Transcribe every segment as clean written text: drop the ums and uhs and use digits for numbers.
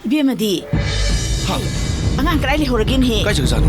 Ibemadi. Ha. Angang krai le horagin he. Kai chang sanu.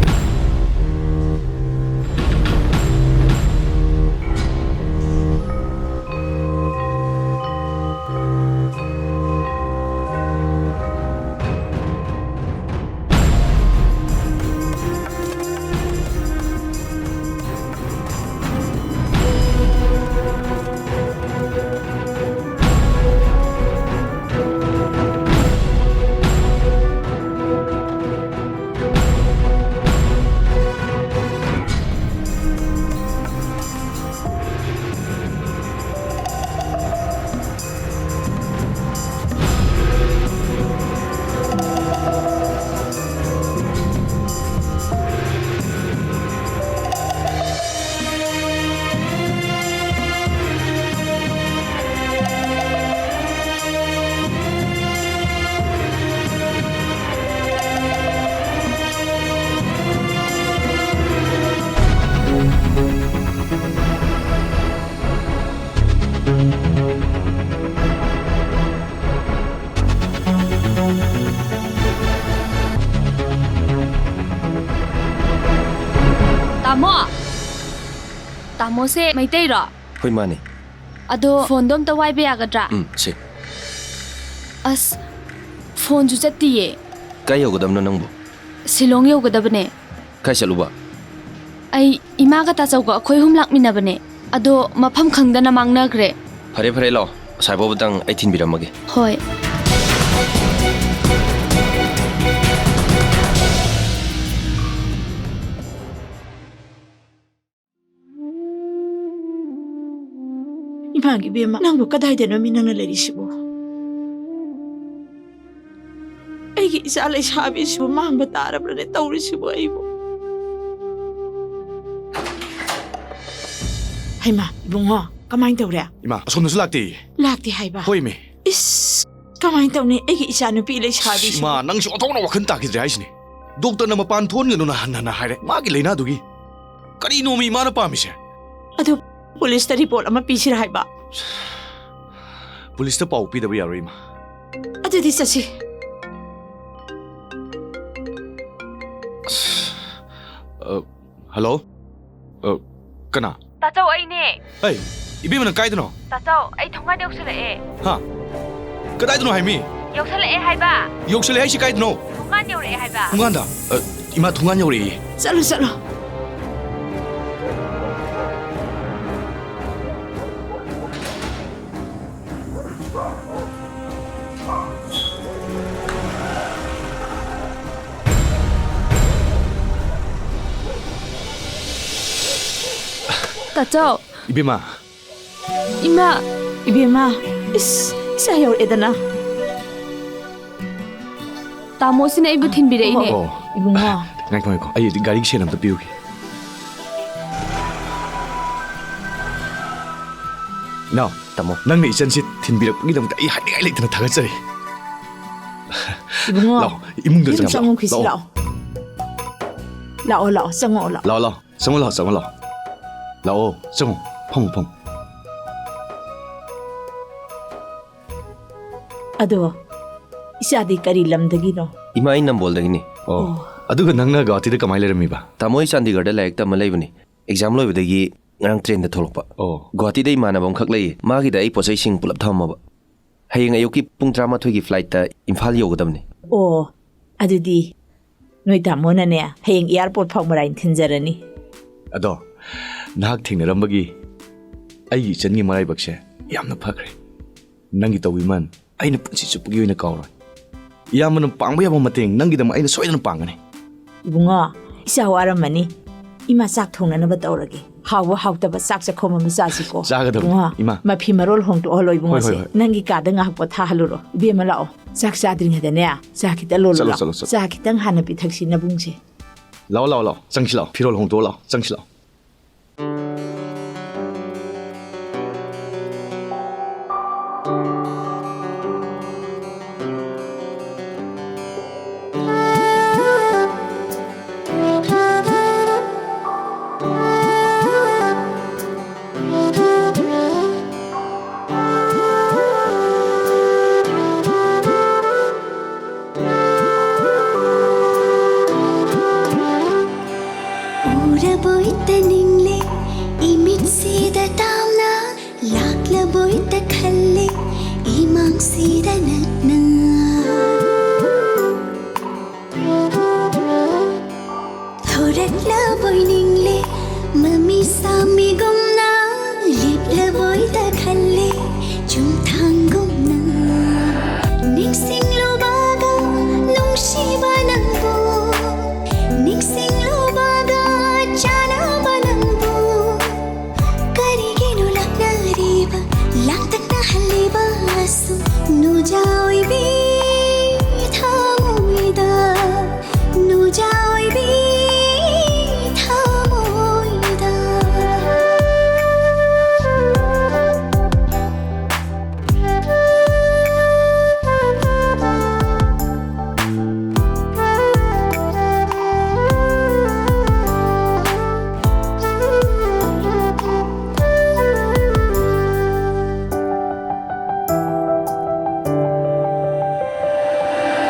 Tamo se mai tei ro. Hoi mani. Ado phone dom ta wai be agadra. Si. As phone ju chatti ye. Kai yogadam na nangbu. Silong yogadabne. Kai chaluba. Ai ima ga ta chawga khoi hum lakminabane. Ado mafam khangdana mangnagre. Phare phare lo. Saibo batang ai thin biramage. Hoi. Imagi Ibema nangbu kadai deno minana lerisibo. Aigi isa lai sabi sibo mangba tarabrane taurisibo aibo. Haima, ibungo, kamain tawre? Ima, asomdasu lakti. Lakti haiba. Hoi me. Is, kamain tawne aigi isa nupi lai sabi sibo. Ima, nangsi othona wakhan takidre haisini. Doctor na mapan thon ngano na hanna haire. Magi leina dugi. Kari no mi mana pamise. Ado police ta report ama pisir haiba. Police ta pau pi da yaro ima. Ado di sasi. Hello? Kana? Tachau ai ne. Hey, ibi mana kai dano? Tachau ai thonga yoksala e. Ha? Kadai dano haimi? Yoksala e haiba. Yoksale hai shi kai dano? Thongan yore e haiba. Thungan da. Ima thungan yore. Salo salo. Tachau. Ibima. Ima. Ibema, isa yaw edana. Tamo sina ibu thinbire ine. Oh. Ibungo. Ngai ko. Ai gari ki senam ta piu ki. Now, Tamo. nang ni ichan si thinbirak gi dam ta ai hai lai tana thaga chari. Ibungo. Lao, imung da Idum jang. sangong khisi lao. Lao, sango lao. Lao. Sango lao. Lao, sango. Pam. Ado, isa di kari lamdagi no. Ima ai nam boldagini. Oh. Aduga nangna Guwahati da kamai lerami ba. Tamo ai Chandigarh da laik tam laibani. Exam loibadagi ngarang train da tholokpa. Oh. Guwahati da imanabam khak lei. Magi da ai posai sing pulap thamaba. Hayeng ayuki pung 13 gi flight ta Imphal yogadamni. Oh, adudi. Noi tamona ne, hayeng airport phang marain thinjarani. Ado, nahak thingnarambagi aigi changi marai bakse yamna phakre. Nangi tawiman aina punsi chupgi oina kawroi. Yamana pangba yaba mateng nangi dam aina soidana pangane. Ibungo, isa waramani. Ima sak thongnana ba tawrage. Hawa hawtaba sak sa khoma masaji ko. Chagadam, ima. Mafi marol hong to holo ibungo se. Hoi. Nangi ka da ngak po tha haluro. Ibema lao. Sak sadring hada ne. Sak kita lolo lao. Salo. Sak kitang hana pi thaksi na bungse. Lao. Changsi lao. Pirol hong to lao. Changsi lao. boita ningle imit sida tamna lakla boita khalle imang sida natna thorakla boy ningle mami sami gumna lipla boita khalle chung thang gumna ningsing lo baga nung shiba nang bo ningsing lo baga chana banang bo karigenu lakna riba laktak na haliba asu nu jaoi bi thamoida nu jaoi bi thamoida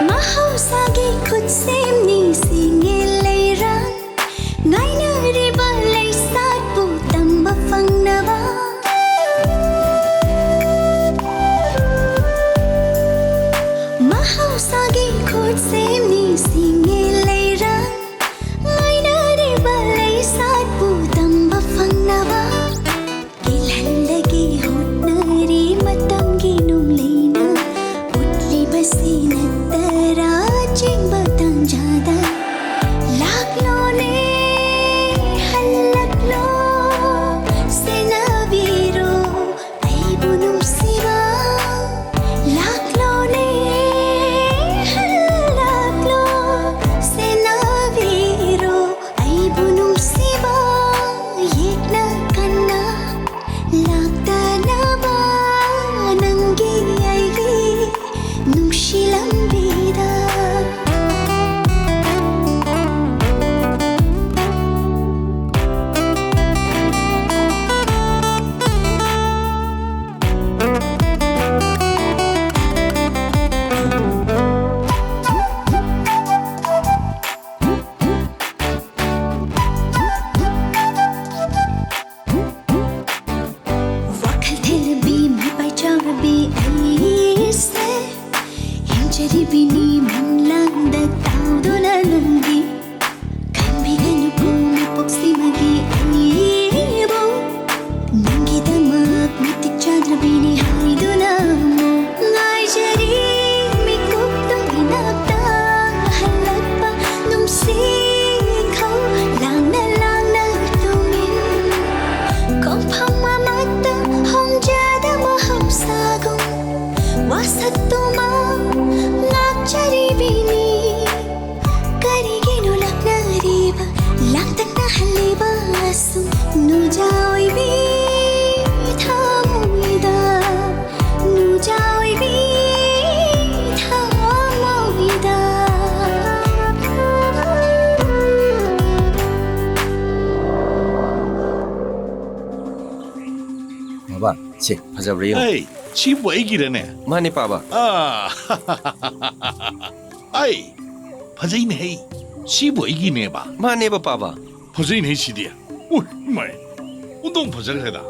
mahausagi khut sem ni singe leiran ngai na riba lei sat pu tamba fangnawa mahausagi khut sem ni singe leiran ngai na riba lei sat pu tamba fangnawa kilhandagi hotnari matamgi num leina utli basina tara chimba tanjada laklo ne halaklo senaviro aibunum siva laklo ne halaklo senaviro aibunum siva yekna kanna lakta naba nangi aigi nungshilambida wakal therbi mai pai chabi aise hinjari bini manlang da taudona nangi kambi ganu kumi poksi magi aibo nangi damak mitik chandra bini haiduna mo ngai jari mikuk tum inakta halakpa num si khau lang na tumin kong phama mata hong jada maham sagum wasatuma ngak chari bini karigenu lakna riba laktak na haliba asu nu jaoi bi thamoida nu jaoi bi thamoida ꯃꯕꯥ ꯁꯤ ꯐꯖꯕ꯭ꯔꯥ ꯌꯦꯡꯉꯣ ꯑꯩ ꯁꯤꯕꯨ ꯑꯩꯒꯤꯔꯅꯦ ꯃꯥꯅꯦ ꯄꯥꯕ ꯑꯩ ꯐꯖꯩꯅꯦ ꯍꯩ ꯁꯤꯕꯨ ꯑꯩꯒꯤꯅꯦꯕ ꯃꯥꯅꯦꯕ ꯄꯥꯕ ꯐꯖꯩꯅꯦ ꯁꯤꯗꯤ ꯎꯏ ꯃꯥꯏ 운동 ꯐꯖꯈ꯭ꯔꯦꯗ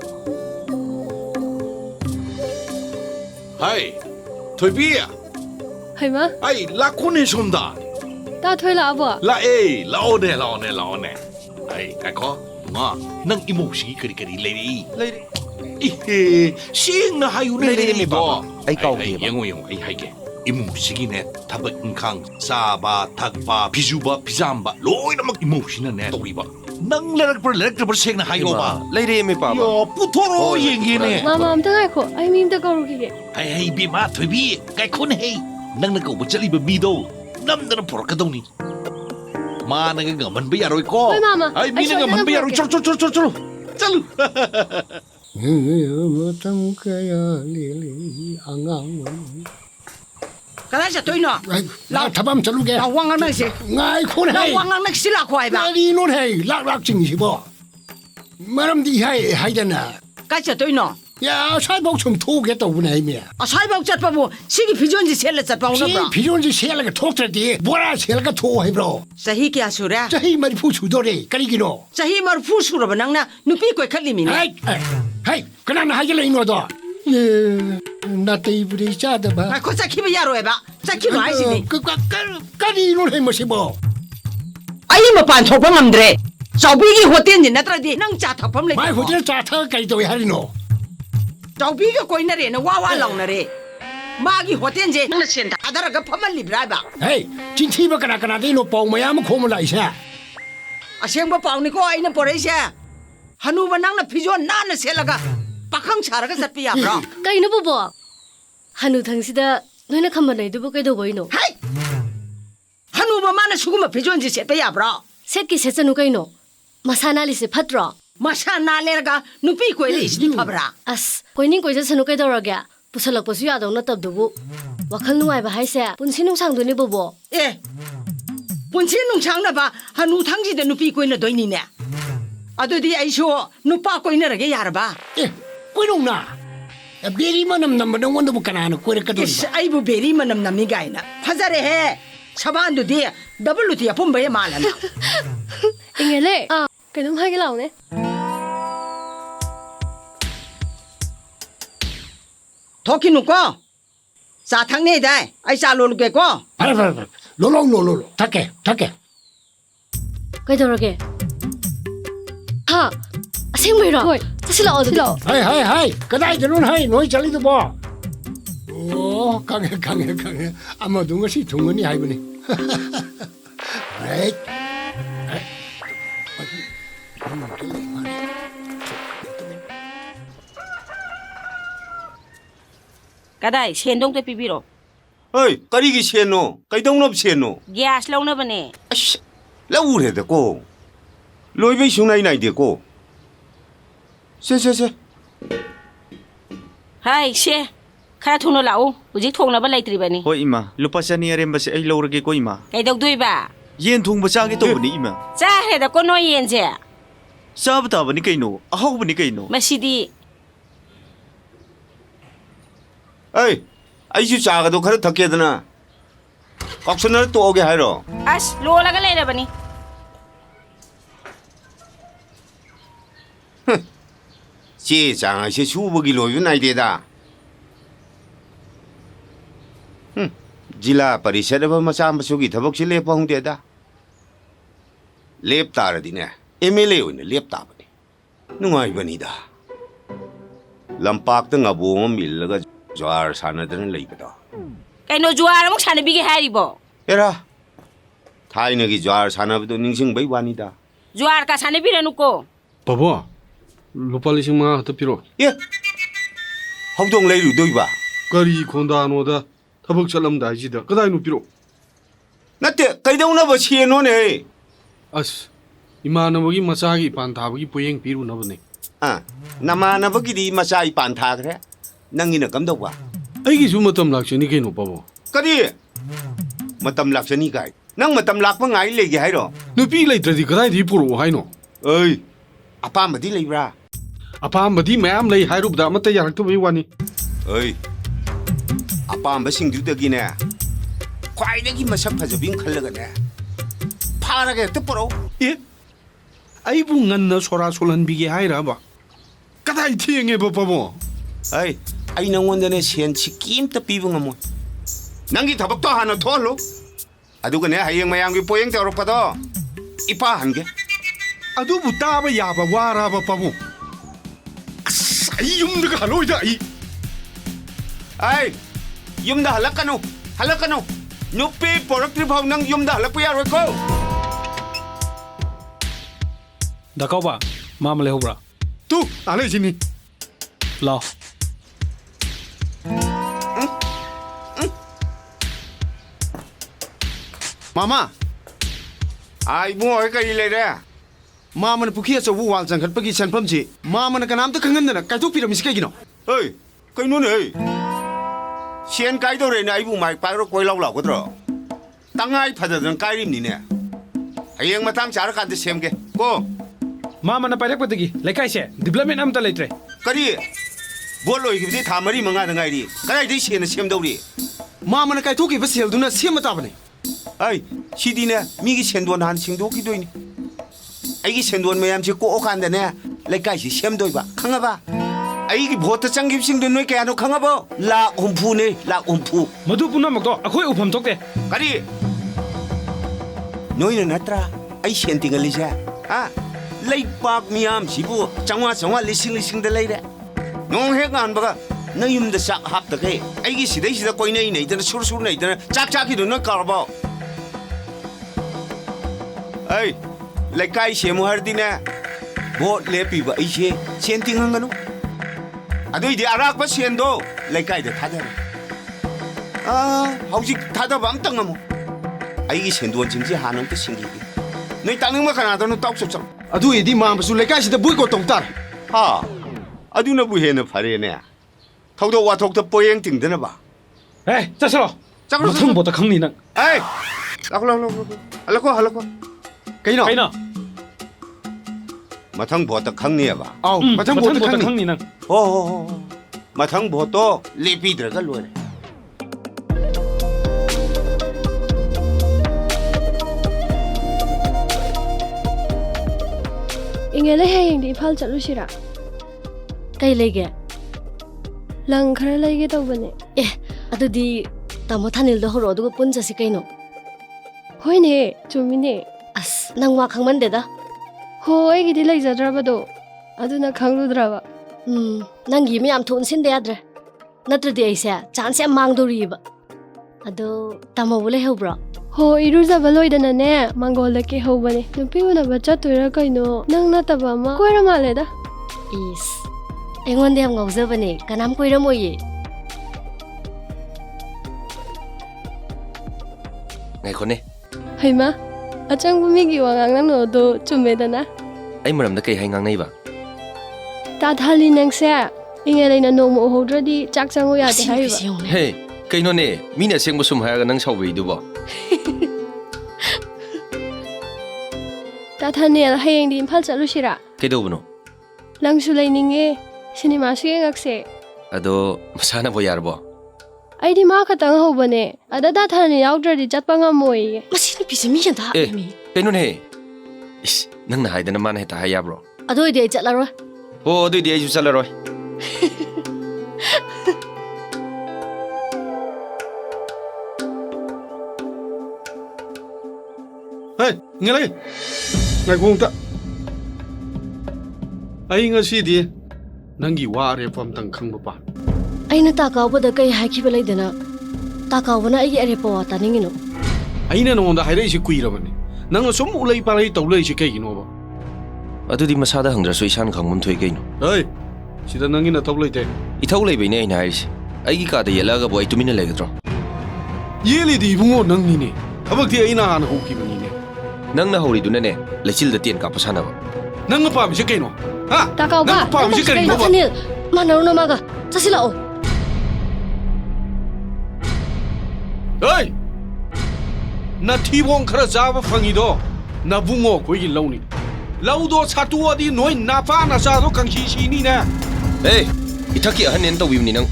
ꯍꯥꯏ ꯊꯣꯏꯕꯤ ꯍꯩꯃ ꯑꯩ ꯂꯥꯛꯈꯣꯅꯦ ꯁꯣꯝꯗ ꯇꯥ ꯊꯣꯏ ꯂꯥꯛꯑꯕꯣ ꯂꯥꯛꯑꯦ ꯂꯥꯛꯑꯣꯅꯦ ꯑꯩ ꯉꯥꯏꯈꯣ ꯃꯥ ꯅꯪ ꯏꯃꯧꯁꯤꯒꯤ ꯀꯔꯤ ꯀꯔꯤ ꯂꯩꯔꯤ ꯂꯩꯔꯦ 이헤 시행나 하유네 레레미 레레미도 봐봐. 아이 까오게요. 영어 아이 하이게 이모시기네 타박 응캉 싸바 탁바 비주바 비잠바 로이나막 이모시네 또이바 낭레락버 레락버 시행나 하이오바 ꯂꯩꯔꯦꯃꯤ ꯄꯥꯕ 요 부토로 어, 얘기네 마마 아무튼 가이코 아이 미임도 거루기게 하이 비마 되비 가이콘 헤이 낭나 거 붙절리바 미도 남들은 보러카도니 마나가 가만 비야로이코 어이, 마마. 아이 아이, 미나가 저기 만 비야로 내가 쫄쫄쫄쫄쫄 짤루 Matam kaya lili angang. Kada sa toy no. La tabam chalu ke. La wangang nang si. Ngai khon La hai. wangang nang sila khwai ba. Ngai non hai lak lak ching si bo. Maram di hai hai dana. Ka sa toy no. 야, 사이복 좀 토게 또 보내 이미. 아사이복 잣바부 시기 비전지 셀레 잣바우 시 너브라 비존지 셀라가 토트디 뭐라 셀라가 토 해브로. 사히 키야 수라 자히 말이 부수도래. 까리기노. 사히 마르 푸수르바 낭나 누피 코이 칼리미네 하이, 하이, 그난 하길래 이노도. 예, 나때 이불이 짜다 봐. 아 코사 키비 야로 해봐 자 키노 아이시니 까리 이노래 뭐시 뭐. 아이 뭐반 톡방 암드레 저비기 호텐지 나트라디 낭자 탁밤 레 마이 호텔 짜타 까리도 하리노. 저비가 코이나레 나 와와 랑나레 마기 호텐지 낭나 센다 아다라가 파말리 브라이바 헤이, 진티바 까나까나데 이노 뽕 뭐야면 고물라 이샤. 아생바 파우니코 아이나 포레샤 하누바 낭나 비전 나나 셀라가 पाखं छारगा चटपि याब्रा कइनो बबो हानु थंसिदा नोइना खम्बा नैदुबो कइदो बइनो हाय हनुबा माने सुगुमा फिजोनजि सेटपि याब्रा सेटकि सेचनु कइनो मसानालिसे फत्रो मसा नालेरगा नुपि कोइले इस्नि फब्रा अस कोइनिं कोइजा सनु कइदोरग्या पुसलकपसु यादौ नतबदुबु वखल नुवाइबा हाइसे पुनसि नुंसांदुनि बबो ए पुनसि नुंसांनाबा हनु थांजिदे नुपि Koyna दोइनिने अदुदि iso नुपा कोइनरगे यारबा 예, 꼬이롱나. 베리만은 남는 원도 못 가나 하는 꼬이를 까도. इस आइबु berry मनम नमी गाइना फजरे हे छबानदुदि डबलुति अपुंबे मालना इंगेले कइनो हाइगे लाउने थोकिनुको चा थांने दाय आइ चा लोलुकेको 알아. 로롱. 타케. कइदोरगे 하 असेंबैरो चसिला अदु 하이. 그다이 저는 하이 너희 잘리도 봐. 오, 강해. 아마 동것이 동원이 아이브네. 에이. कदाई सेंदों ते पिबिरो अय करीगी सेनो कैदौनब सेनो गैस लौना बने अश लौरेदको लोइबै सुनाइ नाइदेको से हाय शे खरा थुनो लाओ हुजिक थोंनाबा लाइत्रिबानी ꯍꯣꯏ ꯏꯃꯥ ꯂꯨꯄꯥ ꯆꯅꯤ ꯑꯔꯦꯝꯕꯁꯦ ꯑꯩ ꯂꯧꯔꯒꯦꯀꯣ ꯏꯃꯥ कैदौदुइबा ꯌꯦꯟ ꯊꯣꯡꯕ ꯆꯥꯒꯦ ꯇꯧꯕꯅꯤ ꯏꯃꯥ चाहेदा को नो येनजे ꯆꯥꯕ ꯇꯥꯕꯅꯤ ꯀꯩꯅꯣ ꯑꯍꯥꯎꯕꯅꯤ ꯀꯩꯅꯣ मसीदी अय आइसु चागदो खर थकेदना कक्सनर तोगे हाइरो अस लोलागा लेरबनी चे चांगासे सुबगी लोयु नाइदेदा जिला परिषद मचा मसुगी थबकसे लेप होंदेदा लेप तारदिने एमएलए ओइने लेप ताबनी नुंगाइबनीदा लंपाक ngabo मिलगा ज्वार सानदन लेबदो कैनो जुआर अमुक सानबिगे हारिबो एरा थाइनगी ज्वार सानबदो निंसिंबै वानिदा जुआर का सानबिरनुको बाबा लुपा लिसिंग मा हत पिरो ए हौदों लेरुदोइबा करी खोंदानोदा थबक चलमदाइजिदा कदाइनु पिरो नते कैदौनबो सेनोने अस इमानबगी मचागी पान थाबगी पोयेंग पिरुनबने नमानबगिदी मचा इपान थाग्रे नंगिना कमदौबा अइगिसु मतम लाक्सनी कइनो बाबा करी मतम लाक्सनी गाय नंग मतम लाक्पा ngai लेगे हाइरो नुपी लैत्रदि कदाइदि पुरो हाइनो ओइ अपामबदी लेब्रा अपामबदी मयाम लै हाइरुबदा मत यारक्तबई वानी ओइ अपामबसिंगदुदगिने ख्वाइदगी मसक फजबिं खल्लगने फारगे त पुरो ए अइबु ngन्न सोरा सोलनबिगे हाइराबा कदाइ थिएंगे बाबा अइ आई नंगोंदने सेन सिकीम त पीबु ngamo नंगी थबक तो हानो थोलो अदुगने हयेंग मयांगी पोयेंग तौरपदो इपा हंगे अदुबु ताबा याबा वाराबा पाबो आई युमदगा हलोइदा आई युमदा हलकनो नुपी पोरक्ट्री भाव नंग युमदा हलकु यारोइको दकाबा मामले होब्रा तू आले जिनी लाओ मामा आई बुआ कई ले रे मामन पुखी अचौबु वाल जंखटपगी सेनफमजी मामन कनामत खंगनदना काइथोक पिरमिस कइगिनो ओइ कइनो ने सेन काइदोरे ने आइबु माइ पाइरो कोइलाउ लागोद्रो तंगाइ फददन काइरिमनि ने हयेंग मतांग चार कादे सेमगे को मामन पाइरकपदगी लेकाइसे डेभलपमेन्ट अमता लेत्रे करी ꯕꯣꯠ ꯂꯣꯏꯈꯤꯕꯗꯤ ꯊꯥ 4-5ꯗ ꯉꯥꯏꯔꯤ ꯀꯗꯥꯏꯗꯒꯤ ꯁꯦꯟꯅ ꯁꯦꯝꯗꯧꯔꯤ ꯃꯥꯃꯅ ꯀꯥꯏꯊꯣꯛꯈꯤꯕ ꯁꯦꯜꯗꯨꯅ ꯁꯦꯝꯕ ꯇꯥꯕꯅꯤ ꯑꯩ ꯁꯤꯗꯤꯅꯦ ꯃꯤꯒꯤ ꯁꯦꯟꯗꯣꯟ ꯍꯥꯟꯅ ꯁꯦꯡꯗꯣꯛꯈꯤꯗꯣꯏꯅꯤ ꯑꯩꯒꯤ ꯁꯦꯟꯗꯣꯟ ꯃꯌꯥꯝꯁꯤ ꯀꯣꯛꯑꯀꯥꯟꯗꯅꯦ ꯂꯩꯀꯥꯏꯁꯤ ꯁꯦꯝꯗꯣꯏꯕ ꯈꯪꯉꯕ ꯑꯩꯒꯤ ꯚꯣꯠꯇ ꯆꯪꯈꯤꯕꯁꯤꯡꯗꯣ ꯅꯣꯏ ꯀꯌꯥꯅꯣ ꯈꯪꯉꯕꯣ ꯂꯥꯛ 60ꯅꯦ ꯂꯥꯛ 60 ꯃꯗꯨ ꯄꯨꯝꯅꯃꯛꯇꯣ ꯑꯩꯈꯣꯏ ꯎꯐꯝ ꯊꯣꯛꯇꯦ ꯀꯔꯤ ꯅꯣꯏꯅ ꯅꯠꯇ꯭ꯔꯥ ꯑꯩ ꯁꯦꯟ ꯇꯤꯡꯍꯜꯂꯤꯁꯦ ꯍꯥ ꯂꯩꯕꯥꯛ ꯃꯤꯌꯥꯝꯁꯤꯕꯨ 500 ꯂꯤꯁꯤꯡꯗ ꯂꯩꯔꯦ ꯅꯣꯡ ꯍꯦꯛ ꯉꯥꯟꯕꯒ ꯅꯪ ꯌꯨꯝꯗ ꯆꯥꯛ ꯍꯥꯞꯇꯈꯩ ꯑꯩꯒꯤ ꯁꯤꯗꯩꯁꯤꯗ ꯀꯣꯏꯅꯩ ꯅꯩꯗꯅ ꯁꯨꯔ ꯅꯩꯗꯅ ꯆꯥꯛ ꯆꯥꯈꯤꯗꯣ ꯅꯣꯏ ꯀꯥꯎꯔꯕꯣ ꯑꯩ ꯂꯩꯀꯥꯏ ꯁꯦꯝꯃꯨ ꯍꯥꯏꯔꯗꯤꯅꯦ ꯚꯣꯠ ꯂꯦꯞꯄꯤꯕ ꯑꯩꯁꯦ ꯁꯦꯟ ꯇꯤꯡꯍꯟꯒꯅꯨ ꯑꯗꯨꯏꯗꯤ ꯑꯔꯥꯛꯄ ꯁꯦꯟꯗꯣ ꯂꯩꯀꯥꯏꯗ ꯊꯥꯗꯔꯦ ꯍꯧꯖꯤꯛ ꯊꯥꯗꯕ ꯑꯝꯇ ꯉꯝꯃꯣ ꯑꯩꯒꯤ ꯁꯦꯟꯗꯣꯟꯁꯤꯡꯁꯦ ꯍꯥꯟꯅ ꯑꯝꯇ ꯁꯤꯡꯈꯤꯒꯦ ꯅꯣꯏ ꯇꯥꯛꯅꯤꯡꯕ ꯀꯅꯥꯗꯅꯣ ꯇꯥꯎꯆꯣ ꯆꯠꯂꯣ ꯑꯗꯨ ꯑꯣꯏꯗꯤ ꯃꯥꯃꯁꯨ ꯂꯩꯀꯥꯏꯁꯤꯗ ꯕꯣꯏꯀꯣꯠ ꯇꯧ ꯇꯥꯔꯦ ꯍꯥ ꯑꯗꯨꯅꯕꯨ ꯍꯦꯟꯅ ꯐꯔꯦꯅꯦ ꯊꯧꯗꯣꯛ ꯋꯥꯊꯣꯛꯇ ꯄꯣꯌꯦꯡ ꯇꯤꯡꯗꯅꯕ ꯆꯠꯁꯤꯔꯣ ꯃꯊꯪ ꯕꯣꯠꯇ ꯈꯪꯅꯤ ꯅꯪ ꯂꯥꯛꯂꯣ ꯍꯜꯂꯛꯀꯣ ꯀꯩꯅꯣ ꯃꯊꯪ ꯚꯣꯠꯇ ꯈꯪꯅꯤꯕ ꯑꯥꯎ ꯃꯊꯪ ꯚꯣꯠꯇ ꯈꯪꯅꯤ ꯅꯪ ꯍꯣ ꯃꯊꯪ ꯚꯣꯠꯇꯣ ꯂꯦꯞꯄꯤꯗ꯭ꯔꯒ ꯂꯣꯏꯔꯦ ꯏꯉꯦꯜ ꯍꯌꯦꯡꯗꯤ ꯏꯝꯐꯥꯜ ꯆꯠꯂꯨꯁꯤꯔꯥ ꯀꯩ ꯂꯩꯒꯦ ꯂꯪ ꯈꯔ ꯂꯩꯒꯦ ꯇꯧꯕꯅꯦ ꯑꯗꯨꯗꯤ ꯇꯥꯃꯣ ꯊꯥꯅꯤꯜꯗꯣ ꯍꯧꯔꯛꯑꯣ ꯑꯗꯨꯒ ꯄꯨꯟ ꯆꯠꯁꯤ ꯀꯩꯅꯣ ꯍꯣꯏꯅꯦ ꯆꯨꯝꯃꯤꯅꯦ ꯑꯁ ꯅꯪ ꯋꯥ ꯈꯪꯃꯟꯗꯦꯗ ꯍꯣ ꯑꯩꯒꯤꯗꯤ ꯂꯩꯖꯗ꯭ꯔꯕꯗꯣ ꯑꯗꯨꯅ ꯈꯪꯂꯨꯗ꯭ꯔꯕ ꯅꯪꯒꯤ ꯃꯌꯥꯝ ꯊꯣꯛꯅꯁꯤꯟꯗ ꯌꯥꯗ꯭ꯔꯦ ꯅꯠꯇ꯭ꯔꯗꯤ ꯑꯩꯁꯦ ꯆꯥꯟꯁ ꯌꯥꯝ ꯃꯥꯡꯗꯧꯔꯤꯑꯕ ꯑꯗꯣ ꯇꯥꯃꯣꯕꯨ ꯂꯩꯍꯧꯕ꯭ꯔꯣ ꯍꯣ ꯏꯔꯨꯖꯕ ꯂꯣꯏꯗꯅꯅꯦ ꯃꯥꯡꯒꯣꯜꯗ ꯀꯦꯍꯧꯕꯅꯦ ꯅꯨꯄꯤ ꯎꯅꯕ ꯆꯠꯇꯣꯏꯔꯥ ꯀꯩꯅꯣ ꯅꯪ ꯅꯠꯇꯕ ꯑꯃ ꯀꯣꯏꯔ ꯃꯥꯜꯂꯦꯗ ꯏꯁ ꯑꯩꯉꯣꯟꯗ ꯌꯥꯝ ꯉꯥꯎꯖꯕꯅꯦ ꯀꯅꯥꯝ ꯀꯣꯏꯔꯝꯃꯣꯏꯌꯦ ꯉꯥꯏꯈꯣꯅꯦ ꯍꯩꯃꯥ ꯑꯆꯪꯕ ꯃꯤꯒꯤ ꯋꯥ ꯉꯥꯡꯅꯕꯗꯣ ꯆꯨꯝꯃꯦꯗꯅ ꯑꯩ ꯃꯔꯝꯗ ꯀꯩ ꯍꯥꯏ ꯉꯥꯡꯅꯩꯕ ꯇꯥꯊꯥꯂꯤ ꯅꯪꯁꯦ ꯏꯉꯦꯂꯩꯅ ꯅꯣꯡꯃ ꯎꯍꯧꯗ꯭ꯔꯗꯤ ꯆꯥꯛ ꯆꯪꯉꯨ ꯌꯥꯗꯦ ꯍꯥꯏꯔꯤꯕ ꯍꯦ ꯀꯩꯅꯣꯅꯦ ꯃꯤꯅ ꯑꯁꯦꯡꯕ ꯁꯨꯝ ꯍꯥꯏꯔꯒ ꯅꯪ ꯁꯥꯎꯕꯩꯗꯨꯕꯣ ꯇꯥꯊꯥꯅꯦꯜ ꯍꯌꯦꯡꯗꯤ ꯏꯝꯐꯥꯜ ꯆꯠꯂꯨꯁꯤꯔꯥ ꯀꯩꯗꯧꯕꯅꯣ ꯂꯪꯁꯨ ꯂꯩꯅꯤꯡꯉꯦ ꯁꯤꯅꯦꯃꯥꯁꯨ ꯌꯦꯡꯉꯛꯁꯦ ꯑꯗꯣ ꯃꯁꯥꯅꯕꯨ ꯌꯥꯔꯕꯣ ꯑꯩꯗꯤ ꯃꯥ ꯈꯛꯇꯪ ꯍꯧꯕꯅꯦ ꯑꯗ ꯇꯥꯊꯥꯅꯦ ꯌꯥꯎꯗ꯭ꯔꯗꯤ ꯆꯠꯄ ꯉꯝꯃꯣꯏꯌꯦ ꯃꯁꯤ ꯅꯨꯄꯤꯁꯦ ꯃꯤ ꯍꯦꯟꯇ ꯍꯥꯞꯂꯤꯃꯤ ꯀꯩꯅꯣꯅꯦ ꯏꯁ ꯅꯪꯅ ꯍꯥꯏꯗꯅ ꯃꯥꯅ ꯍꯦꯛꯇ ꯍꯥꯏ ꯌꯥꯕ꯭ꯔꯣ ꯑꯗꯨ ꯑꯣꯏꯗꯤ ꯑꯩ ꯆꯠꯂꯔꯣꯏ ꯑꯣ ꯑꯗꯨꯏꯗꯤ ꯑꯩꯁꯨ ꯆꯠꯂꯔꯣꯏ ꯉꯂꯩ ꯉꯥꯏꯈꯣ ꯑꯝꯇ ꯑꯩ ꯉꯁꯤꯗꯤ ꯅꯪꯒꯤ ꯋꯥ ꯑꯔꯦꯞꯄ ꯑꯝꯇꯪ ꯈꯪꯕ ꯄꯥꯝꯃꯤ ꯑꯩꯅ ꯇꯥꯀꯥꯎꯕꯗ ꯀꯩ ꯍꯥꯏꯈꯤꯕ ꯂꯩꯗꯅ ꯇꯥꯀꯥꯎꯕꯅ ꯑꯩꯒꯤ ꯑꯔꯦꯞꯄ ꯋꯥ ꯇꯥꯅꯤꯡꯉꯤꯅꯣ ꯑꯩꯅ ꯅꯉꯣꯟꯗ ꯍꯥꯏꯔꯛꯏꯁꯤ ꯀꯨꯏꯔꯕꯅꯤ ꯅꯪꯅ ꯁꯨꯝ ꯎꯂꯩ ꯄꯥꯂꯩ ꯇꯧ ꯂꯩꯔꯤꯁꯤ ꯀꯩꯒꯤꯅꯣꯕ ꯑꯗꯨꯗꯤ ꯃꯁꯥꯗ ꯍꯪꯗ꯭ꯔꯁꯨ ꯏꯁꯥꯅ ꯈꯪꯐꯝ ꯊꯣꯛꯏ ꯀꯩꯅꯣ ꯁꯤꯗ ꯅꯪꯒꯤ ꯅꯊꯧ ꯂꯩꯇꯦ ꯏꯊꯧ ꯂꯩꯕꯩꯅꯦ ꯑꯩꯅ ꯍꯥꯏꯔꯤꯁꯦ ꯑꯩꯒꯤ ꯀꯥꯗ ꯌꯦꯠꯂꯛꯑꯒꯕꯨ ꯑꯩ ꯇꯨꯃꯤꯟꯅ ꯂꯩꯒꯗ꯭ꯔꯣ ꯌꯦꯠꯂꯤꯗꯤ ꯏꯕꯨꯡꯉꯣ ꯅꯪꯅꯤꯅꯦ ꯊꯕꯛꯇꯤ ꯑꯩꯅ ꯍꯥꯟꯅ ꯍꯧꯈꯤꯕꯅꯤꯅꯦ ꯅꯪꯅ ꯍꯧꯔꯤꯗꯨꯅꯅꯦ ꯂꯩꯆꯤꯜꯗ ꯇꯦꯟ ꯀꯥꯞꯄ ꯁꯥꯟꯅꯕ ꯅꯪꯅ ꯄꯥꯝꯃꯤꯁꯦ ꯀꯩꯅꯣ ꯇꯥꯀꯥꯎꯕ ꯅꯪꯅ ꯄꯥꯝꯃꯤꯁꯦ ꯀꯔꯤꯅꯣꯕ ꯊꯥꯅꯤꯜ ꯃꯥꯟꯅꯔꯨꯅ ꯃꯥꯒ ꯆꯠꯁꯤ ꯂꯥꯛꯑꯣ ꯅꯊꯤꯕꯣꯡ ꯈꯔ ꯆꯥꯕ ꯐꯪꯉꯤꯗꯣ ꯅꯕꯨꯡꯉꯣ ꯑꯩꯈꯣꯏꯒꯤ ꯂꯧꯅꯤ ꯂꯧꯗꯣ ꯁꯥꯇꯣꯛꯑꯗꯤ ꯅꯣꯏ ꯅꯄꯥ ꯅꯆꯥꯗꯣ ꯀꯪꯁꯤ ꯁꯤꯅꯤꯅꯦ ꯏꯊꯛꯀꯤ ꯑꯍꯟꯅꯦꯅ ꯇꯧꯕꯤꯕꯅꯤ ꯅꯪ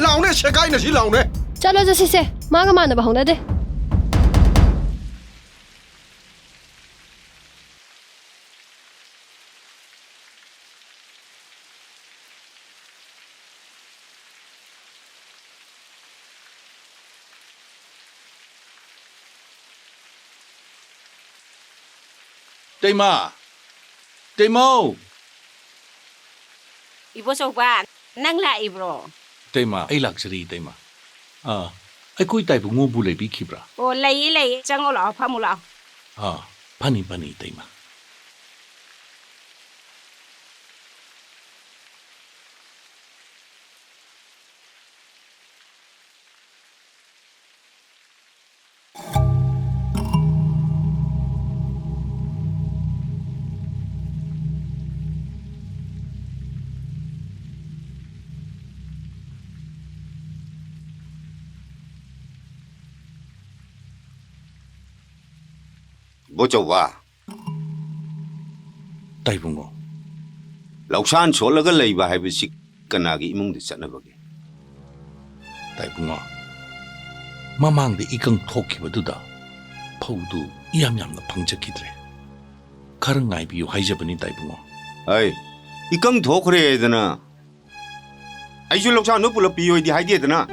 ꯂꯥꯎꯅꯦ ꯁꯦꯒꯥꯏꯅ ꯁꯤ ꯂꯥꯎꯅꯦ ꯆꯠꯂꯣ ꯆꯠꯁꯤꯁꯦ ꯃꯥꯒ ꯃꯥꯟꯅꯕ ꯍꯧꯅꯗꯦ Temo! Ibo Sopan, nang laibro. Tema, ay luxury, Tema. Ay ko'y tayo bumubulay bikibra. O lay, chang olaw, pamulaw. Pani, Tema. ꯕꯣꯆꯧꯕ ꯇꯥꯏꯕꯨꯡꯉꯣ ꯂꯧꯁꯥꯟ ꯁꯣꯜꯂꯒ ꯂꯩꯕ ꯍꯥꯏꯕꯁꯤ ꯀꯅꯥꯒꯤ ꯏꯃꯨꯡꯗ ꯆꯠꯅꯕꯒꯦ? ꯇꯥꯏꯕꯨꯡꯉꯣ, ꯃꯃꯥꯡꯗ ꯏꯀꯪ ꯊꯣꯛꯈꯤꯕꯗꯨꯗ ꯐꯧꯗꯨ ꯌꯥꯝꯅ ꯐꯪꯖꯈꯤꯗ꯭ꯔꯦ. ꯈꯔ ꯉꯥꯏꯕꯤꯌꯨ ꯍꯥꯏꯖꯕꯅꯤ ꯇꯥꯏꯕꯨꯡꯉꯣ. ꯑꯩ 이강 더 그래야 되나? 아이줄 럭사 너 불러 비요이디 하이디에 되나?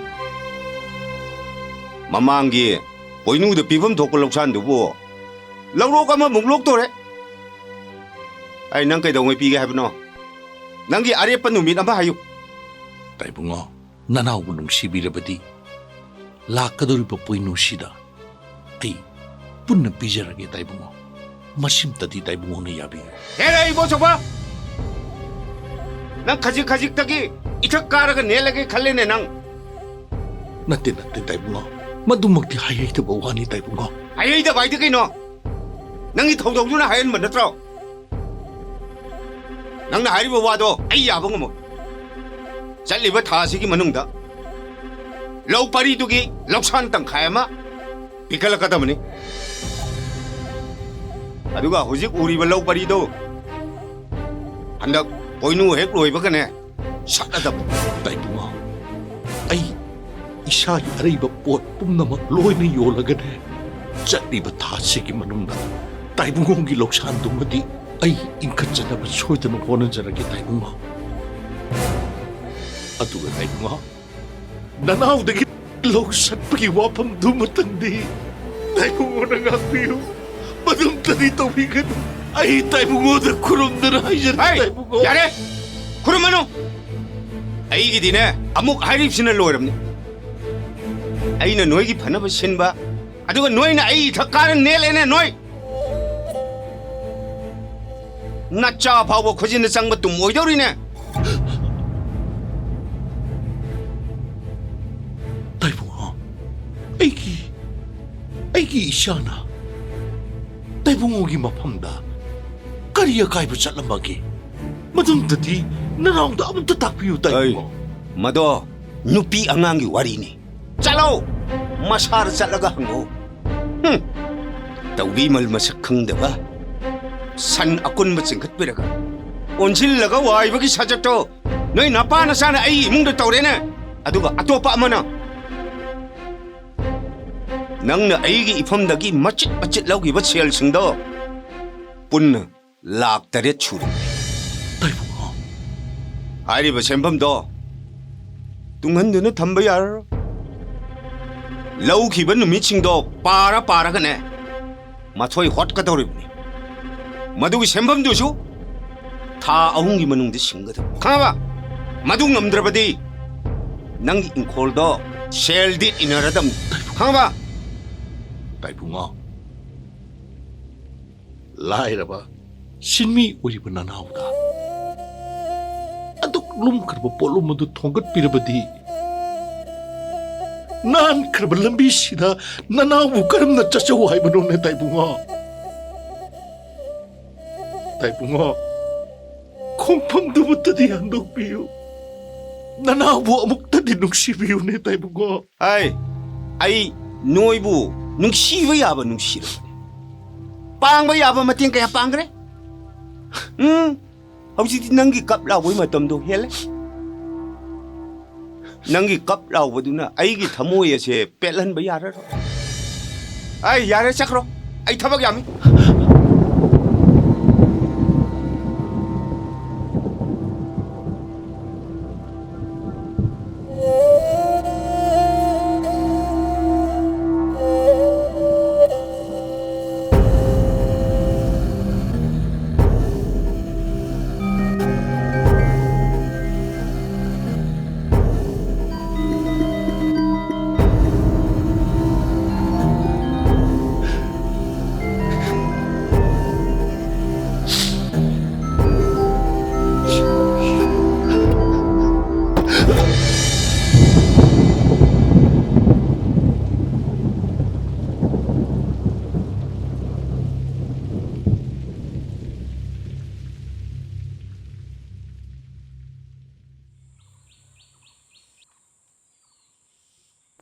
마망기 보이누드 비범 도굴 럭산 두고 럭로 가면 목록도래. 아이 난 그이 동에 비게 하브노. 난기 아래 뻔 놈이 남아 하유. 따이붕어 나나오고 농시비르버디 라카도리버 보이누시다. 아이 뿐는 비자라게 따이붕어 마심따디 따이붕어는 야비요. 에라 이거 저봐. 난 가직 따기 이턱 까라가 내려게 갈래네 난. 나때 따이붕어 마두먹디 하야이다 뭐하니 따이붕어. 하야이다 마이드 그이노. 낭이 더더구나 하얀 만 넣더라. 낭나 하리버 와도 아이 야봉어 뭐. 잘리버 다시기 만능다. 러우파리두기 럭산 땅 가야마 비칼라 까다머니. 아두가 호직 우리버 러우파리도 한dak 보이누 핵 로이버가네 샷하다. 따이붕어 아이 이샤 야리버 봇 뿜나마 로이는 요라가네. 잘리버 다시기 만능다. 따이붕어기 럭산 동마디 아이 인카짜나바 소이드는 보는 자라게 따이붕어. 아두가 따이붕어 나나우데기 럭산па기 와팜 두마탕디 따이붕어나 가비요 마dum따디 또비간 아이 따이붕어다 구름들아 하이자 따이붕어. 야래 구름만호 아이기 디네 아목 하립신을 놓으랍니. 아이는 너에게 파나바 신바 아두가 너희는 아이 더 까는 내래네 너희. 나짜 바보 거짓는 쌍것도 모이더리네. 따이붕어 아이기 이샤나 따이붕어기 마팜다 까리야 가이브 잘라마기 마dum따디 나나옹다 아무도 닥비요 따이붕어. 마도 누피 앙앙기 와리니 잘라오 마사르 잘라가 한고. 따우비말 마삭 흥대봐 산 아꾼 멋진 것비라가 온실라가 와이버기 사적도 너희 나빠나 사나 아이 이몽도 떠오래네. 아두가 아또빠 아마나 낭나 아이기 이펌다기 멋짓 라우기버 치열승도 뿐느 락다레 추리. 따이붕어 아리버 셈범도 뚱한드는 담바야 라우기버 누미칭도 빠라가네 마토이 헛가 떠오르니 마두기 셈범도쇼 다 아웅기 머능데 싱거든. 가봐 마둑 놈들어봐디 낭기 인콜도 셀딧 이너라담. 가봐 따이붕어 라이라바 신미 우리버 나나우다 아독 룸크르버 볼룸모두 통긋비르버디 난 크르버 람비시다 나나우 까름나 짜짜 와이버노네 따이붕어. 따이붕어 콩팡두부터디 안독비요 나나우 아묵따디 눅시비요네 따이붕어. 아이 노이부 눅시버 야바 눅시러 빵바 야바 마팅 그야 빵 그래? 혹시 낭기 깝라고 마덤도 헬래? 낭기 깝라고도나 아이기 타모에세 뺄란바 야라로. 아이 야래 착로 아이 타박이 아미.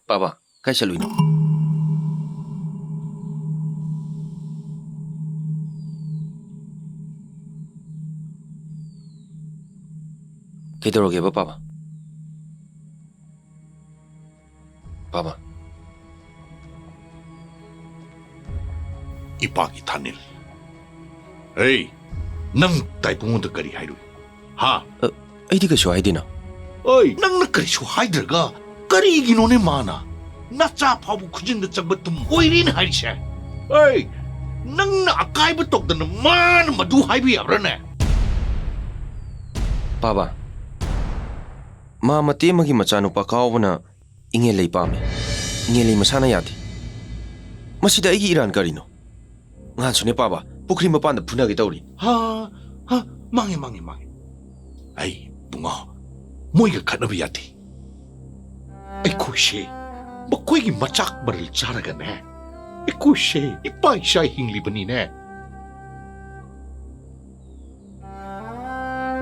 빠바 가이샬루이노. ꯀꯩꯗꯧꯔꯒꯦꯕ ꯄꯥꯕ? ꯄꯥꯕ. ꯏꯄꯥꯒꯤ ꯊꯥꯅꯤꯜ. Hey, nang taibungda kari hairu. Ha? ꯑꯩꯗꯤ ꯀꯩꯁꯨ ꯍꯥꯏꯗꯦꯅ. Oi, nang na karisu haidraga. Kari ginone mana. Nacha phabu khujinda chagbatum oirin haisha. Hey, nang na akai ba tokdana man madu haibi abrane. ꯄꯥꯕ, ꯃꯥ ꯃꯇꯦ ꯑꯃꯒꯤ ꯃꯆꯥꯅꯨꯄꯥ ꯀꯥꯎꯕꯅ ꯏꯉꯦꯜꯂꯩ ꯄꯥꯝꯃꯤ. ꯏꯉꯦꯜꯂꯩ ꯃꯁꯥꯅ ꯌꯥꯗꯦ. ꯃꯁꯤꯗ ꯑꯩꯒꯤ ꯏꯔꯥꯟ ꯀꯔꯤꯅꯣ? ꯉꯍꯥꯟꯁꯨꯅꯦ ꯄꯥꯕ, ꯄꯨꯈ꯭ꯔꯤ ꯃꯄꯥꯟꯗ ꯐꯨꯅꯒꯦ ꯇꯧꯔꯤ. Ha, mangi. Ay, bunga, moiga khanaba yati. Ay kushe, bakoigi machak baril charaga ne. Ay kushe, ipa isha hingli bani ne.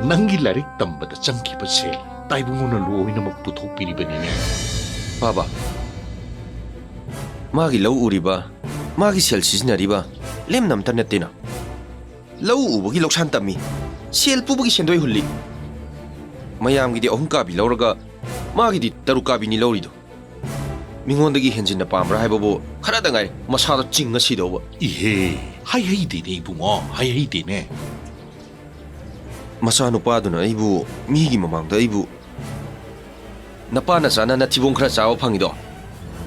Nangi larik tambada changki pa sel, taibunguna luoina magputhok piri bani ne. ꯄꯥꯕ, ꯃꯥꯒꯤ ꯂꯧ ꯎꯔꯤꯕ, ꯃꯥꯒꯤ ꯁꯦꯜ ꯁꯤꯖꯤꯟꯅꯔꯤꯕ ꯂꯦꯝꯅ ꯑꯝꯇ ꯅꯠꯇꯦꯅ. ꯂꯧ ꯎꯕꯒꯤ ꯂꯧꯁꯥꯟ ꯇꯝꯃꯤ, ꯁꯦꯜ ꯄꯨꯕꯒꯤ ꯁꯦꯟꯗꯣꯏ ꯍꯨꯜꯂꯤ. ꯃꯌꯥꯝꯒꯤꯗꯤ 3 ꯀꯥꯕꯤ ꯂꯧꯔꯒ ꯃꯥꯒꯤꯗꯤ 3 ꯀꯥꯕꯤꯅꯤ ꯂꯧꯔꯤꯗꯣ. ꯃꯤꯉꯣꯟꯗꯒꯤ ꯍꯦꯟꯖꯤꯟꯅ ꯄꯥꯝꯕ꯭ꯔꯥ ꯍꯥꯏꯕꯕꯨ ꯈꯔꯗ ꯉꯥꯏ ꯃꯁꯥꯗ ꯆꯤꯡꯉ ꯁꯤꯗꯧꯕ. Ihe, hayhaidene bunga, hayhaidene. ꯃꯆꯥꯅꯨꯄꯥꯗꯨꯅ ꯑꯩꯕꯨ ꯃꯤꯒꯤ ꯃꯃꯥꯡꯗ ꯑꯩꯕꯨ ꯅꯄꯥꯅ ꯆꯥꯅꯅ ꯊꯤꯕꯣꯡ ꯈꯔ ꯆꯥꯕ ꯐꯪꯉꯤꯗꯣ.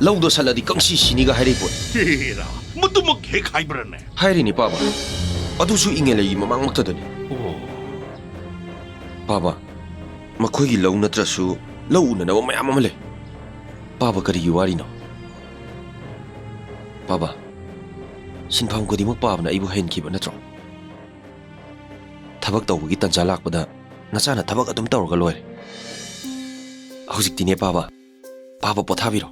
ꯂꯧꯗꯣ ꯁꯜꯂꯗꯤ ꯀꯪꯁꯤ ꯁꯤꯅꯤꯒ ꯍꯥꯏꯔꯛꯏ ꯄꯣꯠ. Hera, mutumak hek haibrane. ꯍꯥꯏꯔꯤꯅꯤ ꯄꯥꯕ. ꯑꯗꯨꯁꯨ ꯏꯉꯦꯜꯂꯩꯒꯤ ꯃꯃꯥꯡꯃꯛꯇꯗꯅꯤ. ꯄꯥꯕ, ꯃꯈꯣꯏꯒꯤ ꯂꯧ ꯅꯠꯇ꯭ꯔꯁꯨ ꯂꯧ ꯎꯅꯅꯕ ꯃꯌꯥꯝ ꯑꯃ ꯂꯩ. ꯄꯥꯕ ꯀꯔꯤꯒꯤ ꯋꯥꯔꯤꯅꯣ? ꯄꯥꯕ, ꯁꯤꯟꯐꯝ ꯈꯨꯗꯤꯡꯃꯛ ꯄꯥꯕꯅ ꯑꯩꯕꯨ ꯍꯦꯟꯈꯤꯕ ꯅꯠꯇ꯭ꯔꯣ? ꯊꯕꯛ ꯇꯧꯕꯒꯤ ꯇꯟꯖꯥ ꯂꯥꯛꯄꯗ ꯅꯆꯥꯅ ꯊꯕꯛ ꯑꯗꯨꯝ ꯇꯧꯔꯒ ꯂꯣꯏꯔꯦ. ꯍꯧꯖꯤꯛꯇꯤꯅꯦ ꯄꯥꯕ, ꯄꯥꯕ ꯄꯣꯊꯥꯕꯤꯔꯣ.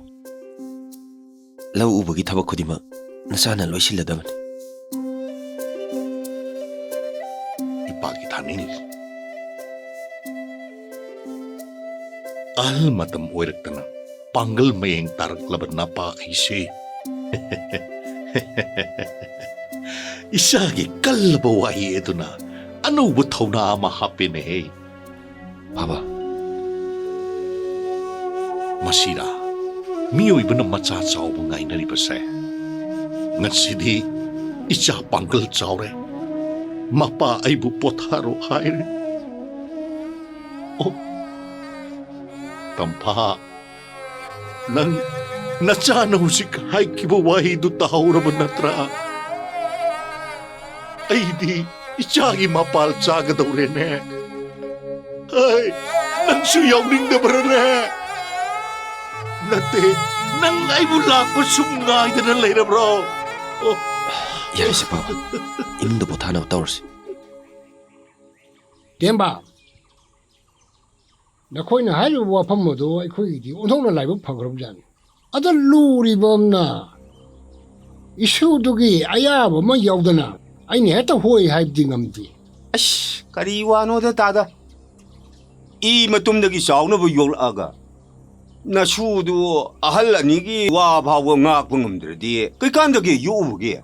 ꯂꯧ ꯎꯕꯒꯤ ꯊꯕꯛ ꯈꯨꯗꯤꯡꯃꯛ ꯅꯆꯥꯅ ꯂꯣꯏꯁꯤꯜꯂꯗꯕꯅꯤ. Ipagi thanin. Al matam oiraktana pangal mayeng taraklaba napa aise. Isagi kalba wahi eduna anuba thauna ama hapene he. Paba. Masira miyoibana macha chawba ngainariba se. Ngasidi icha pangal chawre. Mapa aibu potharo haire. Oh, Tampa, nang nachana husik haikiba wahidu tahawraba natra. Aidi ichagi mapal chagadawre ne. Ay, nang suyawning dabarane. Nate, nang aibu lakpa sumngay na layra bro. Oh. Yarisi Paba, imunda pothana tawrsi. Temba, nakoina hairu wafam modo akhoi onthongna laiba phagrabjan. Ada luribamna isu dugi ayaba ma yaudana aine heta hoi haibdi ngamdi. Ash, kari wano da tada. I matumdagi sauna bu yolaga. Nasudu ahal anigi wa bhawa ngak ngamdradi kaikandagi yubugi.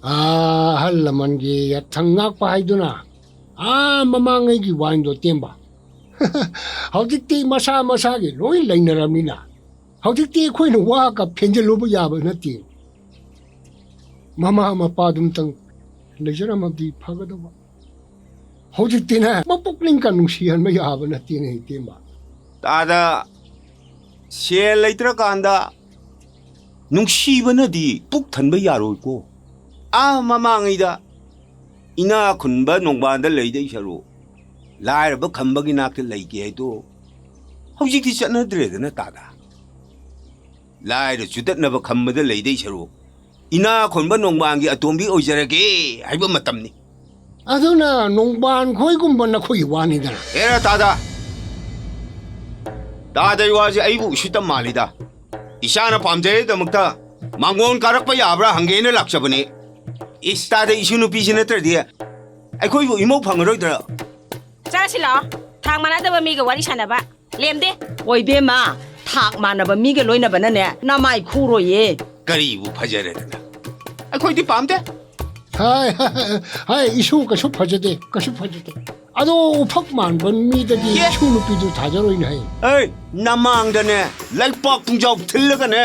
Halamangi yathangak pa haiduna. Mamangai gi waindo temba. Hautikti masa gi loi lainaramina. Hautikti khoina wa ka phenjelubu yaba nati. Mama mapadum tang lejaramabdi phagadaba. Hautikti na mapukling ka nungsihan ma yaba nati ne temba. Tada sel laitra kanda nungsiba di puk thanba yaroi ko. Mamangai da ina khunba nongbanda leidai saru lairaba khambagi nakte leige do hojikti chatnadre na tada laira chudatnaba khambada leidai saru ina khunba nongbangi atombi oijarage haiba matamni aduna nongban khoi gumba na khoi wani da era tada waji aibu shitam malida ishana pamjay damakta mangon karakpa yabra hangena lakchabani Istada isunu pisina terdia. Akhoi bu imo phangaroidra. Charasila, thang manadaba miga wari sanaba. Lemde. Oi be ma, thak manaba miga loinaba na ne. Namai khuro ye. Kari bu phajare na. Akhoi ti pamde. Hai isu ka su phajade, ka su phajade. ꯑꯗꯣ ꯎꯐꯛ ꯃꯥꯟꯕ ꯃꯤꯗꯗꯤ ꯁꯨ ꯅꯨꯄꯤꯗꯨ ꯊꯥꯖꯔꯣꯏꯅꯦ ꯍꯥꯏ ꯑꯩ ꯅꯃꯥꯡꯗꯅꯦ ꯂꯩꯄꯥꯛ ꯄꯨꯡꯖꯥꯎ ꯊꯤꯜꯂꯒꯅꯦ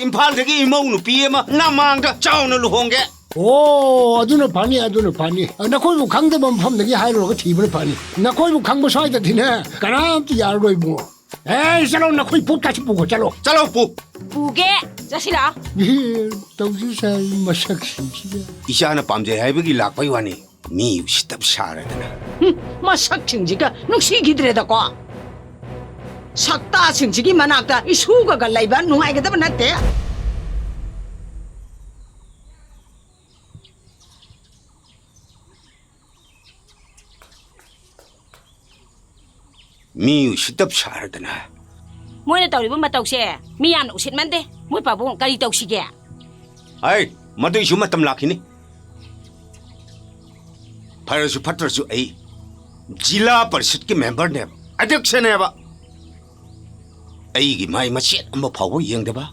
ꯏꯝꯐꯥꯜꯗꯒꯤ ꯏꯃꯧ ꯅꯨꯄꯤ ꯑꯃ ꯅꯃꯥꯡꯗ ꯆꯥꯎꯅ ꯂꯨꯍꯣꯡꯒꯦ ꯑꯣ ꯑꯗꯨꯅ ꯐꯅꯤ ꯑꯗꯨꯅ ꯐꯅꯤ ꯅꯈꯣꯏꯕꯨ ꯈꯪꯗꯕ ꯃꯐꯝꯗꯒꯤ ꯍꯥꯏꯔꯨꯔꯒ ꯊꯤꯕꯅ ꯐꯅꯤ ꯅꯈꯣꯏꯕꯨ ꯈꯪꯕ ꯁ꯭ꯋꯥꯏꯗꯗꯤꯅꯦ ꯀꯅꯥꯝꯇ ꯌꯥꯔꯔꯣꯏ ꯏꯕꯨꯡꯉꯣ ꯆꯠꯂꯣ ꯅꯈꯣꯏ ꯄꯣꯠꯀꯥꯁꯤ ꯄꯨꯈꯣ ꯆꯠꯂꯣ ꯄꯨ ꯄꯨꯒꯦ ꯆꯠꯁꯤꯂꯥ ꯇꯧꯁꯤ ꯁꯥꯏ ꯃꯁꯛꯁꯤꯡꯁꯤꯗ ꯏꯆꯥꯅ ꯄꯥꯝꯖꯩ ꯍꯥꯏꯕꯒꯤ ꯂꯥꯛꯄꯩ ꯋꯥꯅꯤ ꯃꯤ ꯎꯁꯤꯠꯇꯕ ꯁꯥꯔꯗꯅ ꯃꯁꯛꯁꯤꯡꯁꯤꯒ ꯅꯨꯡꯁꯤꯈꯤꯗ꯭ꯔꯦꯗꯀꯣ ꯁꯛꯇꯥꯁꯤꯡꯁꯤꯒꯤ ꯃꯅꯥꯛꯇ ꯏꯁꯨꯒꯒ ꯂꯩꯕ ꯅꯨꯡꯉꯥꯏꯒꯗꯕ ꯅꯠꯇꯦ ꯃꯤ ꯎꯁꯤꯠꯇꯕ ꯁꯥꯔꯗꯅ ꯃꯣꯏꯅ ꯇꯧꯔꯤꯕ ꯃꯇꯧꯁꯦ ꯃꯤ ꯌꯥꯝꯅ ꯎꯁꯤꯠꯃꯟꯗꯦ ꯃꯣꯏ ꯄꯥꯕꯨꯡ ꯀꯔꯤ ꯇꯧꯁꯤꯒꯦ ꯑꯩ ꯃꯗꯨꯏꯁꯨ ꯃꯇꯝ ꯂꯥꯛꯈꯤꯅꯤ ꯐꯔꯁꯨ ꯐꯠꯇ꯭ꯔꯁꯨ ꯑꯩ ꯖꯤꯂꯥ ꯄꯔꯤषꯠꯀꯤ ꯃꯦꯝꯕꯔꯅꯦꯕ ꯑध्यꯛෂꯅꯦꯕ ꯑꯩꯒꯤ ꯃꯥꯏ ꯃꯆꯦꯠ ꯑꯃ ꯐꯥꯎꯕ ꯌꯦꯡꯗꯕ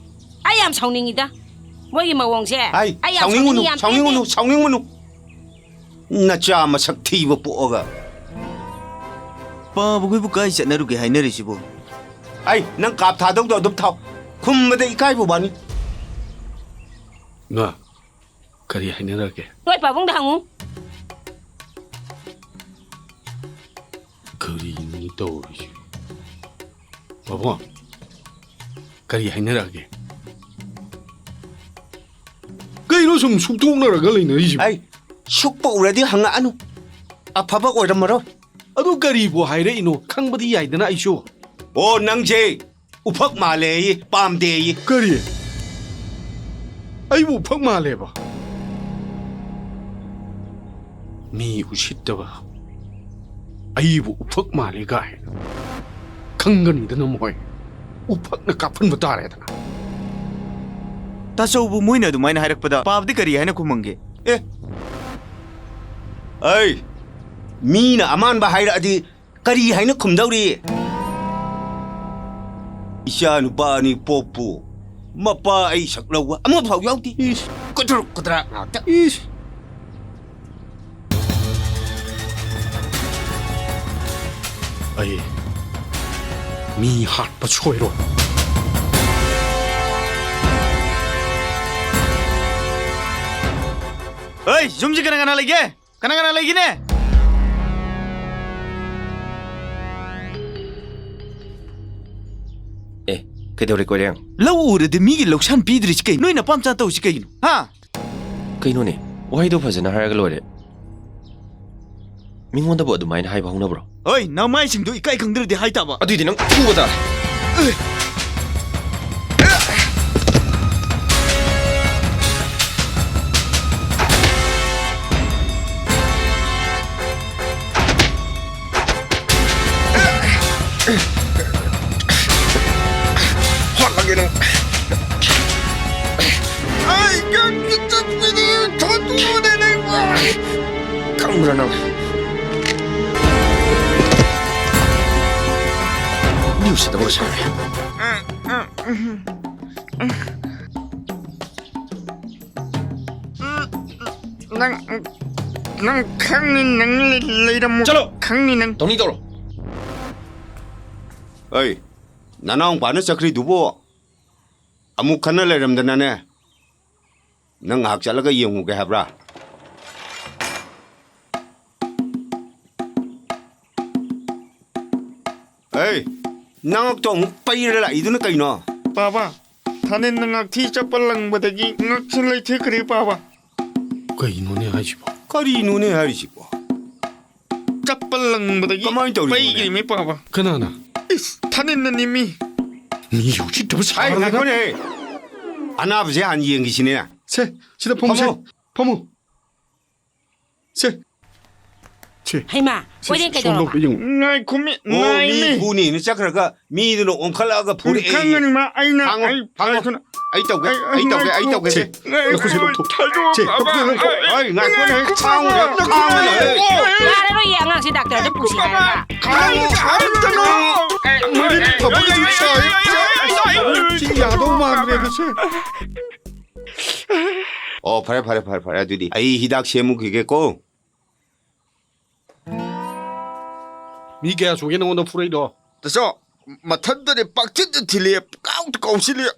ꯑꯩ ꯌꯥꯝ ꯁꯥꯎꯅꯤꯡꯉꯤꯗ ꯃꯣꯏꯒꯤ ꯃꯑꯣꯡꯁꯦ ꯑꯩ ꯌꯥꯝ ꯁꯥꯎꯅꯤꯡꯉꯨꯅꯨ ꯌꯥꯝ ꯁꯥꯎꯅꯤꯡꯉꯨꯅꯨ ꯁꯥꯎꯅꯤꯡꯉꯨꯅꯨ ꯅꯆꯥ ꯃꯁꯛ ꯊꯤꯕ ꯄꯣꯛꯑꯒ ꯄꯥꯕꯈꯣꯏꯕꯨ ꯀꯥꯏ ꯆꯠꯅꯔꯨꯒꯦ ꯍꯥꯏꯅꯔꯤꯁꯤꯕꯣ ꯑꯩ ꯅꯪ ꯀꯥꯞ ꯊꯥꯗꯧꯗꯣ ꯑꯗꯨꯝ ꯊꯥꯎ ꯈꯨꯝꯕꯗ ꯏꯀꯥꯏꯕ ꯋꯥꯅꯤ ꯉꯥ ꯀꯔꯤ ꯍꯥꯏꯅꯔꯒꯦ ꯅꯣꯏ ꯄꯥꯕꯨꯡꯗ ꯍꯪꯉꯨ ꯀꯔꯤꯅꯣ ꯇꯧꯔꯤꯁꯤ ꯄꯥꯕꯨꯡ ꯀꯔꯤ ꯍꯥꯏꯅꯔꯛꯑꯒꯦ ꯀꯩꯅꯣ ꯁꯨꯝ ꯁꯨꯛꯇꯣꯛꯅꯔꯒ ꯂꯩꯅꯔꯤꯁꯤ ꯑꯩ ꯁꯨꯛꯄ ꯎꯔꯗꯤ ꯍꯪꯉꯛꯑꯅꯨ ꯑꯐꯕ ꯑꯣꯏꯔꯝꯃꯔꯣꯏ ꯑꯗꯨ ꯀꯔꯤꯕꯨ ꯍꯥꯏꯔꯛꯏꯅꯣ ꯈꯪꯕꯗꯤ ꯌꯥꯏꯗꯅ ꯑꯩꯁꯨ ꯑꯣ ꯅꯪꯁꯦ ꯎꯐꯛ ꯃꯥꯜꯂꯦꯌꯦ ꯄꯥꯝꯗꯦꯌꯦ ꯀꯔꯤ ꯑꯩꯕꯨ ꯎꯐꯛ ꯃꯥꯜꯂꯦꯕ ꯃꯤ ꯎꯁꯤꯠꯇꯕ ꯑꯩꯕꯨ ꯎꯐꯛ ꯃꯥꯜꯂꯦ ꯀꯥꯏꯅ ꯈꯪꯒꯅꯤꯗꯅ ꯃꯣꯏ ꯎꯐꯛꯅ ꯀꯥꯞꯍꯟꯕ ꯇꯥꯔꯦꯗꯅ ꯇꯥꯆꯧꯕꯨ ꯃꯣꯏꯅ ꯑꯗꯨꯃꯥꯏꯅ ꯍꯥꯏꯔꯛꯄꯗ ꯄꯥꯕꯗꯤ ꯀꯔꯤ ꯍꯥꯏꯅ ꯈꯨꯝꯃꯝꯒꯦ ꯑꯩ ꯃꯤꯅ ꯑꯃꯥꯟꯕ ꯍꯥꯏꯔꯛꯑꯗꯤ ꯀꯔꯤ ꯍꯥꯏꯅ ꯈꯨꯝꯗꯧꯔꯤ ꯏꯆꯥ ꯅꯨꯄꯥ ꯑꯅꯤ ꯄꯣꯛꯄꯨ ꯃꯄꯥ ꯑꯩ ꯁꯛꯂꯧꯕ ꯑꯃꯐꯥꯎ ꯌꯥꯎꯗꯦ ꯀꯨꯗ꯭ꯔꯨꯛ ꯀꯨꯗ꯭ꯔꯥꯛ ꯉꯥꯛꯇ ꯑꯩ ꯃꯤ ꯍꯥꯠꯄ ꯁꯣꯏꯔꯣꯏ ꯑꯩ ꯌꯨꯝꯁꯤ ꯀꯅꯥ ꯀꯅꯥ ꯂꯩꯒꯦ ꯀꯅꯥ ꯀꯅꯥ ꯂꯩꯒꯦꯅꯦ ꯀꯩꯗꯧꯔꯦ ꯀꯣꯏꯔꯦꯡ ꯂꯧ ꯎꯔꯗꯤ ꯃꯤꯒꯤ ꯂꯧꯁꯥꯟ ꯄꯤꯗ꯭ꯔꯤꯁꯤ ꯀꯩ ꯅꯣꯏꯅ ꯄꯥꯝꯆꯥ ꯇꯧꯁꯤ ꯀꯩꯒꯤꯅꯣ ꯍꯥ ꯀꯩꯅꯣꯅꯦ ꯋꯥꯍꯩꯗꯣ ꯐꯖꯅ ꯍꯥꯏꯔꯒ ꯂꯣꯏꯔꯦ ꯃꯤꯉꯣꯟꯗꯕꯨ ꯑꯗꯨꯃꯥꯏꯅ ꯍꯥꯏꯕ ꯍꯧꯅꯕ꯭ꯔꯣ ꯍꯣꯏ ꯅꯃꯥꯏꯁꯤꯡꯗꯣ ꯏꯀꯥꯏ ꯈꯪꯗ꯭ꯔꯗꯤ ꯍꯥꯏꯇꯥꯕ ꯑꯗꯨꯏꯗꯤ ꯅꯪ ꯐꯨꯕ ꯇꯥꯔꯦ ꯍꯣꯠꯂꯒꯦ ꯅꯪ ꯈꯪꯕ꯭ꯔꯥ ꯅꯪ 뉴스도 사네. 난 강민 능 레이라모. चलो. 강민 능. 동의 떨어. 어이, 나나옹 바는 sakri 두보. 아무 칸을 레람드나네. 능 학자라가 이용우게 해브라. 에이, 낭학도 어묵 빠이래라 이두는 까이노. 봐봐, 타는 낭학 티자 빨랑바닥이 낭실레이 테크리 봐봐. 그이노네 하시고. 거리 눈에 하리시고. 짭빨랑바닥이 가만히 떠오르네. 빠이게임이 봐봐. 그나나. 타는 님이. 니 혹시 또 아이, 사람 나거네. 안 아버지 안 이행기시네. 세, 시다 포무. 포무. 세. 하이마, 어디 가더라? 나이 구미, 나이 구니, 자크라가 미드는 옴칼라가 불에. 강은이마, 아이나, 아이, 방어. 아이 떠게, 아이 떠게, 아이 떠게. 제, 아이, 나 그래, 창우야, 창우야. 나라로 이 양아치 닥터한테 부시하라. 머리 더블 진짜 너무 마음에 드세요. 파래. 아이 히닥 세무 그게고. มีแกสูงยังนอนฟูไรดอ แต่เจ้ามาทันได้ปักจิตทีเลียก้าวตะกองสิเลีย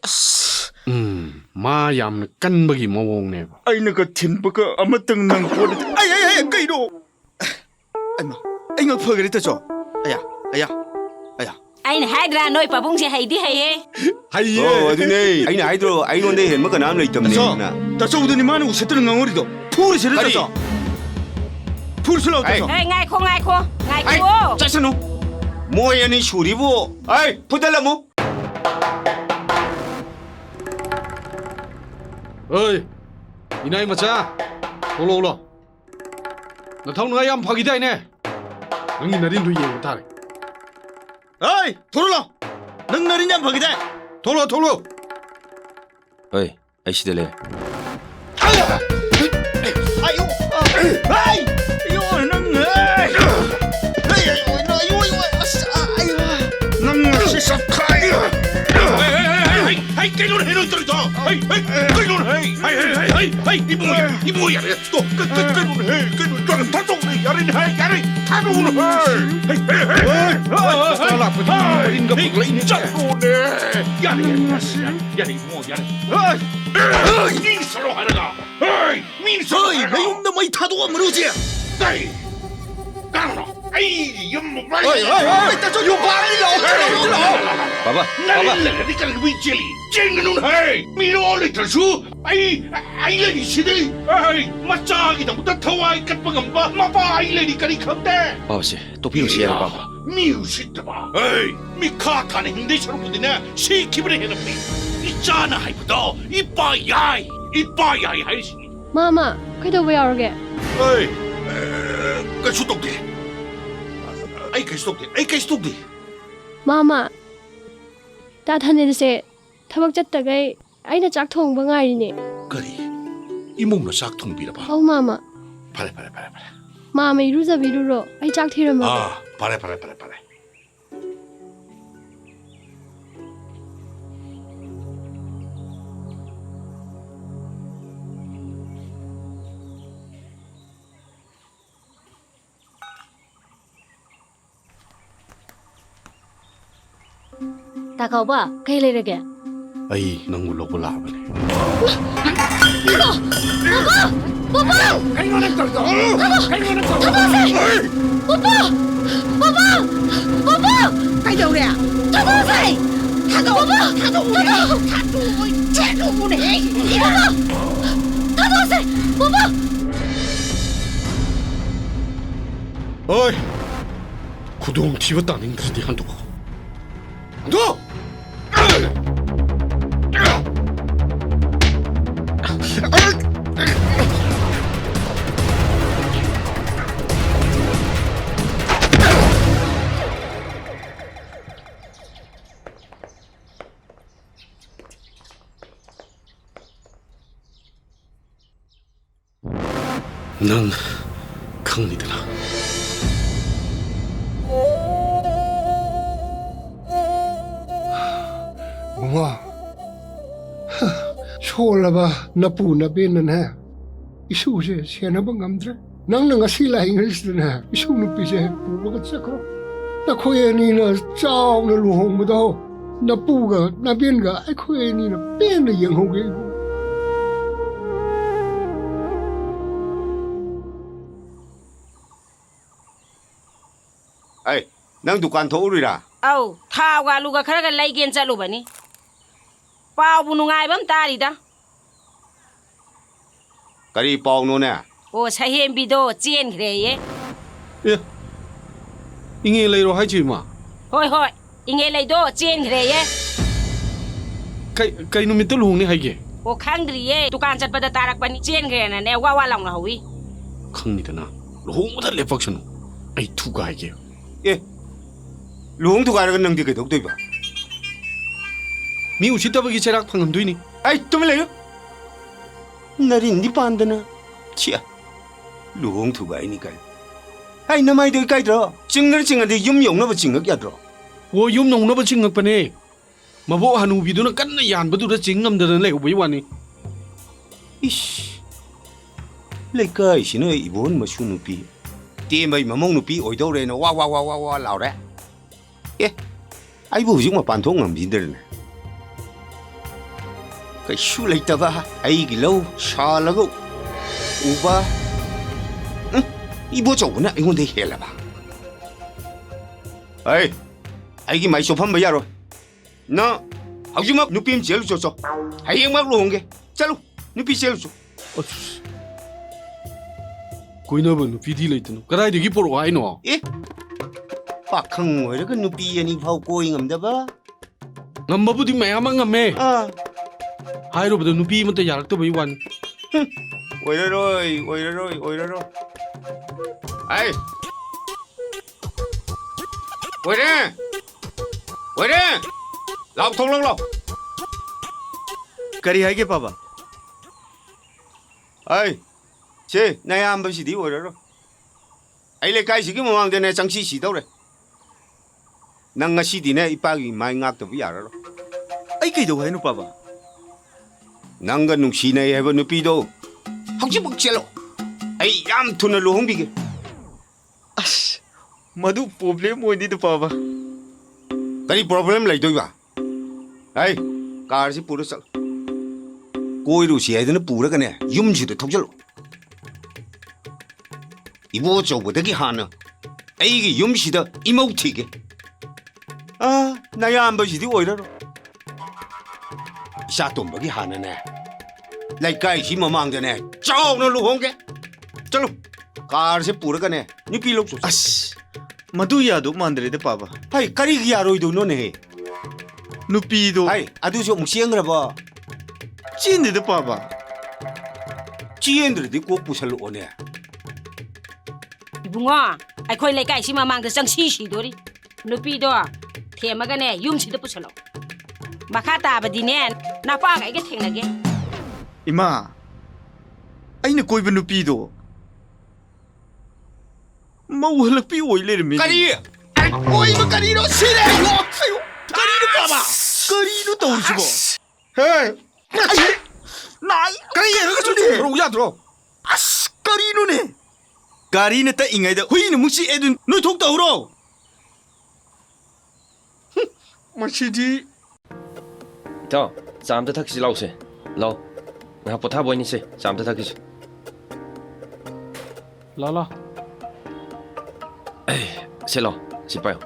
มายามกันบกี่มาวงเนี่ย ไอ้นึกว่าทิ้งปะก็เอามาตึงนังปวดไอ้ไก่ดูไอ้มาไอ้เงาเพื่อกันได้เจ้าไอ้ยา ไอ้เนี่ยให้ดราหน่อยปะบุ้งเสียให้ดีให้เฮ้ ให้เย่ โอ้ทีนี้ไอ้เนี่ยไอ้ตัวไอ้นนได้เห็นมันก็น้ำเลยจำเนี่ยนะ แต่เจ้าตัวนี้มันกูเสด็จงังวริโดพูดเสด็จเจ้าพูดเสด็จเจ้า เฮ้ยง่ายโคง่ายโค จ้าสนุมวยอันนี้ชูริบุไอ้พูดได้ละมั้ง เอ้ยอีนายมาจ้าโตโลละน่าท้องนายยามพักอีได้แน่นั่งอีนารินดูเยี่ยมตาเลย เฮ้ยทุลุล่ะนั่งนารินยังพักได้ โตโล เฮ้ยไอ้ชิเดเลย อายุนั่งเอ้ยนั่งสิสักใครให้ไก่โดนให้โดนตัวต่อให้ไก่โดนให้อีโมยอะไรตัวไก่โดนให้ไก่โดนตัวท่าตรงนี้อะไรท่าตรงนี้หลับไปอินกับพวกอินจัดโดนเนี่ยอย่าดิโมอย่าดิมินสโลฮาร์ก้ามินสโลฮาร์ก้า ไม่ยุ่งทำไมท่าตัวมันรู้สิได้干了！哎，又没办法。แต่เจ้าอยู่บ้านนี่เหรอ 爸爸那你你干个位置里，这个弄嘿，米罗里头说，哎，你是的，哎，马扎伊都不得头啊，干不干吧，马把你干你看的。爸爸是都不用谢了爸爸没有是的吧？哎，米卡他那兄弟说不的呢，谁基本的那没，一扎那还不到，一把牙还是。妈妈，快到不要了给。哎。该出动的，哎，该出动的。妈妈，大ท่านนี่เสทบักจัดตะไกไอ้น่ะจักทงบ่ง่ายนี่ 그리 이몸로 싹통 빌어봐. เอามามา 바래. มาไม่รู้จะไปรู้หรอไอ้จักที่ระมา 바래. ตาเขาป่ะใครเลยนะแก 아이 넌 울러볼라 하네. cái đâu nè thằng đâu này thằng đâu chết luôn này 어이 구동 튀었다 닝들이 한도. 난 강리드나. Bunga. Chola ba na pu na bin na ha. Isu se siya na bang amdra. Nang nga sila English na. Isu no pi se pu ba ka ko. Na khoye ni na chao na luhong mo daw. Na pu ga na bin ga ai khoye ni na bin na yang ho ge. Ai, nang dukan thô rồi à? Âu, thao qua lúc khá là lấy kiên cha lúc bani. Bao bún ngai bấm ta đi đó. Cái gì bao nó nè? Ô, sai hiểm bị đồ chiên cái đấy. 예. 이게 레이로 하지 마. Hoi, 이게 lấy đồ chiên cái đấy. cái nó mới tới luôn này hay gì? Ô, khang đi ấy, tụ can chặt bắt ta rak bani chiên cái này nè, qua lòng là hui. 강리드나. 너무 다 레팍션. 아이 두가 이게. 예. luống thuộc ai là nâng thì cái thuốc tôi bảo 미우 지따버기 제락 방금 되니 ai tôi mới lấy được 나린 니 반다나 치야 luống thuộc ai ni cái ai năm ai được cái đó chừng thì yếm yong nó vào chừng cái đó 오 염농 너버 징럭바네 마보 하누비도나 깐나 얀바두라 징엄들은 레고 보이와니 이씨 lấy cái xin ơi 이번 mà xuân nupi ꯇꯦꯝꯕꯩ ꯃꯃꯧ ꯅꯨꯄꯤ ꯑꯣꯏꯗꯧꯔꯦꯅ ꯋꯥ ꯋꯥ ꯋꯥ ꯋꯥ ꯋꯥ ꯂꯥꯎꯔꯦ ꯑꯦ ꯑꯩꯕꯨ ꯍꯧꯖꯤꯛ ꯃꯄꯥꯟ ꯊꯣꯛ ꯉꯝꯈꯤꯗ꯭ꯔꯅꯦ ꯀꯩꯁꯨ ꯂꯩꯇꯕ ꯑꯩꯒꯤ ꯂꯧ ꯁꯥꯜꯂꯒ ꯎꯕ 이보저구나 이건데 헬라봐. 에이, 아이기 많이 좁한번 야로. 나 하지마 누피임 제일 좋죠. 하이막 로온게. 잘로 누피 제일 좋. कोइनबो नुपीदी लेतनु कराइदगी पोरो हाइनो 에? पाखं ओइरग 누피 아니 फाउ कोइ ngамदबा. ngambabudi mayama ngame 하이로보다 누피 मत यारक्तबई wan 오이러로이. 아이. 오이래. 라우 통롱로. करी है के पापा 아이. 제 나야 한 번씩 네 오이러로. 아이레 가이시기 모망되네 장치 시도래. 낭가 시디네 이빠기 많이 ꯉꯥꯛꯇꯕ 야라로. आई कई दो है नु पापा 낭가 눅시네 해버 누피도 혹시 먹jel로. 아이 얌 투나 루홍비게. अस मधु प्रॉब्लम होइनी तो पापा करी प्रॉब्लम लेदोइबा. 아이 कार시 पुरो चल. कोइरु시 해드는 पुरगने 윰시도 톡절로. 이보 저보다기 하나. 아이기 윰시다 이모티게. 아 나야 한 번씩이 오이러로. 샤톰버기 하나네. 라이카이시 머망되네. 짜오는 루홍게. चलो कार से पूरा कने नी पी लोग अस मधु यादो मांदरे दे पापा हाय करी यारो इदो नो ने नुपी दो हाय अदु जो मुसियंगरबा चीन दे पापा चीएंद्र दि को पुसल ओने ꯏꯕꯨꯡꯉꯣ ꯑꯩꯈꯣꯏ ꯂꯩꯀꯥꯏꯁꯤ ꯃꯃꯥꯡꯗ ꯆꯪꯁꯤ ꯁꯤꯗꯣꯔꯤ ꯅꯨꯄꯤꯗꯣ ꯊꯦꯝꯃꯒꯅꯦ ꯌꯨꯝꯁꯤꯗ ꯄꯨꯁꯜꯂꯣ ꯃꯈꯥ ꯇꯥꯕꯗꯤꯅꯦ ꯅꯄꯥꯒ ꯑꯩꯒ ꯊꯦꯡꯅꯒꯦ इमा अइने कोइबो नुपी दो मौ हलकपी ओइ लेरमी करी ओइबो करीरो सिरे यो करीरो बाबा करीनो तौरसिबो हे नाई करी हेरगा सुदि रो याद्रो अस करीनो ने गारीने त इंगाइदा हुइने मुसी एदुन नोइ थोक तौरो मसिदि ꯏꯇꯥꯎ ꯆꯥ ꯑꯝꯇ ꯊꯛꯁꯤ ꯂꯥꯎꯁꯦ ꯂꯥꯎ ꯉꯥꯏꯍꯥꯛ ꯄꯣꯊꯥꯕ ꯑꯣꯏꯅꯁꯦ ꯆꯥ ꯑꯝꯇ ꯊꯛꯈꯤꯁꯦ लाला ꯁꯦ ꯂꯥꯎ ꯁꯤ ꯄꯥꯏꯌꯣ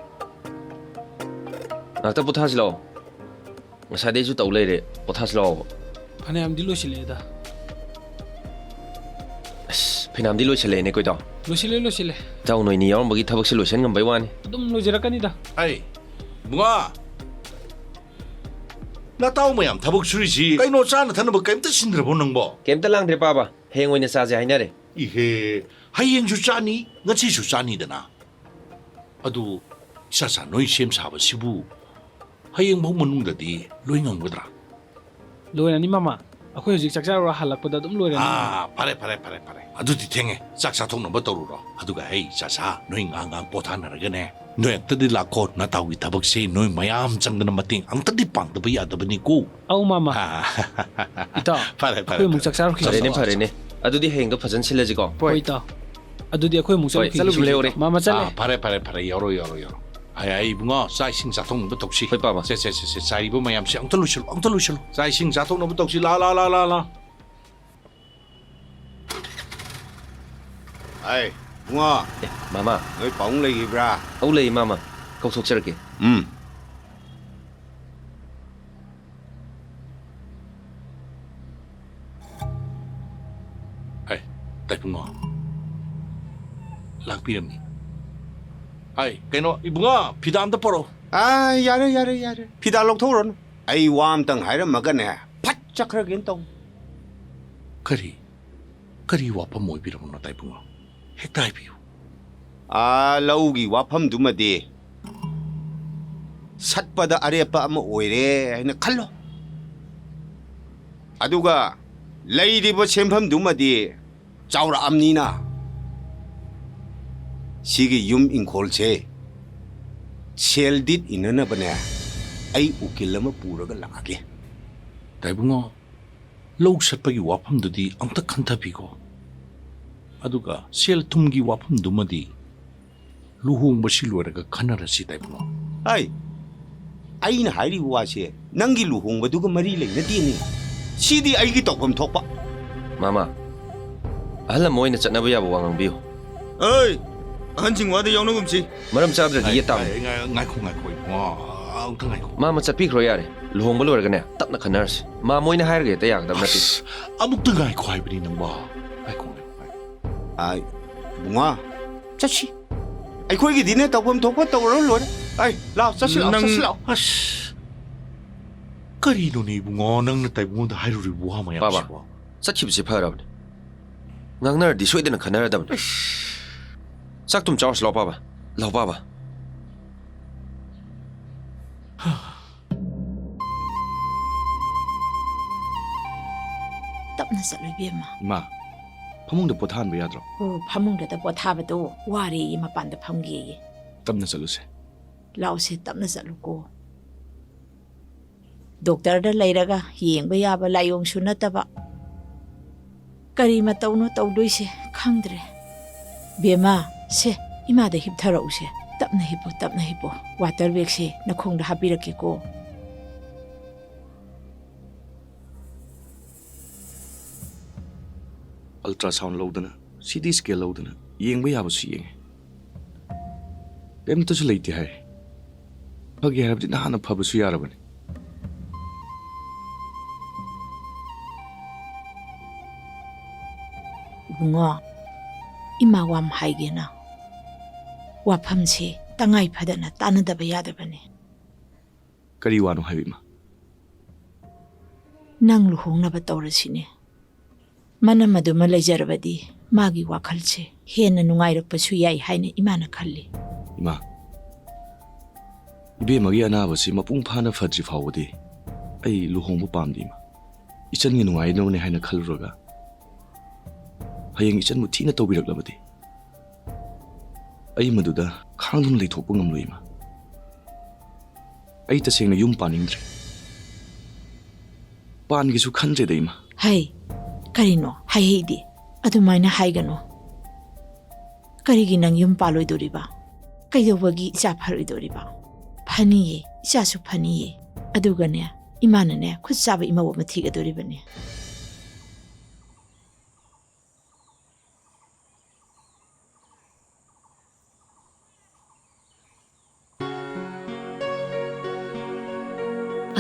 ꯉꯥꯛꯇ ꯄꯣꯊꯥꯁꯤ ꯂꯥꯎ ꯉꯁꯥꯏꯗꯩꯁꯨ ꯇꯧ ꯂꯩꯔꯦ ꯄꯣꯊꯥꯁꯤ ꯂꯥꯎꯕ फनेमदी लोसिलेदा ꯑꯁ ꯐꯩꯅꯥꯝꯗꯤ ꯂꯣꯏꯁꯜꯂꯛꯑꯦꯅꯦ ꯀꯣꯏꯇꯥꯎ लोसिले ꯏꯇꯥꯎ ꯅꯣꯏꯅꯤ ꯌꯥꯎꯔꯝꯕꯒꯤ ꯊꯕꯛꯁꯦ ꯂꯣꯏꯁꯟ ꯉꯝꯕꯩ ꯋꯥꯅꯤ अदुम लोजरकनीदा ꯑꯩ ꯕꯨꯡꯉꯣ ꯅꯇꯥꯎ ꯃꯌꯥꯝ ꯊꯕꯛ ꯁꯨꯔꯤꯁꯤ ꯀꯩꯅꯣ ꯆꯥꯅ ꯊꯛꯅꯕ ꯀꯩꯝꯇ ꯁꯤꯟꯗ꯭ꯔꯕꯣ ꯅꯪꯕꯣ ꯀꯩꯝꯇ ꯂꯥꯡꯗ꯭ꯔꯦ ꯄꯥꯕ ꯍꯌꯦꯡ ꯑꯣꯏꯅ ꯆꯥꯁꯦ ꯍꯥꯏꯅꯔꯦ 이해 하이행주 짜니 ngasisu 짜니드나 아두 이사사 너희 셈 사바시부 하이행 보 문ungdadi loi ngamgadra लोयनानी मामा अखोय हजिक चकचारो हलकपदा अदुम लोयनानी 파레 아두디 탱에 짝사 통넘버 떠루러 아두가 헤이 자사 너희 ngang 포타나르게네 너희 뜻디 라코 나타위 타벅시 너희 마얌 짱드나 마팅 앙뜻디 빵드버 야더버니고 아우 마마 이따 파레 अखोय मुक चकचारो ꯐꯔꯦꯅꯦ ꯐꯔꯦꯅꯦ ꯑꯗꯨꯗꯤ ꯍꯌꯦꯡꯗꯣ ꯐꯖꯅ ꯁꯤꯜꯂꯁꯤꯀꯣ होइता अदुदी अखोय मुक ꯍꯣꯏ ꯁꯨꯝ ꯂꯩꯍꯧꯔꯦ मामा चले 파레 열어 아이 붕어 사이싱 자통넘버 덕시 ꯍꯣꯏ ꯄꯥꯕ 세세세세 사이버 마얌시 엉터 루실로 사이싱 자통넘버 덕시 라라라라라 아이 붕어 마마 너희 뻥 레기브라 ꯑꯧ ꯂꯩ ꯃꯥꯃ ꯀꯧꯊꯣꯛꯆꯔꯛꯀꯦ 아이 딸붕어 락비름니 아이 그노 이붕어 비다 안다 뻐로 아 야래 피다 록토론 아이 왬땅 하이러마가네 바짝하긴 똥 그리 와파 모이비름노 딸붕어 핵다이비요 아 라우기 와팜두마디 삿바다 아래빠 아마 오이래 하이나 칼로 아두가 레이디버 셈팜두마디 짜우라 암니나 시기 윰 인콜체 셀딧 이너나버네 아이 우킬라마 뿌러가 라게 딸붕어 록 삿바기 와팜두디 엉터 칸타비고 ꯑꯗꯨꯒ ꯁꯦꯜ ꯊꯨꯝꯒꯤ ꯋꯥꯐꯝꯗꯨꯃꯗꯤ ꯂꯨꯍꯣꯡꯕꯁꯤ ꯂꯣꯏꯔꯒ ꯈꯟꯅꯔꯁꯤ ꯇꯥꯏꯕꯨꯡꯉꯣ ꯑꯩꯅ ꯍꯥꯏꯔꯤꯕ ꯋꯥꯁꯦ ꯅꯪꯒꯤ ꯂꯨꯍꯣꯡꯕꯗꯨꯒ ꯃꯔꯤ ꯂꯩꯅꯗꯦꯅꯦ ꯁꯤꯗꯤ ꯑꯩꯒꯤ ꯇꯧꯐꯝ ꯊꯣꯛꯄ ꯃꯥꯃꯥ ꯑꯍꯜ ꯑꯃ ꯑꯣꯏꯅ ꯆꯠꯅꯕ ꯌꯥꯕ ꯋꯥ ꯉꯥꯡꯕꯤꯌꯨ ꯑꯩ ꯑꯍꯟꯁꯤꯡ ꯋꯥꯗ ꯌꯥꯎꯅꯒꯨꯝꯁꯤ ꯃꯔꯝ ꯆꯥꯕꯗ꯭ꯔꯗꯤ ꯌꯦꯠ ꯇꯥꯕꯅꯤ ꯉꯥꯏꯈꯣ ꯏꯕꯨꯡꯉꯣ ꯑꯝꯇ ꯉꯥꯏꯈꯣ ꯃꯥꯃ ꯆꯠꯄꯤꯈ꯭ꯔꯣ ꯌꯥꯔꯦ ꯂꯨꯍꯣꯡꯕ ꯂꯣꯏꯔꯒꯅꯦ ꯇꯞꯅ ꯈꯟꯅꯔꯁꯤ ꯃꯥ ꯃꯣꯏꯅ ꯍꯥꯏꯔꯒ ꯍꯦꯛꯇ ꯌꯥꯒꯗꯕ ꯅꯠꯇꯦ ꯑꯃꯨꯛꯇ ꯉꯥꯏꯈꯣ ꯍꯥꯏꯕꯅꯤ ꯅꯪꯕ ꯕꯨꯡꯉꯣ ꯆꯠꯁꯤ ꯑꯩꯈꯣꯏꯒꯤꯗꯤꯅꯦ ꯇꯧꯐꯝ ꯊꯣꯛꯄ ꯇꯧꯔ ꯂꯣꯏꯔꯦ ꯑꯩ ꯂꯥꯛꯑꯣ ꯆꯠꯁꯤ ꯂꯥꯛꯑꯣ ꯑꯁ ꯀꯔꯤꯅꯣꯅꯦ ꯏꯕꯨꯡꯉꯣ ꯅꯪꯅ ꯇꯥꯏꯕꯨꯡꯉꯣꯟꯗ ꯍꯥꯏꯔꯨꯔꯤꯕ ꯋꯥ ꯃꯌꯥꯝꯁꯤꯕꯣ ꯆꯠꯈꯤꯕꯁꯤ ꯐꯔꯕꯅꯤ ꯉꯥꯡꯅꯔꯗꯤ ꯁꯣꯏꯗꯅ ꯈꯟꯅꯔꯗꯕꯅꯤ ꯆꯥꯛ ꯇꯨꯝ ꯆꯥꯎꯔꯁꯤ ꯂꯥꯎ ꯄꯥꯕ ꯂꯥꯎ ꯄꯥꯕ ꯇꯞꯅ ꯆꯠꯂꯨ ꯏꯕꯦꯝꯃ ꯏꯃꯥ ꯐꯃꯨꯡꯗ ꯄꯣꯊꯥꯍꯟꯕ ꯌꯥꯗ꯭ꯔꯣ ꯑꯣ ꯐꯃꯨꯡꯗꯨꯗ ꯄꯣꯊꯥꯕꯗꯣ ꯋꯥꯔꯦꯌꯦ ꯃꯄꯥꯟꯗ ꯐꯝꯒꯦꯌꯦ ꯇꯞꯅ ꯆꯠꯂꯨꯁꯦ ꯂꯥꯎꯁꯦ ꯇꯞꯅ ꯆꯠꯂꯨꯀꯣ ꯗꯣꯛꯇꯔꯗ ꯂꯩꯔꯒ ꯌꯦꯡꯕ ꯌꯥꯕ ꯂꯥꯏꯑꯣꯡꯁꯨ ꯅꯠꯇꯕ ꯀꯔꯤ ꯃꯇꯧꯅꯣ ꯇꯧꯗꯣꯏꯁꯦ ꯈꯪꯗ꯭ꯔꯦ ꯕꯦꯝꯃ ꯁꯦ ꯏꯃꯥꯗ ꯍꯤꯞꯊꯔꯛꯎꯁꯦ ꯇꯞꯅ ꯍꯤꯞꯄꯣ ꯋꯥꯇꯔ ꯕꯦꯒꯁꯦ ꯅꯈꯣꯡꯗ ꯍꯥꯞꯄꯤꯔꯛꯀꯦꯀꯣ ꯑꯜꯇ꯭ꯔꯥꯁꯥꯎꯟ ꯂꯧꯗꯅ ꯁꯤꯇꯤ ꯁ꯭ꯀꯦꯟ ꯂꯧꯗꯅ ꯌꯦꯡꯕ ꯌꯥꯕꯁꯨ ꯌꯦꯡꯉꯦ ꯀꯩꯝꯇꯁꯨ ꯂꯩꯇꯦ ꯍꯥꯏ ꯐꯒꯦ ꯍꯥꯏꯔꯕꯗꯤ ꯅꯍꯥꯟꯅ ꯐꯕꯁꯨ ꯌꯥꯔꯕꯅꯤ ꯏꯕꯨꯡꯉꯣ ꯏꯃꯥ ꯋꯥꯝ ꯍꯥꯏꯒꯦꯅ ꯋꯥꯐꯝꯁꯦ ꯇꯉꯥꯏ ꯐꯗꯅ ꯇꯥꯟꯅꯗꯕ ꯌꯥꯗꯕꯅꯤ ꯀꯔꯤ ꯋꯥꯅꯣ ꯍꯥꯏꯕ ꯏꯃꯥ ꯅꯪ ꯂꯨꯍꯣꯡꯅꯕ ꯇꯧꯔꯁꯤꯅꯦ ꯃꯅꯝ ꯑꯗꯨꯃ ꯂꯩꯖꯔꯕꯗꯤ ꯃꯥꯒꯤ ꯋꯥꯈꯜꯁꯦ ꯍꯦꯟꯅ ꯅꯨꯡꯉꯥꯏꯔꯛꯄꯁꯨ ꯌꯥꯏ ꯍꯥꯏꯅ ꯏꯃꯥꯅ ꯈꯜꯂꯤ ꯏꯃꯥ ꯏꯕꯦꯝꯃꯒꯤ ꯑꯅꯥꯕꯁꯤ ꯃꯄꯨꯡ ꯐꯥꯅ ꯐꯗ꯭ꯔꯤ ꯐꯥꯎꯕꯗꯤ ꯑꯩ ꯂꯨꯍꯣꯡꯕ ꯄꯥꯝꯗꯦ ꯏꯃꯥ ꯏꯆꯟꯒꯤ ꯅꯨꯡꯉꯥꯏꯅꯕꯅꯦ ꯍꯥꯏꯅ ꯈꯜꯂꯨꯔꯒ ꯍꯌꯦꯡ ꯏꯆꯟꯕꯨ ꯊꯤꯅ ꯇꯧꯕꯤꯔꯛꯂꯕꯗꯤ ꯑꯩ ꯃꯗꯨꯗ ꯈꯥꯡꯗꯨꯅ ꯂꯩꯊꯣꯛꯄ ꯉꯝꯂꯣꯏ ꯏꯃꯥ ꯑꯩ ꯇꯁꯦꯡꯅ ꯌꯨꯝ ꯄꯥꯅꯤꯡꯗ꯭ꯔꯦ ꯄꯥꯟꯒꯦꯁꯨ ꯈꯟꯗ꯭ꯔꯦꯗ ꯏꯃꯥ ꯍꯩ ꯀꯔꯤꯅꯣ ꯍꯩꯗꯤ ꯑꯗꯨꯃꯥꯏꯅ ꯍꯥꯏꯒꯅꯨ ꯀꯔꯤꯒꯤ ꯅꯪ ꯌꯨꯝ ꯄꯥꯜꯂꯣꯏꯗꯣꯔꯤꯕ ꯀꯩꯗꯧꯕꯒꯤ ꯏꯆꯥ ꯐꯔꯣꯏꯗꯣꯔꯤꯕ ꯐꯅꯤꯌꯦ ꯏꯆꯥꯁꯨ ꯐꯅꯤꯌꯦ ꯑꯗꯨꯒꯅꯦ ꯏꯃꯥꯅꯅꯦ ꯈꯨꯠ ꯆꯥꯕ ꯏꯃꯧ ꯑꯃ ꯊꯤꯒꯗꯣꯔꯤꯕꯅꯦ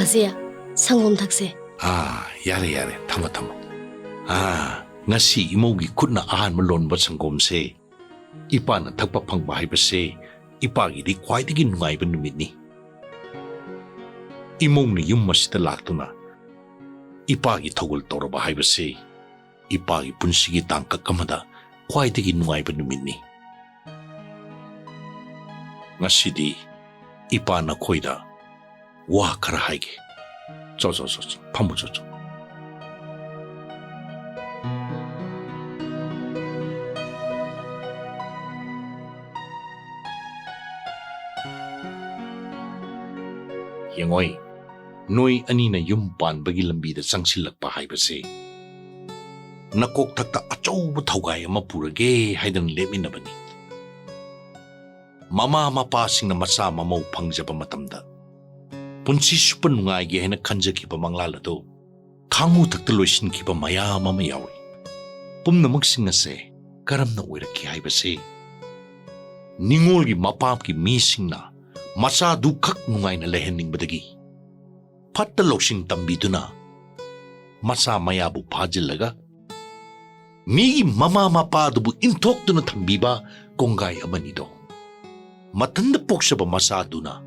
바지야, 상곰 탁세. 야래 타마 ngasi imogi khutna ahanba lonba sangomse ipana thakpa phangba haibase ipagi di khwaidagi nungaiba numitni imongni yum masida laktuna ipagi thogul toraba haibase ipagi punsigi tangkak amada khwaidagi nungaiba numitni ngasidi ipana khoida wa khara haige cho phamu cho Yengoi, noi anina yum pan bagi lambi da changsilakpa haibase. Nakok thakta achouba thaugai ama purage haidan leminabani. Mama mapa singna macha mamau phangjaba matamda. Punsi supan nungai ge haina khanjakiba manglala do. Khangu thakta loisinkiba mayam ama yawi. Pumnamak singna se karamna oiraki haibase. Ningolgi mapamki mi singna macha du khak nungai na lehening badagi fatta loksing tambiduna macha maya bu phajilaga mi mama mapa du inthok tuna thambiba kongai amani do mathanda poksaba macha duna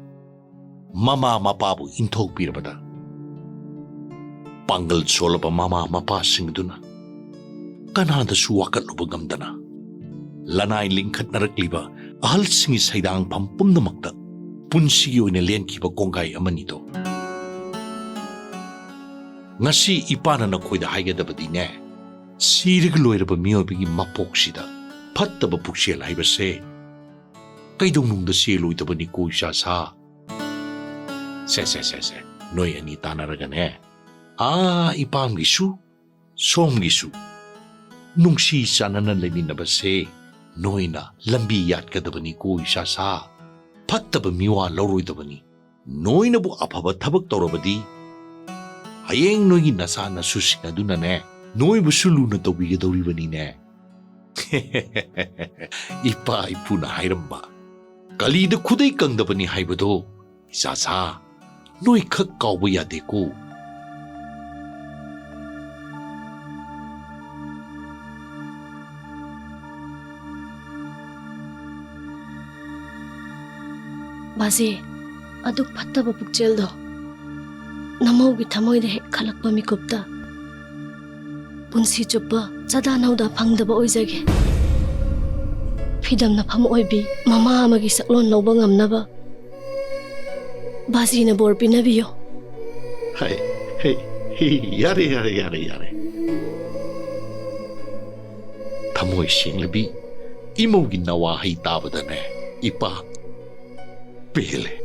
mama mapa bu inthok pirabada pangal solaba mama mapa singduna kanada suwakat lubagamdana lanai lingkhat narakliba ahal singi saidang pampumna makta punsi oina lenkiba kongai amani do ngasi ipana na khoida haigadabadi ne sirig loiraba miyobigi mapoksida phattaba puksel haibase kaidongnungda seloidabani koisa sa se noi ani tanaraga ne ipamgisu somgisu nungsi sanana leminabase noina lambi yatkadabani ko isa sa fattaba miwa loroidabani noina bu afaba thabak torobadi hayeng noigi nasa na susingaduna ne noi bu suluna tawbigadoribani ne ipa ipuna hairamba kalida khudai kangdabani haibado isa sa noi khak kawba yade ko 바지 아둑 팟다바 북젤도 나마우기 타모이데 헥 칼락바 미kop다 분시 쭈빠 자다 나우다 방다바 오이자게 피담나 팜 오이비 마마 아마기 saklon lawba ngamnaba 바지나 bor pinabiyo Hey, yare. Tamoy siyang labi, imaw ginawa hay tabada ne, ipa, pele.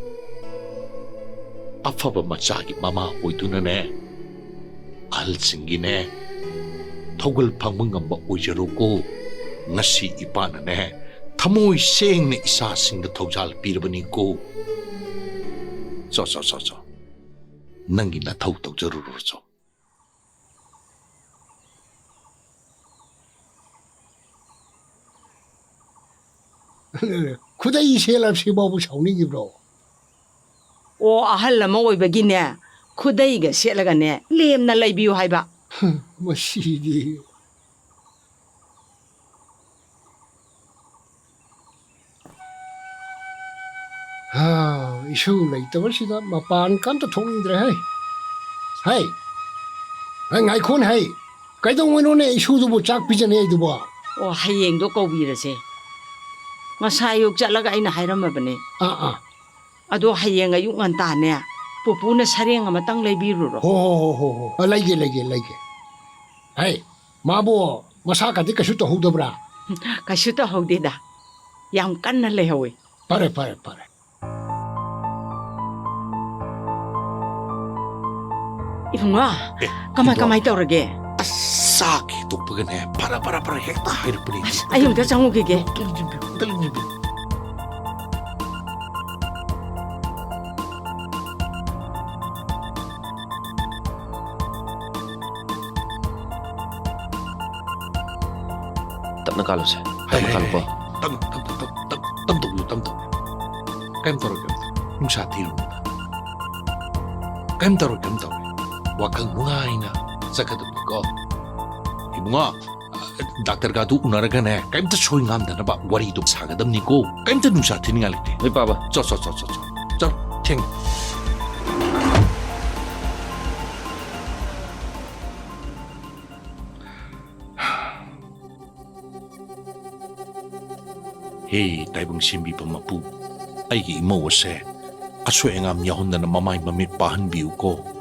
Afaba matsagi mama oito na ne, alsingi ne, togal pangmangamba oijaro ko, ngasi ipa na ne, tamoy siyang na isasing na togjal pirabani ko. So. Nangi na tawtog jarururso. 쿠다이 셀랍시 바부 샤우닝이브로 오 ahal lama oibagine khudaiga setlagane lemna leibiu haiba 마시디 이슈 레이터버시다 마판 깜도 통인드레 하이 나이콘 하이 가이동원오네 이슈도 쫙 비전해 두보 오 hayengdo kobirase masayog jalaga aina hairamabane ado hayeng ayuk ngantane pupuna sareng amatang leibiruro 호호호호 라이게 하이 마보 마사가디 kasu to hudobra kasu to hudida yam kanna lehawe pare Ifungwa, kamay taurage. Saki tupagane, para hekta hairapani. Ayun ka sangu gige. Daling Tapna kalo siya. Tapna kalo pa. Tamto. Kaim taro. Nung sa tilo na. Kaim taro. Wakang mungay na sa kadabli ko. Ibunga, Dr. Gadu unaraga na kaim ta shoy ngam na ba wari dok sagadam ni ko. Kaim ta nung sa tiningalit eh. May paba. So. Ting. Hey, taibang simbi pa mapu. Ay imo wase. Aswe ngam yahon na mamay mamit pahan biu ko.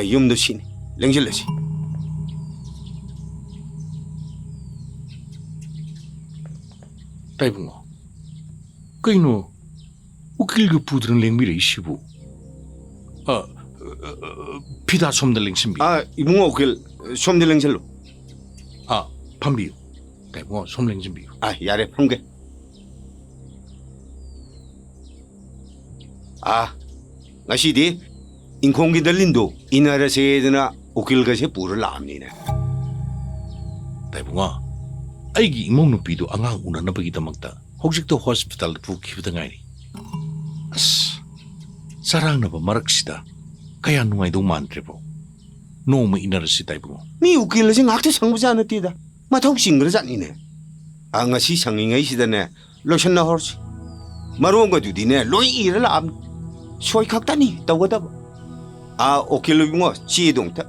yumdo sini lengjelasi taibungo kaino ukil ge pudran lengmire isibu pida somda lengsimbi ibungo ukil somda lengjello pambiu taibungo som lengsimbi yare pamge ngashidi 인콩기 들린도 이 나라 세드나 오킬가세 부를 남니네. 대붕아, 아이기 이몽 누피도 앙앙 우나나 버기다막다. 혹식도 호스피탈 부키부다 ngairi. Sarang na ba marakshida. Kaya nungay do mantrebo. No mo inarasi taibungo. 미 오킬가세 ngakte 상부지 않았디다. 마톡 싱글 잔이네. ngasi 상ingay 시다네. 로션나 horsi. 마루온가 두디네. 로이 이를 암. 소이 각다니 따고다. 오킬로 뭐 지동타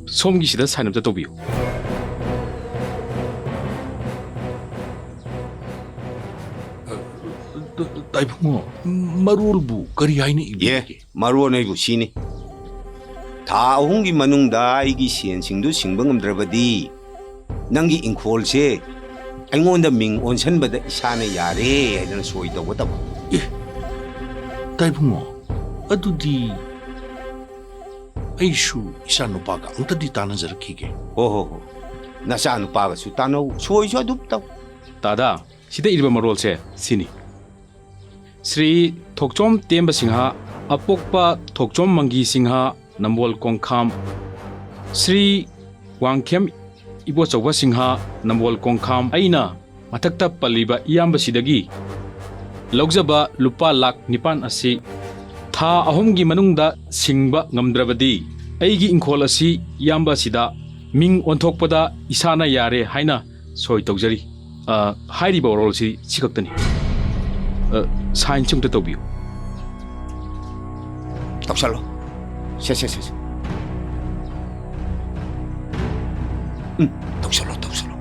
솜기시다 사람자 도비요. taibungo maruolbu kari haini ibu. 마루오네부 시니 ꯊꯥ ꯑꯍꯨꯝꯒꯤ ꯃꯅꯨꯡꯗ ꯑꯩꯒꯤ ꯁꯦꯟꯁꯤꯡꯗꯨ ꯁꯤꯡꯕ ꯉꯝꯗ꯭ꯔꯕꯗꯤ ꯅꯪꯒꯤ ꯏꯪꯈꯣꯜꯁꯦ ꯑꯩꯉꯣꯟꯗ ꯃꯤꯡ ꯑꯣꯟꯁꯟꯕꯗ ꯏꯁꯥꯅ ꯌꯥꯔꯦ ꯍꯥꯏꯗꯅ ꯁꯣꯏ ꯇꯧꯒꯗꯕ. ꯇꯥꯏꯕꯨꯡꯉꯣ ꯑꯗꯨꯗꯤ ꯑꯩꯁꯨ ꯏꯆꯥ ꯅꯨꯄꯥꯒ ꯑꯝꯇꯗꯤ ꯇꯥꯟꯅꯖꯔꯛꯈꯤꯒꯦ. ꯍꯣ ꯅꯆꯥ ꯅꯨꯄꯥꯒꯁꯨ ꯇꯥꯟꯅꯧ ꯁꯣꯏꯁꯨ ꯑꯗꯨꯝ ꯇꯧ. दादा सिदा इरबा मरोल से सिनी श्री थोकचोम तेंब सिंहा अपोक्पा थोकचोम मंगी सिंहा नंबोल कोंखाम श्री वांगखेम इबो चौबा सिंहा नंबोल कोंखाम अइना मथक्ता पल्लिबा इयाम्ब सिदगी लौजबा लुपा लाख निपान असि था अहोमगी मनुंगदा सिंगबा ngамद्रबदी अइगी इंखोल असि इयाम्ब सिदा मिंग ओंथोकपदा इसाना यारे हाइना सोय तौजरी. हाइरिबा वरोलसी सिखक्तनी साइन चुंगता तौबियो. तौसलो से तौसलो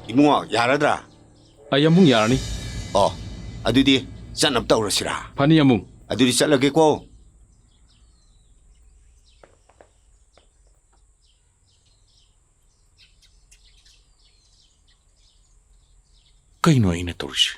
이모아 야라드라. 아야뭉 야라니. ꯑꯗꯨꯗꯤ ꯆꯠꯅꯕ ꯇꯧꯔꯁꯤꯔꯥ? ꯐꯅꯤ ꯑꯃꯨꯡ. ꯑꯗꯨꯗꯤ ꯆꯠꯂꯒꯦꯀꯣ. ꯀꯩꯅꯣ ꯑꯩꯅ ꯇꯧꯔꯤꯁꯦ?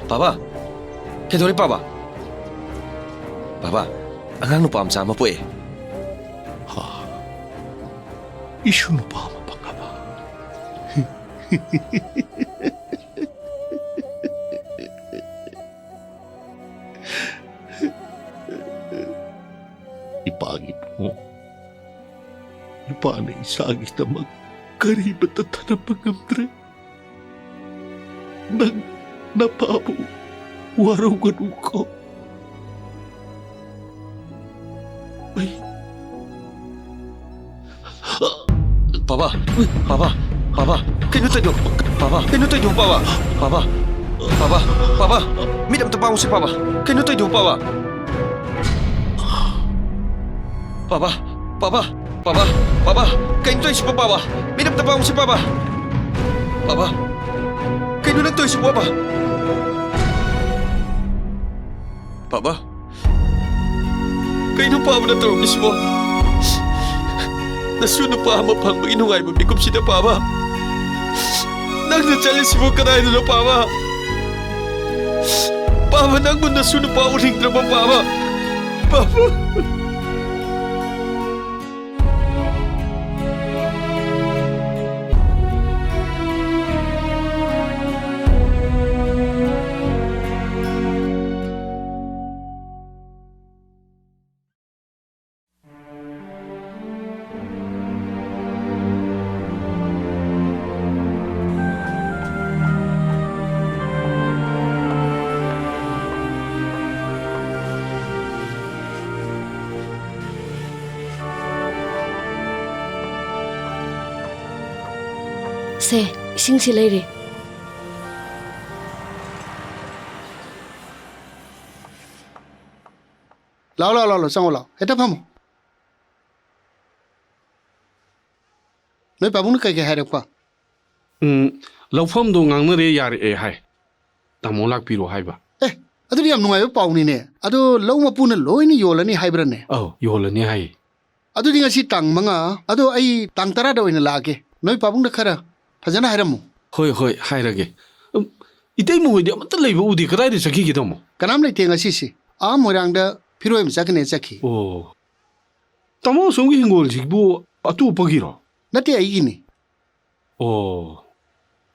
Papa, kedori papa. Papa, angang nupa am sama po eh. Ha, isu nupa am pangaba. Ipagit mo. Ipana isagi tamag karibat at hanapangamdra. Nang napabo waraw ganuko. Ay. Papa, kainuto nyo. Kainuto nyo, Papa. Midam tapang si Papa. Kainuto nyo, Papa. Papa. Kainuto si Papa. Midam tapang si Papa. Papa. Kainuto si Papa. Papa, kaino pa mo na tarong mismo? Nasuno pa mapang mag-inungay mo bigom sila, Papa. Nagnachalis mo ka na ito na, Papa. Papa, nang mo nasuno pa uling naman, Papa. Papa. ꯁꯦ ꯏꯁꯤꯡꯁꯤ ꯂꯩꯔꯦ. ꯂꯥꯎ ꯆꯪꯉꯣ ꯂꯥꯎ ꯍꯦꯛꯇ ꯐꯝꯃꯣ. ꯅꯣꯏ ꯄꯥꯕꯨꯡꯅ ꯀꯩꯀꯩ ꯍꯥꯏꯔꯛꯄ? ꯂꯧꯐꯝꯗꯣ ꯉꯥꯡꯅꯔꯦ ꯌꯥꯔꯛꯑꯦ ꯍꯥꯏ. ꯇꯥꯃꯣ ꯂꯥꯛꯄꯤꯔꯣ ꯍꯥꯏꯕ. ꯑꯗꯨꯗꯤ ꯌꯥꯝ ꯅꯨꯡꯉꯥꯏꯕ ꯄꯥꯎꯅꯤꯅꯦ. ꯑꯗꯣ ꯂꯧ ꯃꯄꯨꯅ ꯂꯣꯏꯅ ꯌꯣꯜꯂꯅꯤ ꯍꯥꯏꯕ꯭ꯔꯅꯦ? ꯌꯣꯜꯂꯅꯤ ꯍꯥꯏ. ꯑꯗꯨꯗꯤ ꯉꯁꯤ ꯇꯥꯡ 5, ꯑꯗꯣ ꯑꯩ ꯇꯥꯡ 10ꯗ ꯑꯣꯏꯅ ꯂꯥꯛꯑꯒꯦ. ꯅꯣꯏ ꯄꯥꯕꯨꯡꯗ ꯈꯔ ꯐꯖꯅ ꯍꯥꯏꯔꯝꯃꯨ. ꯍꯣꯏ ꯍꯥꯏꯔꯒꯦ. 이때모 ሆይꯗꯤ ꯑꯃꯠꯇ ꯂꯩꯕ ꯎꯗꯦ. ꯀꯗꯥꯏꯗ ꯆꯠꯈꯤꯒꯦꯗꯃꯣ? ꯀꯅꯥꯝ ꯂꯩꯇꯦ ꯉꯁꯤꯁꯤ. ꯃꯣꯏꯔꯥꯡꯗ ꯐꯤꯔꯣꯏ ꯑꯃ ꯆꯠꯀꯅꯦ ꯆꯠꯈꯤ. ꯇꯥꯃꯣ ꯁꯣꯝꯒꯤ ꯍꯤꯡꯒꯣꯜꯁꯤꯕꯨ ꯑꯇꯣꯞꯄꯒꯤꯔꯣ? ꯅꯠꯇꯦ ꯑꯩꯒꯤꯅꯤ.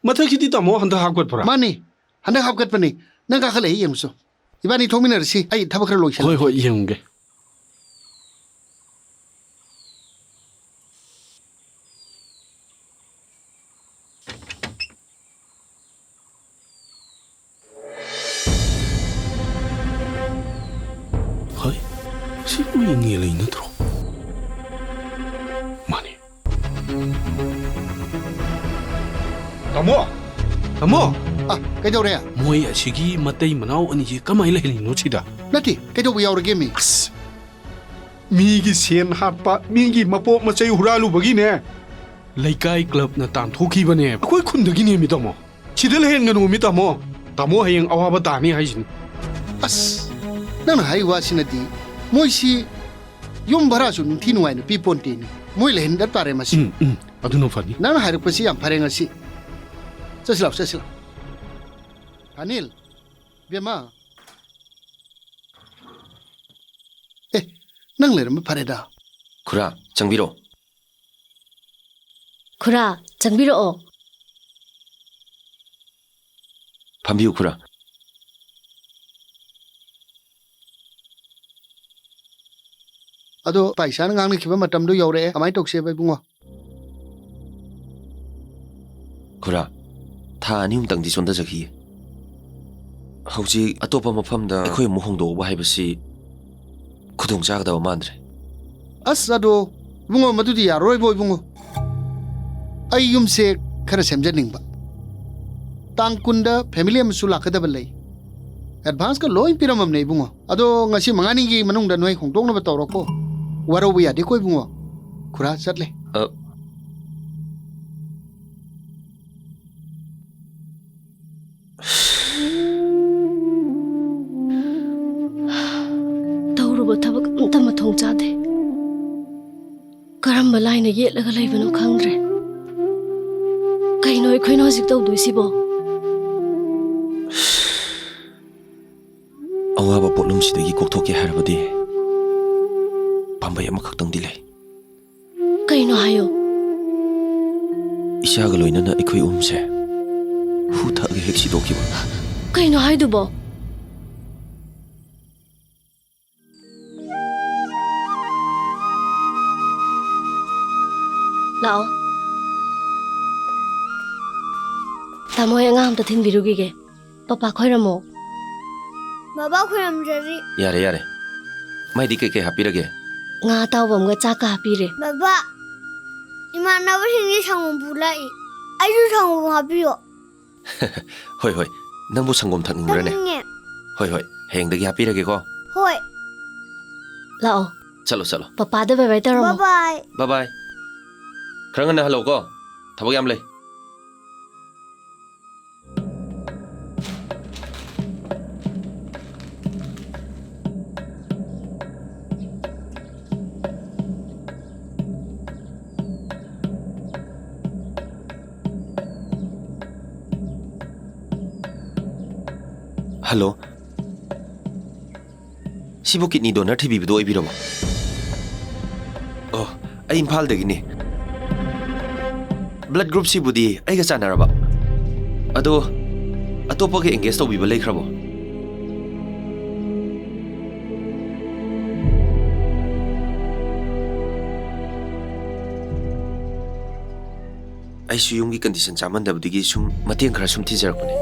ꯃꯊꯛꯁꯤꯗꯤ ꯇꯥꯃꯣ ꯍꯟꯗꯛ ꯍꯥꯞꯀꯠꯄ꯭ꯔꯥ? ꯃꯥꯅꯤ ꯍꯟꯗꯛ ꯍꯥꯞꯀꯠꯄꯅꯤ. ꯅꯪ ꯀꯥꯈꯠꯂꯛꯏ ꯌꯦꯡꯉꯨꯆꯣ. 이반이 통민하르시 아이 타박을 놓으시라. 호이 이용게. ꯁꯤꯕꯨ ꯌꯦꯡꯉꯦ ꯂꯩ ꯅꯠꯇ꯭ꯔꯣ ꯃꯥꯅꯤ ꯇꯥꯃꯣ ꯇꯥꯃꯣ ꯀꯩꯗꯧꯔꯦ ꯃꯣꯏ ꯑꯁꯤꯒꯤ ꯃꯇꯩ ꯃꯅꯥꯎ ꯑꯅꯤꯁꯤ ꯀꯃꯥꯏꯅ ꯂꯩꯍꯜꯂꯤꯅꯣ ꯁꯤꯗ ꯅꯠꯇꯦ ꯀꯩꯗꯧꯕ ꯌꯥꯎꯔꯒꯦ ꯃꯤ ꯑꯁ ꯃꯤꯒꯤ ꯁꯦꯟ ꯍꯥꯠꯄ ꯃꯤꯒꯤ ꯃꯄꯣꯠ ꯃꯆꯩ ꯍꯨꯔꯥꯜꯂꯨꯕꯒꯤꯅꯦ ꯂꯩꯀꯥꯏ ꯀ꯭ꯂꯕꯅ ꯇꯥꯟꯊꯣꯛꯈꯤꯕꯅꯦ ꯑꯩꯈꯣꯏ ꯈꯨꯟꯗꯒꯤꯅꯦ ꯃꯤ ꯇꯥꯃꯣ ꯁꯤꯗ ꯂꯩꯍꯟꯒꯅꯨ ꯃꯤ ꯇꯥꯃꯣ ꯇꯥꯃꯣ ꯍꯌꯦꯡ ꯑꯋꯥꯕ ꯇꯥꯅꯤ ꯍꯥꯏꯁꯤꯅꯤ ꯑꯁ ꯅꯪꯅ ꯍꯥꯏ ꯋꯥꯁꯤꯅꯗꯤ ꯃꯣꯏꯁꯤ ꯌꯨꯝ ꯚꯔꯥꯁꯨ ꯅꯤꯡꯊꯤ ꯅꯨꯡꯉꯥꯏꯅ ꯄꯤꯄꯣꯟꯇꯦꯅꯤ ꯃꯣꯏ ꯂꯩꯍꯟꯗ ꯇꯥꯔꯦ ꯃꯁꯤ ꯑꯗꯨꯅ ꯐꯅꯤ ꯅꯪꯅ ꯍꯥꯏꯔꯛꯄꯁꯤ ꯌꯥꯝ ꯐꯔꯦ ꯉꯁꯤ ꯆꯠꯁꯤ ꯂꯥꯎ ꯑꯅꯤꯜ ꯕꯦꯃꯥ ꯅꯪ ꯂꯩꯔꯝꯕ ꯐꯔꯦꯗ ꯈꯨꯔꯥ ꯆꯪꯕꯤꯔꯣ ꯈꯨꯔꯥ ꯆꯪꯕꯤꯔꯛꯑꯣ ꯐꯝꯕꯤꯌꯨ ꯈꯨꯔꯥ ꯑꯗꯣ ꯄꯩꯁꯥꯅ ꯉꯥꯡꯅꯈꯤꯕ ꯃꯇꯝꯗꯣ ꯌꯧꯔꯛꯑꯦ ꯀꯃꯥꯏꯅ ꯇꯧꯁꯦꯕ ꯏꯕꯨꯡꯉꯣ ꯈꯨꯔꯥ ꯊꯥ 2 ꯑꯃꯨꯛꯇꯪꯗꯤ ꯆꯣꯟꯊꯖꯈꯤꯌꯦ ꯍꯧꯖꯤꯛ ꯑꯇꯣꯞꯄ ꯃꯐꯝꯗ ꯑꯩꯈꯣꯏ ꯑꯃꯨꯛ ꯍꯣꯡꯗꯣꯛꯎꯕ ꯍꯥꯏꯕꯁꯤ ꯈꯨꯗꯣꯡ ꯆꯥꯒꯗꯕ ꯃꯥꯟꯗ꯭ꯔꯦ ꯑꯁ ꯑꯗꯣ ꯏꯕꯨꯡꯉꯣ ꯃꯗꯨꯗꯤ ꯌꯥꯔꯣꯏꯕꯣ ꯏꯕꯨꯡꯉꯣ ꯑꯩ ꯌꯨꯝꯁꯦ ꯈꯔ ꯁꯦꯝꯖꯅꯤꯡꯕ ꯇꯥꯡ 10ꯗ ꯐꯦꯃꯤꯂꯤ ꯑꯃꯁꯨ ꯂꯥꯛꯀꯗꯕ ꯂꯩ ꯑꯦꯗꯚꯥꯟꯁꯀ ꯂꯣꯏ ꯄꯤꯔꯝꯃꯕꯅꯦ ꯏꯕꯨꯡꯉꯣ ꯑꯗꯣ ꯉꯁꯤ 5ꯅꯤꯒꯤ ꯃꯅꯨꯡꯗ ꯅꯣꯏ ꯍꯣꯡꯗꯣꯛꯅꯕ ꯇꯧꯔꯣꯀꯣ ꯋꯥꯔꯧꯕ ꯌꯥꯗꯦꯀꯣ ꯏꯕꯨꯡꯉꯣ ꯈꯨꯔꯥ ꯆꯠꯂꯦ ꯇꯧꯔꯨꯕ ꯊꯕꯛ ꯑꯝꯇ ꯃꯊꯣꯡ ꯆꯥꯗꯦ ꯀꯔꯝꯕ ꯂꯥꯏꯅ ꯌꯦꯠꯂꯒ ꯂꯩꯕꯅꯣ ꯈꯪꯗ꯭ꯔꯦ ꯀꯩꯅꯣ ꯑꯩꯈꯣꯏꯅ ꯍꯧꯖꯤꯛ ꯇꯧꯗꯣꯏꯁꯤꯕꯣ ꯑꯋꯥꯕ ꯄꯣꯠꯂꯨꯝꯁꯤꯗꯒꯤ ꯀꯣꯛꯊꯣꯛꯀꯦ ꯍꯥꯏꯔꯕꯗꯤ ꯄꯥꯝꯕꯩ ꯑꯃꯈꯛꯇꯪꯗꯤ ꯂꯩ ꯀꯩꯅꯣ ꯍꯥꯏꯌꯣ ꯏꯆꯥꯒ ꯂꯣꯏꯅꯅ ꯑꯩꯈꯣꯏ ꯑꯍꯨꯝꯁꯦ ꯍꯨ ꯊꯛꯑꯒ ꯍꯦꯛ ꯁꯤꯗꯣꯛꯈꯤꯕ ꯀꯩꯅꯣ ꯍꯥꯏꯗꯨꯕꯣ ꯂꯥꯛꯑꯣ ꯇꯥꯃꯣ ꯑꯩ ꯑꯉꯥꯡ ꯑꯝꯇ ꯊꯤꯟꯕꯤꯔꯨꯈꯤꯒꯦ ꯄꯄꯥ ꯈꯣꯏꯔꯝꯃꯣ ꯕꯕꯥ ꯈꯣꯏꯔꯝꯗ꯭ꯔꯗꯤ ꯌꯥꯔꯦ ꯌꯥꯔꯦ ꯃꯥꯏꯗꯤ ꯀꯩꯀꯩ ꯍꯥꯞꯄꯤꯔꯒꯦ ꯉꯥ ꯑꯇꯥꯎꯕ ꯑꯃꯒ ꯆꯥꯛꯀ ꯍꯥꯞꯄꯤꯔꯦ ꯕꯕꯥ ꯏꯃꯥꯟꯅꯕꯁꯤꯡꯗꯤ ꯁꯪꯒꯣꯝ ꯄꯨꯂꯛꯏ ꯑꯩꯁꯨ ꯁꯪꯒꯣꯝ ꯍꯥꯞꯄꯤꯌꯣ ꯍꯣꯏ ꯍꯣꯏ ꯅꯪꯕꯨ ꯁꯪꯒꯣꯝ ꯊꯛꯅꯤꯡꯕ꯭ꯔꯅꯦ ꯊꯛꯅꯤꯡꯉꯦ ꯍꯣꯏ ꯍꯣꯏ ꯍꯌꯦꯡꯗꯒꯤ ꯍꯥꯞꯄꯤꯔꯒꯦꯀꯣ ꯍꯣꯏ ꯂꯥꯛꯑꯣ ꯆꯠꯂꯣ ꯆꯠꯂꯣ ꯄꯄꯥꯗ ꯕꯥꯏ ꯕꯥꯏ ꯇꯧꯔꯝꯃꯣ ꯕꯥꯏ ꯕꯥꯏ ꯕꯥꯏ ꯈꯔ ꯉꯟꯅ ꯍꯜꯂꯛꯑꯣꯀꯣ ꯊꯕꯛ ꯌꯥꯝ ꯂꯩ ꯍꯜꯂꯣ ꯁꯤꯕꯨ ꯀꯤꯗꯅꯤ ꯗꯣꯅꯔ ꯊꯤꯕꯤꯕꯗꯣ ꯑꯣꯏꯕꯤꯔꯕꯣ ꯑꯣ ꯑꯩ ꯏꯝꯐꯥꯜꯗꯒꯤꯅꯤ ꯕ꯭ꯂꯗ ꯒ꯭ꯔꯨꯞꯁꯤꯕꯨꯗꯤ ꯑꯩꯒ ꯆꯥꯟꯅꯔꯕ ꯑꯗꯣ ꯑꯇꯣꯞꯄꯒ ꯑꯦꯡꯒꯦꯖ ꯇꯧꯕꯤꯕ ꯂꯩꯈ꯭ꯔꯕꯣ ꯑꯩꯁꯨ ꯌꯨꯝꯒꯤ ꯀꯟꯗꯤꯁꯟ ꯆꯥꯃꯟꯗꯕꯗꯒꯤ ꯁꯨꯝ ꯃꯇꯦꯡ ꯈꯔ ꯁꯨꯝ ꯊꯤꯖꯔꯛꯄꯅꯦ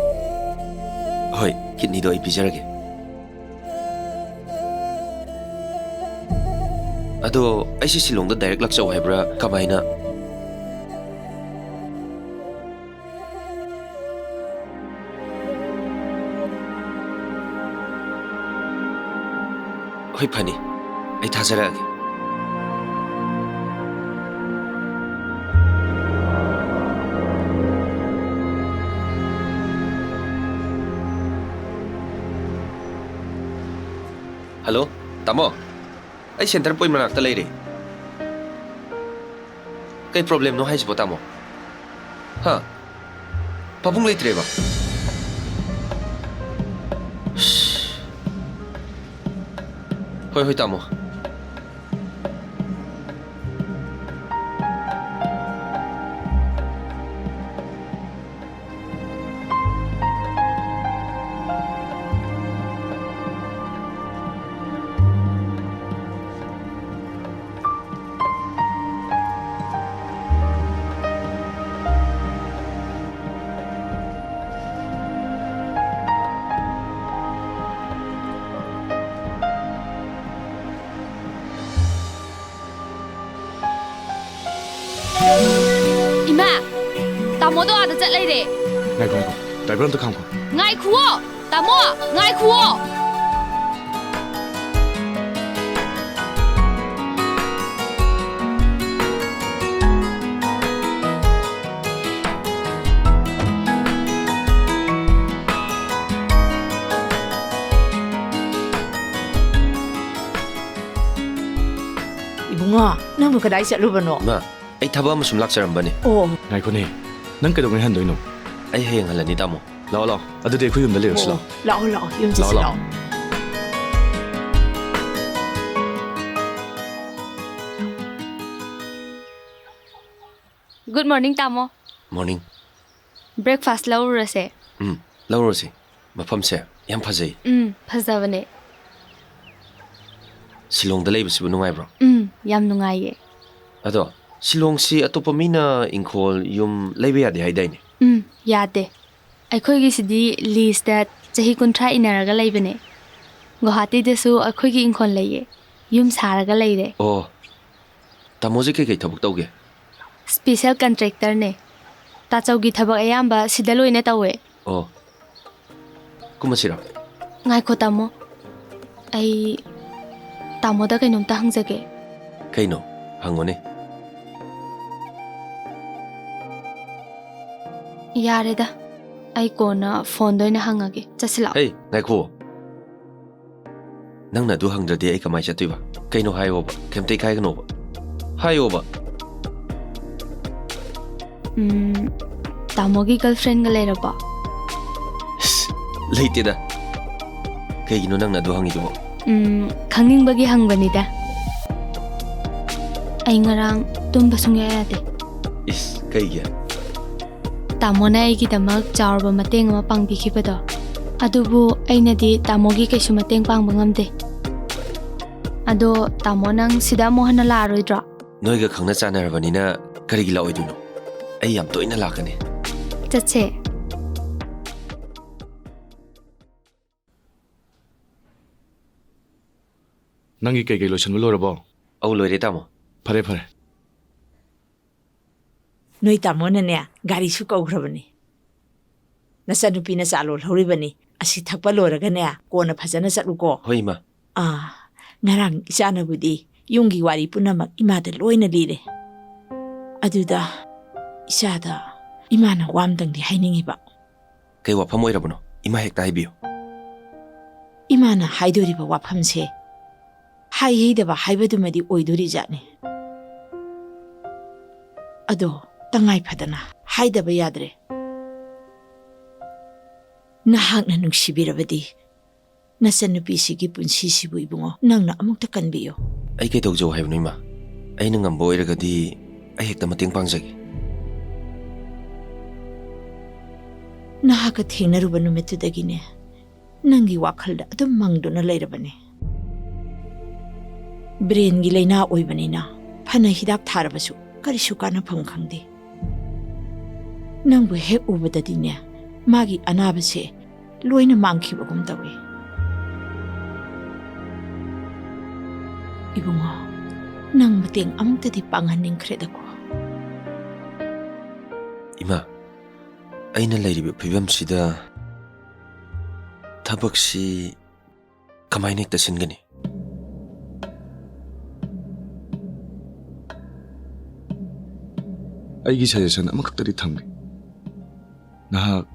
ꯍꯣꯏ ꯀꯤꯗꯅꯤꯗꯣ ꯑꯩ ꯄꯤꯖꯔꯒꯦ ꯑꯗꯣ ꯑꯩꯁꯤ ꯁꯤꯂꯣꯡꯗ ꯗꯥꯏꯔꯦꯛ ꯂꯥꯛꯆꯧ ꯍꯥꯏꯕ꯭ꯔꯥ ꯀꯃꯥꯏꯅ ꯍꯣꯏ ꯐꯅꯤ ꯑꯩ ꯊꯥꯖꯔꯛꯑꯒꯦ ꯍꯜꯂꯣ ꯇꯥꯃꯣ ꯑꯩ ꯁꯦꯟꯇꯔ ꯄꯣꯏꯟꯠ ꯃꯅꯥꯛꯇ ꯂꯩꯔꯦ ꯀꯩ ꯄ꯭ꯔꯣꯕ꯭ꯂꯦꯝꯅꯣ ꯍꯥꯏꯁꯤꯕꯣ ꯇꯥꯃꯣ ꯍꯥ ꯄꯥꯕꯨꯡ ꯂꯩꯇ꯭ꯔꯦꯕ ꯍꯣꯏ ꯍꯣꯏ ꯇꯥꯃꯣ ꯇꯥꯃꯣꯗꯣ ꯑꯥꯗ ꯆꯠ ꯂꯩꯔꯦ ꯉꯥꯏꯈꯣ ꯗ꯭ꯔꯥꯏꯚꯔ ꯑꯝꯇ ꯈꯥꯝꯈꯣ ꯉꯥꯏꯈꯨꯋꯣ ꯇꯥꯃꯣ ꯉꯥꯏꯈꯨꯋꯣ Ibungo, nangbu kadai chatlubano? Ma, ai thaba ama sum lakcharambani. Oh. Ngaikhone. Nang kadongai handoino? Ai hayang halani tamo. Lao lao. Adudi akhoi yumda leirasi lao. Lao lao, yum chisi lao. Good morning tamo. Morning. Breakfast laurase. Laurasi. Mafam se yam phajai. Phajabane. Silong da leibasibu nungai bro. Yam nungaiye. Ado, Silong si atopa mina ingkhol yum leibe yade haidaine. Yade. Akhoi sidi list that chahi kunthra inaraga leibane. Guwahati desu akhoi gi ingkhol leiye. Yum saraga leire. Oh. Tamoji ke kai thabuk tauge. Special contractor ne. Tachau gi thabak ayamba sida loine tawe. Oh. Kumasira. Ngai ko tamo. Ai tamo da kainom ta hangjage. Kaino, hangone. Yare da. Ai kona phone doina hangage. Chasila. Hey, ngaikho. Nangna du hangdradi ai kamai chatuiba. Kaino hayo ba. Kemtei kai gano ba. Hayo ba. Tamo gi girlfriend ga leira ba. Leite da. Kaigino nangna du hangi dubo. Khangingbagi hangbani da. Ai ngarang tumba sungya yade. Is kaigi. Tamona aigi damak chawrba mateng ama pangbikhibado. Adubu ainadi tamogi kaisu mateng pangba ngamde. Ado tamonang sida mohana laroidra. Noiga khangna chanarabanina karigi laoiduno. Ai yam toina lakane. Chache. Nangi kai lotion lorabo. Au loire tamo. Phare phare. Noi tamona ne gari su kaugrabani. Nasanupi na salol horibani. Asi thakpa loraga ne kona phajana chatluko. Hoi ma. Ngarang isanabudi yungi wari punamak imada loina lire. Aduda isada imana wamdangdi hainingiba. Kai wafam oirabano. Ima hekta haibiyo. Imana haidoriba wafamse. Hai heidaba haibadumadi oidori jatne. Ado tangai phadana haidaba yadre. Nahakna nungsibirabadi nasanupisi punsisibu ibungo nangna amukta kanbiyo. Ai kai tawjo haibno ima. Ai na ngambo oiragadi ai hekta mateng pangjagi. Nahaka thengnaruba numitudagine nangi wakhalda adum mangduna leirabane. Brain gi laina oibanina phana hidak tharabasu karisu kana pham khangde. Nangbu hek ubadadine magi anabase loina mangkhibagum tawe. Ibungo nang mateng amtadi panghaning khredako. Ima, aina lairiba phibam sida thabaksi kamaina tasingani. Aigi suggestion amakhtari thamge. Nahak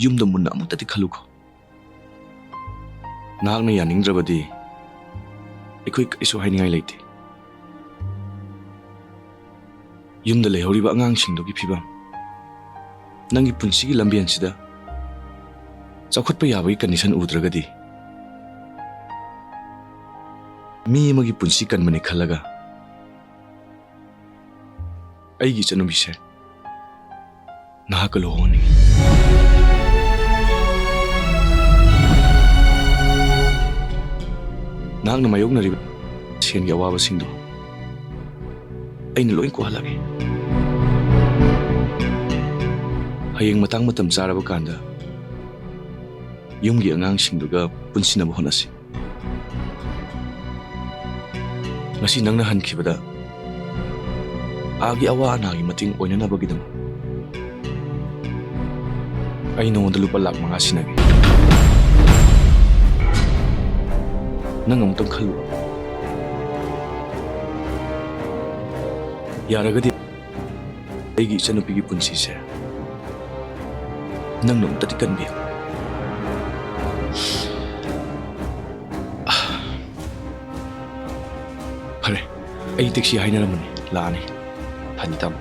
yumda munna amuktadi khaluko. Nahakna yaningdrabadi ekhoi kaisu hainingai leite. Yumda lehoriba angangsingdogi phibam. Nangi punsigi lambian sida chakhutpa yabai condition udragadi. Mi amagi punsi kanmani khalaga. Aigi chanubise nahaka lohoni. Nahakna mayoknariba sengi awabasingdo aina loin kohalage. Hayeng matang matam charaba kanda yumgi angangsingduga punsinaba honasi. Ngasi nangna hankhibada agi awa anagi mating oinanabagidam ꯑꯩ ꯅꯉꯣꯟꯗ ꯂꯨꯄꯥ ꯂꯥꯛ 5 ꯁꯤꯟꯅꯒꯦ ꯅꯪ ꯑꯃꯨꯛꯇꯪ ꯈꯜꯂꯨ ꯌꯥꯔꯒꯗꯤ ꯑꯩꯒꯤ ꯏꯆꯟꯅꯨꯄꯤꯒꯤ ꯄꯨꯟꯁꯤꯁꯦ ꯅꯪꯅ ꯑꯃꯨꯛꯇꯗꯤ ꯀꯟꯕꯤꯌꯨ ꯐꯔꯦ ꯑꯩ ꯇꯦꯛꯁꯤ ꯍꯥꯏꯅꯔꯝꯕꯅꯤ ꯂꯥꯛꯑꯅꯤ ꯐꯅꯤ ꯇꯥꯃꯣ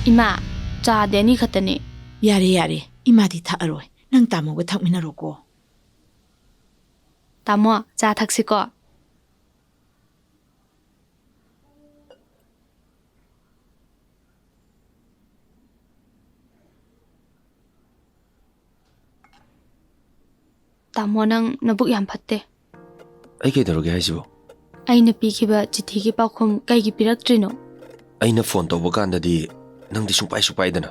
이마, 자, 내니 갔더니. 야래. 이마디 타어로이. 능 따모가 탁미나로고. 따모, 자, 탁시거. 따모는 너북 얌팠대. ꯑꯩ ꯀꯩꯗꯧꯔꯒꯦ ꯍꯥꯏꯁꯤꯕꯣ ꯑꯩꯅ ꯄꯤꯈꯤꯕ ꯆꯤꯊꯤꯒꯤ ꯄꯥꯎꯈꯨꯝ ꯀꯩꯒꯤ ꯄꯤꯔꯛꯇ꯭ꯔꯤꯅꯣ? ꯑꯩꯅ ꯐꯣꯟ ꯇꯧꯕ ꯀꯥꯟꯗꯗꯤ ꯅꯪꯗꯤ ꯁꯨꯡꯄꯥꯏꯁꯨ ꯄꯥꯏꯗꯅ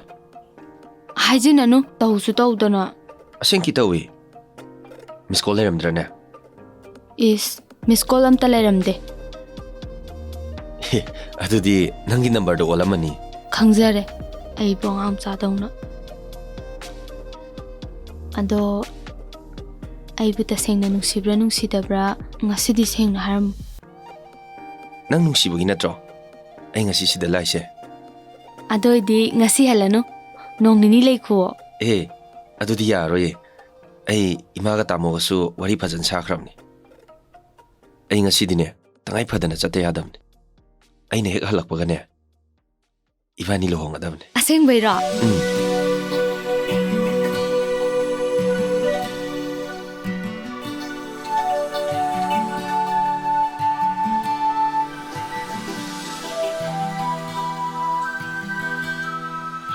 ꯍꯥꯏꯖꯤꯟꯅꯅꯨ ꯇꯧꯁꯨ ꯇꯧꯗꯅ ꯑꯁꯦꯡꯀꯤ ꯇꯧꯏ ꯃꯤꯁ ꯀꯣꯜ ꯂꯩꯔꯝꯗ꯭ꯔꯅꯦ ꯏꯁ ꯃꯤꯁ ꯀꯣꯜ ꯑꯝꯇ ꯂꯩꯔꯝꯗꯦ ꯑꯗꯨꯗꯤ ꯅꯪꯒꯤ ꯅꯝꯕꯔꯗꯣ ꯑꯣꯜꯂꯝꯃꯅꯤ ꯈꯪꯖꯔꯦ ꯑꯩꯕꯨ ꯑꯉꯥꯡ ꯃꯆꯥꯗꯧꯅ ꯑꯗꯣ ꯑꯩꯕꯨ ꯇꯁꯦꯡꯅ ꯅꯨꯡꯁꯤꯕ꯭ꯔꯥ ꯅꯨꯡꯁꯤꯗꯕ꯭ꯔꯥ ꯉꯁꯤꯗꯤ ꯁꯦꯡꯅ ꯍꯥꯏꯔꯝꯃꯨ ꯅꯪ ꯅꯨꯡꯁꯤꯕꯒꯤ ꯅꯠꯇ꯭ꯔꯣ ꯑꯩ ꯉꯁꯤ ꯁꯤꯗ ꯂꯥꯛꯏꯁꯦ ꯑꯗꯣꯏꯗꯤ ꯉꯁꯤ ꯍꯜꯂꯅꯨ ꯅꯣꯡ ꯅꯤꯅꯤ ꯂꯩꯈꯨꯑꯣ ꯑꯗꯨꯗꯤ ꯌꯥꯔꯣꯏꯌꯦ ꯑꯩ ꯏꯃꯥꯒ ꯇꯥꯃꯣꯒꯁꯨ ꯋꯥꯔꯤ ꯐꯖꯅ ꯁꯥꯈ꯭ꯔꯕꯅꯤ ꯑꯩ ꯉꯁꯤꯗꯤꯅꯦ ꯇꯉꯥꯏ ꯐꯗꯅ ꯆꯠꯇ ꯌꯥꯗꯕꯅꯤ ꯑꯩꯅ ꯍꯦꯛ ꯍꯜꯂꯛꯄꯒꯅꯦ 이반이 루홍하다보네. 아생베이라.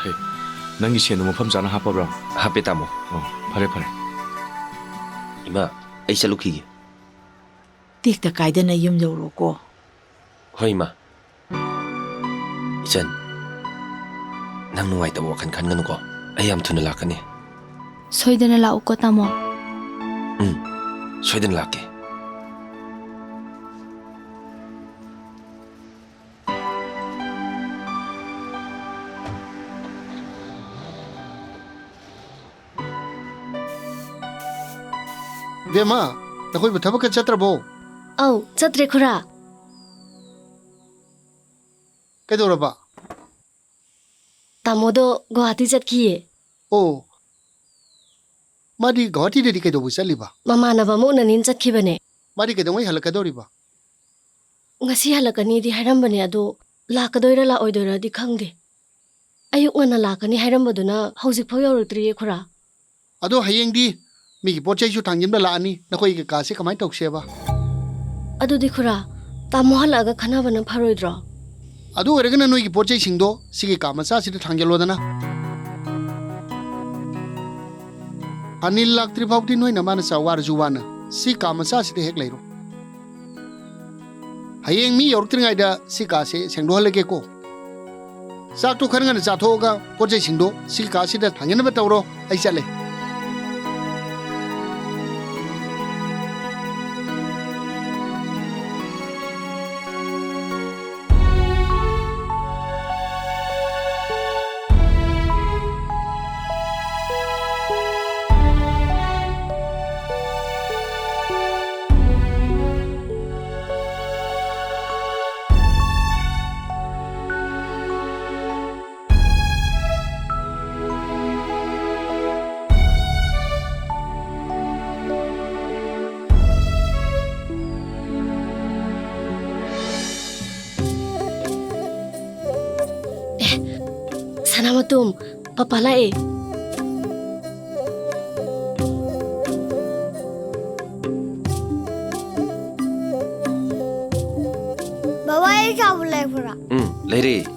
Hey, nangi siya mo pam sana hapa bro. Happy tamo. Oh, pare. Ima, ay sa lukigi. Tikta kaida na yung yoro ko. Hoy ma. Isan. Nang nuway tawo kan ngano ko. Ayam tunala ka ni. 소이드는 라우고 따모. 소이드는 라게. Bema, nakoy ba tabak ka chatrabo? Oh, chatre khura. Kaidora ba? Tamodo Guwahati chatkiye. Oh. Madi Guwahati de kaido busali ba? Mamanaba mo nanin chatkibane. Madi kaido ngai halakadori ba? Ngasi halakani di hairambane ado lakadoira la oidoira di khangde. Ayuk ngana lakani hairambaduna hauzik phau yauruktriye khura. Ado hayeng di mi ki pochai chu thangjim la ani nakoi ke ka se kamai tokse ba? Ado di khura tamo halaga khana bana pharoidro. Ado ergana noi ki pochai singdo sigi kama sa sida thangjalo dana. Anil laktri bhauti noi namana sawar juwana si kama sa sida hek leiro. Hayeng mi yauruktri ngai da si ka se sengdo halage ko. Sak to kharanga na chathoga pochai singdo si ka sida thangjana ba tawro ai chale. Sanamatum, papalae. Baba, ये क्या बोला है पूरा? Leire.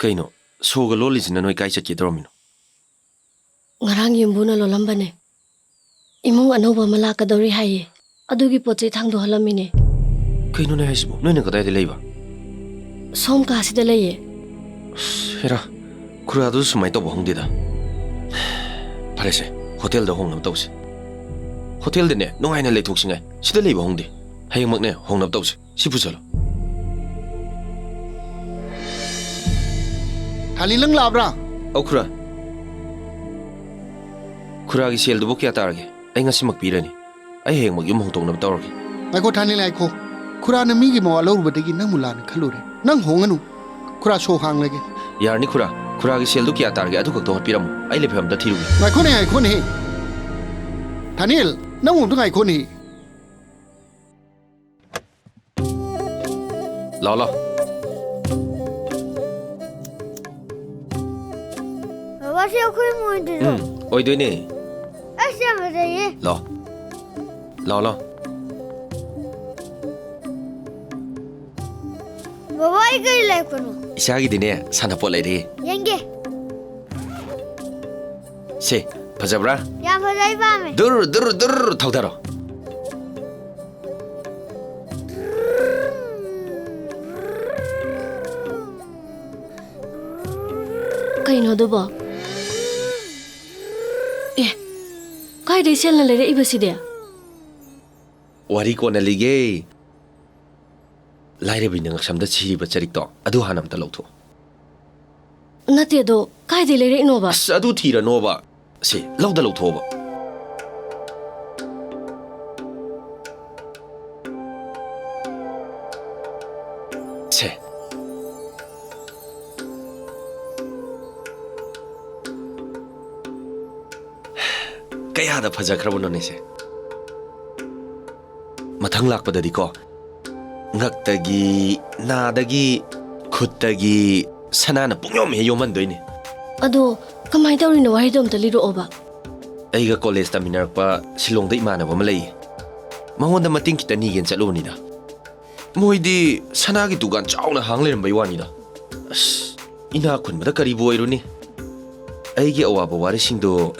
Kaino, soga lolisina noi kai chatki dormino. Ngarang yumbuna lolambane. Imong anoba malakadori haye. Adugi poche thangdo halamine. Kaino ne haisibo, noi ne kadai de leiba. Som kasi de leye. Hera, kura adu sumai to bohong dida. Parese, hotel da hong nam tawse. Hotel de ne, nongai na leitok singai. Sida leiba hong di. Hayang mak ne hong nam tawse. Sipu chalo. Hali lang labra. Au kura. Kura gi sel du bo kya tarage. Ai ngasi mak pirani. Ai hayang mak yum hong tong nam tawrage. Ai ko thani lai ko. Kura na mi gi mo alo rubadegi nang mulan khalure. Nang honganu. Kura so hang lege. Yarni kura. Kura gi sel du kya tarage adu kak to piram. Ai le pham da thiru. Ngai ko ne. Thanil, nang hong tu ngai ko ni. Lao lao. Baba sẽ khuyên mùi từ rồi. Oi doi ne. Anh xem vào đây ấy. Lao. Lao lao. Baba ấy cái lại con. Isagi de ne sana po lai de. Yang ge. Se, phajabra. Ya vào đây ba mày. Dur thau daro. Kaino do ba? Kai dei sel na lere ibaside. Wari ko na lige. Laire bi nang samda chiri ba charik to. Adu hanam ta lawtho. Nate do kai dei lere ino ba? Adu thira no ba. Se, lawda lawtho ba. Se. Kaya da fajakrabo no ne se. Mathang lakpadadi ko. Ngaktagi, nadagi, khuttagi, sanana pungyom he yoman doine. Ado kamai tawri no wari dom tali ro oba. Aiga college ta minarpa Silong da imanaba ma lei. Mangonda mating kita ni gen chalo ni da. Moidi sanagi tugan chauna hangle bai wani da. As ina khun bada kari boiru ni. Aigi awaba wari singdo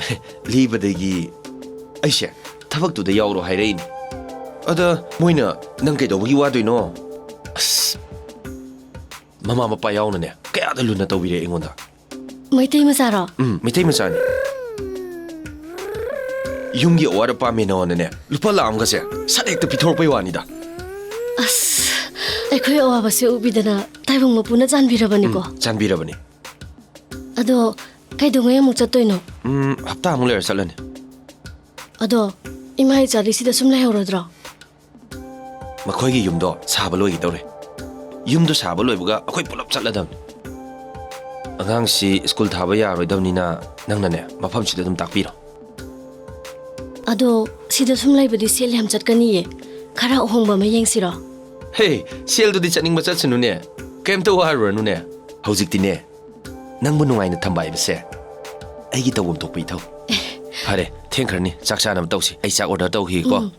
libadagi aise thabak tu da yawro hairei ni. Ada moina nang kai dogi wa doino. As mama mapa yawna ne kaya da luna tawire ingonda. Maitei masara. Maitei masani. Yumgi awara pa me no ne lupa lam ga se sadek ta pithor pai wani da. As ekhoi awaba se ubidana taibong mapuna janbirabani ko. Janbirabani. Ado kai dongai amuk chatoino. Hapta amuk ler salane. Ado imai chari sida sum lai horodra. Makhoi gi yumdo saba loi gi tawre. Yumdo saba loi buga akhoi pulap chatladam. Angang si school thaba ya roi damnina nangna ne mafam sida dum takpiro. Ado sida sum lai badi sel ham chatkani ye. Khara ohongba ma yengsira. Hey, sel du di chaning ma chatsunu ne. Kem to wa ro nu ne. Hojik ti ne. Nangbu nungai na thambai base. Aigi tawum tok pi thau. Hare, thengkharni chakcha nam tawsi. Ai chak order taw hi ko.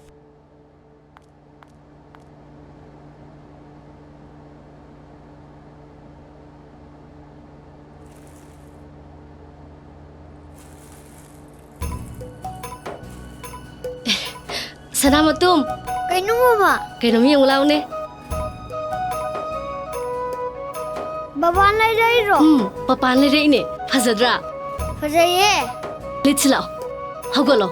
Sanamatum. Kaino mama. Kaino mi yung law ne. Baba lai dai ro. Papa lai dai ne. Phajadra. Phajaye. Let's lao. Hagolo.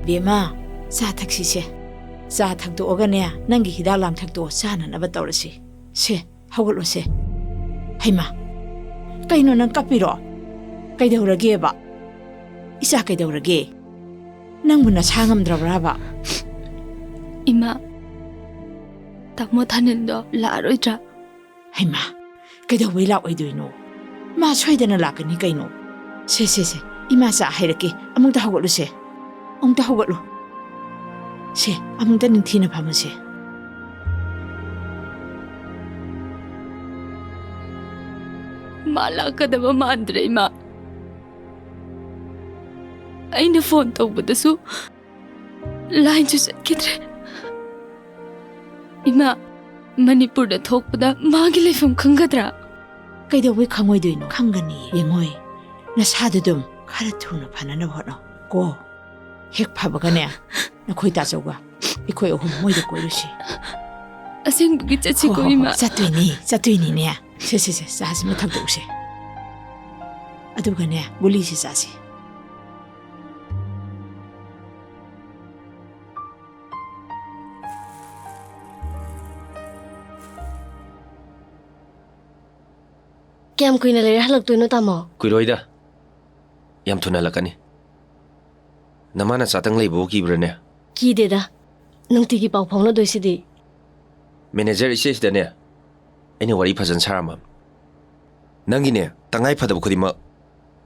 Bema, sa taksi se. Sa thakdo ogane nangi hidalam thakdo sana na batawrasi. Se, hagolo se. Haima. Kaino nang kapiro. Kaidawrage ba? Isa kaidawrage. Nang muna sangam drabraba. Ima. Tamo Thanildo laaroidra. Haima. Kaidawai laoidoino. Ma soidana lakani kaino. Se. Ima sa hairake. Amungta hagolo se. Amungta hagolo. Se, amungta ningthina phamase. Mala kadaba mandre ma. Aina phone tawbadasu ꯂꯥꯏꯟꯁꯨ ꯆꯠꯈꯤꯗ꯭ꯔꯦ ꯏꯃꯥ ꯃꯅꯤꯄꯨꯔꯗ ꯊꯣꯛꯄꯗ ꯃꯥꯒꯤ ꯂꯩꯐꯝ ꯈꯪꯒꯗ꯭ꯔꯥ ꯀꯩꯗꯧꯕꯩ ꯈꯪꯉꯣꯏꯗꯣꯏꯅꯣ ꯈꯪꯒꯅꯤ ꯌꯦꯡꯉꯣꯏ ꯅꯁꯥꯗꯨ ꯑꯗꯨꯝ ꯈꯔ ꯊꯨꯅ ꯐꯅꯅꯕ ꯍꯣꯠꯅꯧ ꯀꯣ ꯍꯦꯛ ꯐꯕꯒꯅꯦ ꯅꯈꯣꯏ ꯇꯥꯆꯧꯒ ꯑꯩꯈꯣꯏ ꯑꯍꯨꯝ ꯃꯣꯏꯗ ꯀꯣꯏꯔꯨꯁꯤ ꯑꯁꯦꯡꯕꯒꯤ ꯆꯠꯁꯤꯀꯣ ꯏꯃꯥ ꯆꯠꯇꯣꯏꯅꯤꯅꯦ ꯁꯦ ꯆꯥꯁꯤꯃ ꯊꯛꯇꯣꯛꯎꯁꯦ ꯑꯗꯨꯒꯅꯦ ꯒꯨꯂꯤꯁꯤ ꯆꯥꯁꯤ ꯀꯌꯥꯝ ꯀꯨꯏꯅ ꯂꯩꯔ ꯍꯜꯂꯛꯇꯣꯏꯅꯣ ꯇꯥꯃꯣ ꯀꯨꯏꯔꯣꯏꯗ ꯌꯥꯝ ꯊꯨꯅ ꯍꯜꯂꯛꯀꯅꯤ ꯅꯃꯥꯅ ꯆꯥꯇꯪ ꯂꯩꯕꯕꯨ ꯀꯤꯕ꯭ꯔꯅꯦ ꯀꯤꯗꯦꯗ ꯅꯨꯡꯇꯤꯒꯤ ꯄꯥꯎ ꯐꯥꯎꯅꯗꯣꯏꯁꯤꯗꯤ ꯃꯦꯅꯦꯖꯔ ꯏꯆꯦꯁꯤꯗꯅꯦ ꯑꯩꯅ ꯋꯥꯔꯤ ꯐꯖꯅ ꯁꯥꯔꯝꯃꯕꯅꯤ ꯅꯪꯒꯤꯅꯦ ꯇꯉꯥꯏ ꯐꯗꯕ ꯈꯨꯗꯤꯡꯃꯛ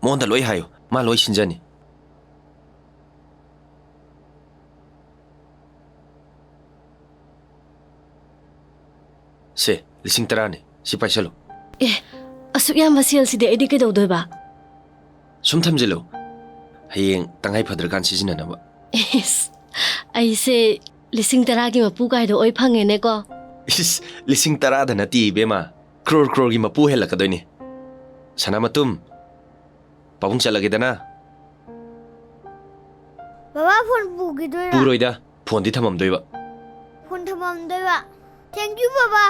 ꯃꯉꯣꯟꯗ ꯂꯣꯏ ꯍꯥꯏꯌꯨ ꯃꯥ ꯂꯣꯏ ꯁꯤꯟꯖꯅꯤ ꯁꯦ 10,000ꯅꯤ ꯁꯤ ꯄꯥꯏꯁꯜꯂꯨ ꯑꯁꯨꯛ ꯌꯥꯝꯕ ꯁꯦꯜꯁꯤꯗꯤ ꯑꯩꯗꯤ ꯀꯩꯗꯧꯗꯣꯏꯕ ꯁꯨꯝ ꯊꯝꯖꯤꯜꯂꯨ ꯍꯌꯦꯡ ꯇꯉꯥꯏ ꯐꯗ꯭ꯔꯀꯥꯟ ꯁꯤꯖꯤꯟꯅꯅꯕ ꯑꯩꯁꯦ 10,000ꯒꯤ ꯃꯄꯨ ꯀꯥꯏꯗꯣ ꯑꯣꯏ ꯐꯪꯉꯦꯅꯦꯀꯣ 10,000ꯗ ꯅꯠꯇꯦ ꯏꯕꯦꯝꯃ ꯀ꯭ꯔꯣꯔꯒꯤ ꯃꯄꯨ ꯍꯦꯜꯂꯛꯀꯗꯣꯏꯅꯤ ꯁꯅꯥꯃꯇꯨꯝ ꯄꯥꯕꯨꯡ ꯆꯠꯂꯒꯦꯗꯅ ꯕꯕꯥ ꯐꯣꯟ ꯄꯨꯈꯤꯗꯣꯏꯔꯥ ꯄꯨꯔꯣꯏꯗ ꯐꯣꯟꯗꯤ ꯊꯝꯃꯝꯗꯣꯏꯕ ꯐꯣꯟ ꯊꯝꯃꯝꯗꯣꯏꯕ ꯊꯦꯡꯛ ꯌꯨ ꯕꯕꯥ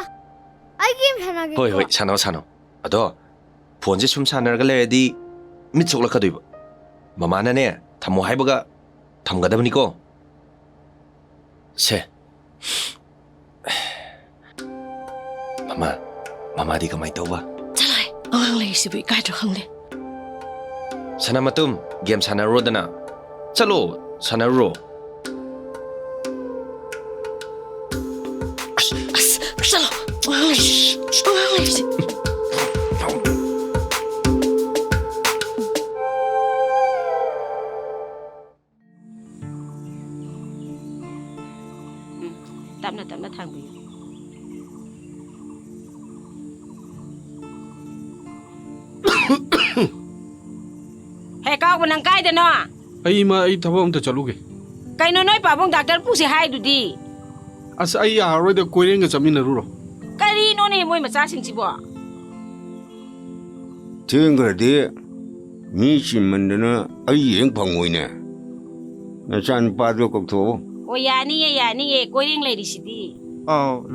ꯑꯩ ꯒꯦꯝ ꯁꯥꯟꯅꯒꯦ ꯍꯣꯏ ꯁꯥꯟꯅꯧ ꯑꯗꯣ ꯐꯣꯟꯁꯦ ꯁꯨꯝ ꯁꯥꯟꯅꯔꯒ ꯂꯩꯔꯗꯤ ꯃꯤꯠ ꯁꯣꯛꯂꯛꯀꯗꯣꯏꯕ ꯃꯃꯥꯅꯅꯦ ꯊꯝꯃꯣ ꯍꯥꯏꯕꯒ ꯊꯝꯒꯗꯕꯅꯤꯀꯣ ꯁꯦ ꯃꯃꯥꯗꯤ ꯀꯃꯥꯏꯅ ꯇꯧꯕ ꯆꯠꯂꯣꯏ ꯑꯉꯥꯡ ꯂꯩꯔꯤꯁꯤꯕꯨ ꯏꯀꯥꯏꯗ꯭ꯔꯥ ꯈꯪꯗꯦ ꯁꯅꯥꯃꯇꯨꯝ ꯒꯦꯝ ꯁꯥꯟꯅꯔꯨꯔꯣꯗꯅ ꯆꯠꯂꯣ ꯁꯥꯟꯅꯔꯨꯔꯣ ꯆꯠꯂꯣ ꯑꯉꯥꯡ ꯂꯩꯔꯤꯁꯤ ꯇꯞꯅ ꯊꯥꯡꯕꯤꯌꯨ ꯍꯦ ꯀꯥꯎꯕ ꯅꯪ ꯀꯥꯏꯗꯅꯣ ꯑꯩ ꯊꯕꯛ ꯑꯝꯇ ꯆꯠꯂꯨꯒꯦ ꯀꯩꯅꯣ ꯅꯣꯏ ꯄꯥꯕꯨꯡ ꯗꯥꯛꯇꯔ ꯄꯨꯁꯦ ꯍꯥꯏꯗꯨꯗꯤ ꯑꯁ ꯑꯩ ꯌꯥꯔꯔꯣꯏꯗ ꯀꯣꯏꯔꯦꯡꯒ ꯆꯠꯃꯤꯟꯅꯔꯨꯔꯣ ꯀꯔꯤꯅꯣꯅꯦ ꯃꯣꯏ ꯃꯆꯥꯁꯤꯡꯁꯤꯕꯣ ꯊꯦꯡꯈ꯭ꯔꯗꯤ ꯃꯤ ꯆꯤꯟꯃꯟꯗꯅ ꯑꯩ ꯌꯦꯡ ꯐꯪꯉꯣꯏꯅꯦ ꯅꯆꯥꯅꯨꯄꯥꯗꯣ ꯀꯧꯊꯣꯛꯑꯣ ꯑꯣ ꯌꯥꯅꯤꯌꯦ ꯀꯣꯏꯔꯦꯡ ꯂꯩꯔꯤꯁꯤꯗꯤ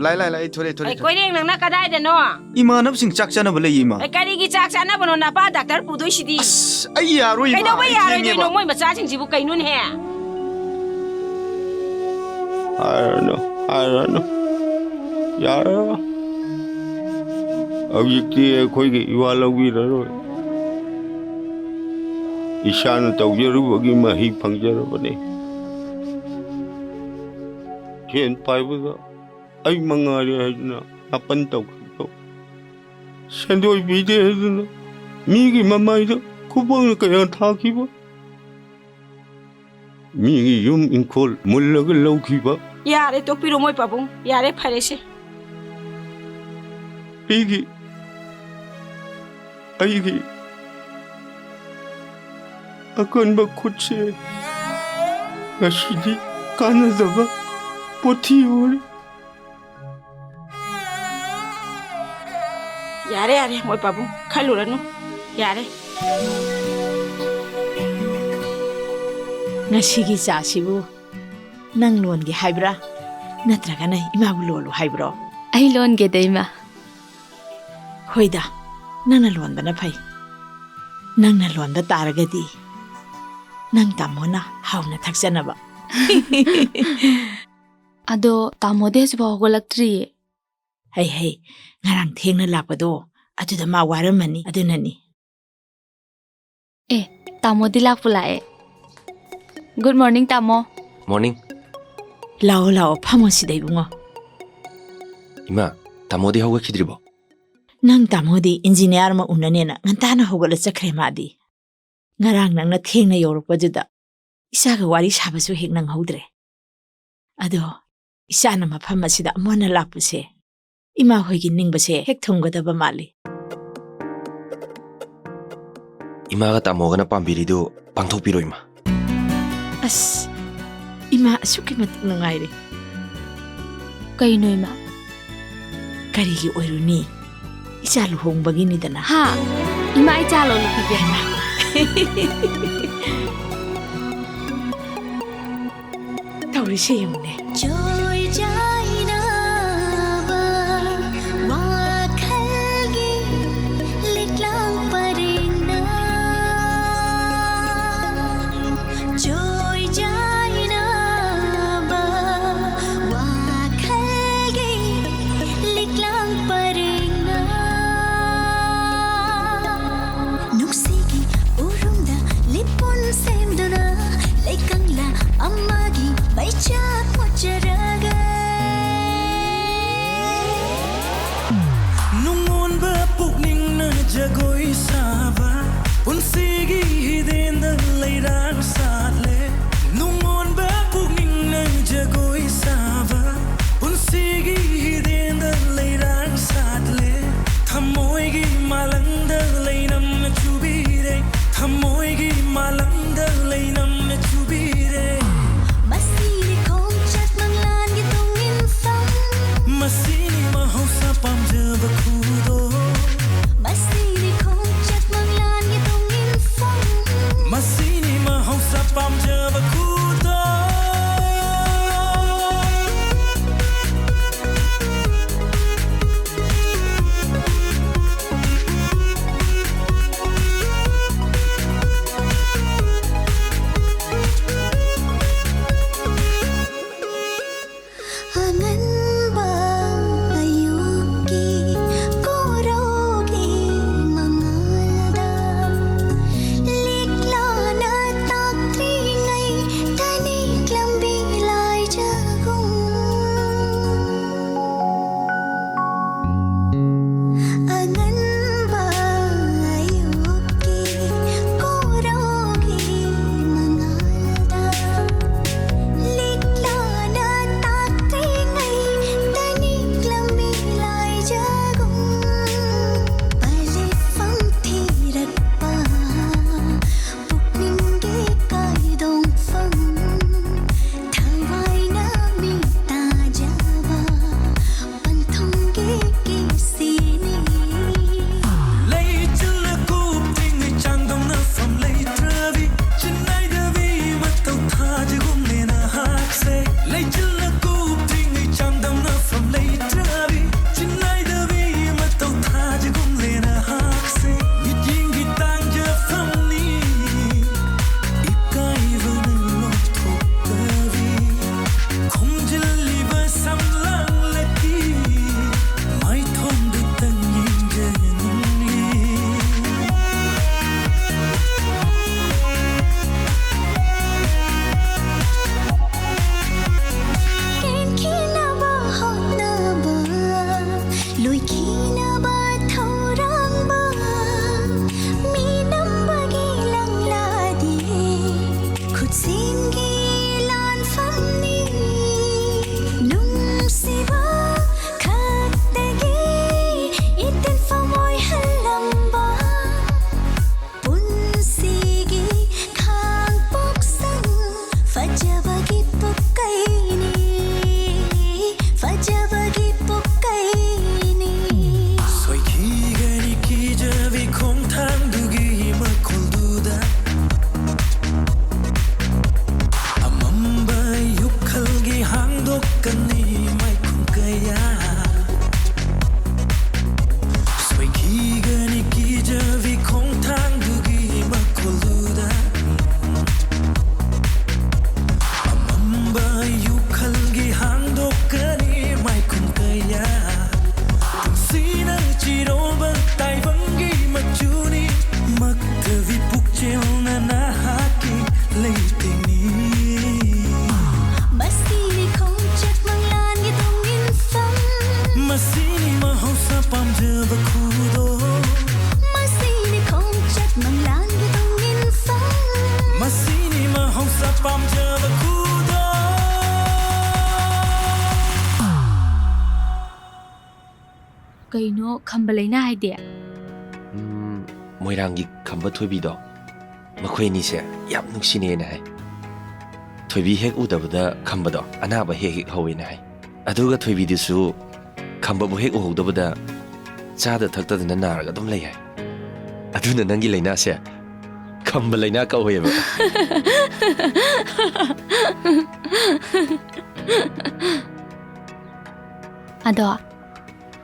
ꯂꯥꯏ ꯊꯣꯔꯦ ꯀꯣꯏꯔꯦꯡ ꯅꯪꯅ ꯀꯗꯥꯏꯗꯅꯣ 이만합승 짝잖아 벌레 이마 ꯀꯔꯤꯒꯤ ꯆꯥꯛ ꯆꯥꯅꯕꯅꯣ ꯅꯄꯥ ꯗꯥꯛꯇꯔ ꯄꯨꯗꯣꯏꯁꯤꯗꯤ ꯑꯩ ꯌꯥꯔꯣꯏ 이마 ꯀꯩꯗꯧꯕ ꯌꯥꯔꯣꯏꯗꯣꯏꯅꯣ ꯃꯣꯏ ꯃꯆꯥꯁꯤꯡꯁꯤꯕꯨ ꯀꯩꯅꯣꯅꯦ ꯍꯥꯏꯔꯅꯨ ꯌꯥꯔ ꯍꯧꯖꯤꯛꯇꯤ ꯑꯩꯈꯣꯏꯒꯤ 이와 ꯂꯧꯕꯤꯔꯔꯣꯏ ꯏꯁꯥꯅ ꯇꯧꯖꯔꯨꯕꯒꯤ ꯃꯍꯩ ꯐꯪꯖꯔꯕꯅꯤ ꯁꯦꯟ ꯄꯥꯏꯕꯗ ꯑꯩ ꯃꯉꯥꯏꯔꯦ ꯍꯥꯏꯗꯨꯅ ꯅꯥꯄꯟ ꯇꯧꯈꯤꯕ ꯁꯦꯟꯗꯣꯏ ꯄꯤꯗꯦ ꯍꯥꯏꯗꯨꯅ ꯃꯤꯒꯤ ꯃꯃꯥꯏꯗ ꯈꯨꯕꯥꯛꯅ ꯀꯌꯥ ꯊꯥꯈꯤꯕ ꯃꯤꯒꯤ ꯌꯨꯝ ꯏꯪꯈꯣꯜ ꯃꯨꯜꯂꯒ ꯂꯧꯈꯤꯕ ꯌꯥꯔꯦ ꯇꯣꯛꯄꯤꯔꯣ ꯃꯣꯏ ꯄꯥꯕꯨꯡ ꯌꯥꯔꯦ ꯐꯔꯦꯁꯦ ꯑꯩꯒꯤ ꯑꯀꯟꯕ ꯈꯨꯠꯁꯦ ꯉꯁꯤꯗꯤ ꯀꯥꯟꯅꯗꯕ ꯄꯣꯊꯤ ꯑꯣꯏꯔꯦ ꯌꯥꯔꯦ ꯃꯣꯏ ꯄꯥꯕꯨꯡ ꯈꯜꯂꯨꯔꯅꯨ ꯌꯥꯔꯦ ꯉꯁꯤꯒꯤ ꯆꯥꯁꯤꯕꯨ ꯅꯪ ꯂꯣꯟꯒꯦ ꯍꯥꯏꯕ꯭ꯔꯥ ꯅꯠꯇ꯭ꯔꯒꯅ ꯏꯃꯥꯕꯨ ꯂꯣꯜꯂꯨ ꯍꯥꯏꯕ꯭ꯔꯣ ꯑꯩ ꯂꯣꯟꯒꯦꯗ ꯏꯃꯥ ꯍꯣꯏꯗ ꯅꯪꯅ ꯂꯣꯟꯕꯅ ꯐꯩ ꯅꯪꯅ ꯂꯣꯟꯕ ꯇꯥꯔꯒꯗꯤ ꯅꯪ ꯇꯥꯃꯣꯅ ꯍꯥꯎꯅ ꯊꯛꯆꯅꯕ ꯑꯗꯣ ꯇꯥꯃꯣꯗꯤ ꯍꯧꯖꯤꯛꯐꯥꯎ ꯍꯧꯒꯠꯂꯛꯇ꯭ꯔꯤꯌꯦ ꯍꯩ ꯉꯔꯥꯡ ꯊꯦꯡꯅ ꯂꯥꯛꯄꯗꯣ ꯑꯗꯨꯗ ꯃꯥ ꯋꯥꯔꯝꯃꯅꯤ ꯑꯗꯨꯅꯅꯤ ꯇꯥꯃꯣꯗꯤ ꯂꯥꯛꯄꯨ ꯂꯥꯛꯑꯦ ꯒꯨꯗ ꯃꯣꯔꯅꯤꯡ ꯇꯥꯃꯣ ꯃꯣꯔꯅꯤꯡ ꯂꯥꯛꯑꯣ ꯐꯝꯃꯣ ꯁꯤꯗ ꯏꯕꯨꯡꯉꯣ 이마 다모디 hꯧꯒꯠꯈꯤꯗ꯭ꯔꯤꯕꯣ ꯅꯪ ꯇꯥꯃꯣꯗꯤ ꯏꯟꯖꯤꯅꯤꯌꯥꯔ ꯑꯃ ꯎꯅꯅꯦꯅ ꯉꯟꯇꯥꯅ ꯍꯧꯒꯠꯂ ꯆꯠꯈ꯭ꯔꯦ ꯃꯥꯗꯤ ꯉꯔꯥꯡ ꯅꯪꯅ ꯊꯦꯡꯅ ꯌꯧꯔꯛꯄꯗꯨꯗ ꯏꯆꯥꯒ ꯋꯥꯔꯤ ꯁꯥꯕꯁꯨ ꯍꯦꯛ ꯅꯪꯍꯧꯗ꯭ꯔꯦ ꯑꯗꯣ ꯏꯆꯥꯅ ꯃꯐꯝ ꯑꯁꯤꯗ ꯑꯃꯨꯛ ꯍꯟꯅ ꯂꯥꯛꯄꯁꯦ ꯏꯃꯥ ꯍꯣꯏꯒꯤ ꯅꯤꯡꯕꯁꯦ ꯍꯦꯛ ꯊꯨꯡꯒꯗꯕ ꯃꯥꯜꯂꯤ 이마가 다모가나 ꯄꯥꯝꯕꯤꯔꯤꯗꯨ ꯄꯥꯡꯊꯣꯛꯄꯤꯔꯣ 이마 ꯑꯁ Ima asuki matik nungairi. Kayno ima? Karigi oiruni. Isa luhongbagi nidana. Ha? Ima ay chalo lupige. Taurise yungne. Joy jaina ba wakhalgi litlang parina. Joy jaina ba wakhalgi litlang parina. Nuksigi urumda lipon semduna laikangla amagi baichak mocharaga. Nungon ba pukning na jagoy saba punsigi hidenda lairang satle. Nungon ba pukning na jagoy saba punsigi hidenda lairang satle. Thamoigi malangda lainam na chubire. Thamoigi malangda lainam na chubire. Masini kong chat manglan gitong infam. Masini mahausa pamjaba kudo. Masini kong chat manglan gitong infam. Masini mahausa pamjaba kudo. Angan ba ayuki korogi mangalda. Likla na takringay tanik lambilay jagong. Angan ba ayuki korogi mangalda. Likla na takringay tanik lambilay jagong. Palifang tirak pa pukninggi kaidong fang. Thawai na mita jaba pantonggi kisini. Lay chilla kup ting chang dong na from lay travi. Chinai davi matau thaj gum le na hak se. Lay chilla kup ting chang dong na from lay travi. Chinai davi matau thaj gum le na hak se. Ying gi tang ja from ni. Ikai van lo thok davi. Khom jil li ba sam lang lati. Mai thom du tang yin ja ni. Ken kina ba hot na ba Lui kina ba thaurang ba Minam bagi lang ladi Khut singi lan pham ni Nung siba khat tagi Itin famoy halam ba Punsigi khang puksang Fajabagi pukaini Fajabagi pukaini Soi ki gani ki javi khom thang dugi ma khol duda. Amamba yukhal gi hang dok kani mai khum kaya. Soi ki gani ki javi khom thang dugi ma khol duda. Amamba yukhal gi hang dok kani mai khum kaya. Sinang chiroba tai vangi machuni makkavi pukchel na nahaki leitini. Masini kong chat manglan gitong infam. Masini mahausa pamjaba kudo. Masini kong chat manglan gitong infam. Masini mahausa pamjaba kudo. Kayno khambalay na haide. Moiranggi khamba thoibido. Makhoi ni se yam nungsinena hai. ꯊꯣꯏꯕꯤ ꯍꯦꯛ ꯎꯗꯕꯗ ꯈꯝꯕꯗꯣ ꯑꯅꯥꯕ ꯍꯦꯛ ꯍꯦꯛ ꯍꯧꯋꯦꯅ ꯍꯥꯏ ꯑꯗꯨꯒ ꯊꯣꯏꯕꯤꯗꯨꯁꯨ ꯈꯝꯕꯕꯨ ꯍꯦꯛ ꯎꯍꯧꯗꯕꯗ ꯆꯥꯗ ꯊꯛꯇꯗꯅ ꯅꯥꯔꯒ ꯑꯗꯨꯝ ꯂꯩ ꯍꯥꯏ ꯑꯗꯨꯅ ꯅꯪꯒꯤ ꯂꯩꯅꯥꯁꯦ ꯈꯝꯕ ꯂꯩꯅꯥ ꯀꯧꯋꯦꯕ ꯑꯗꯣ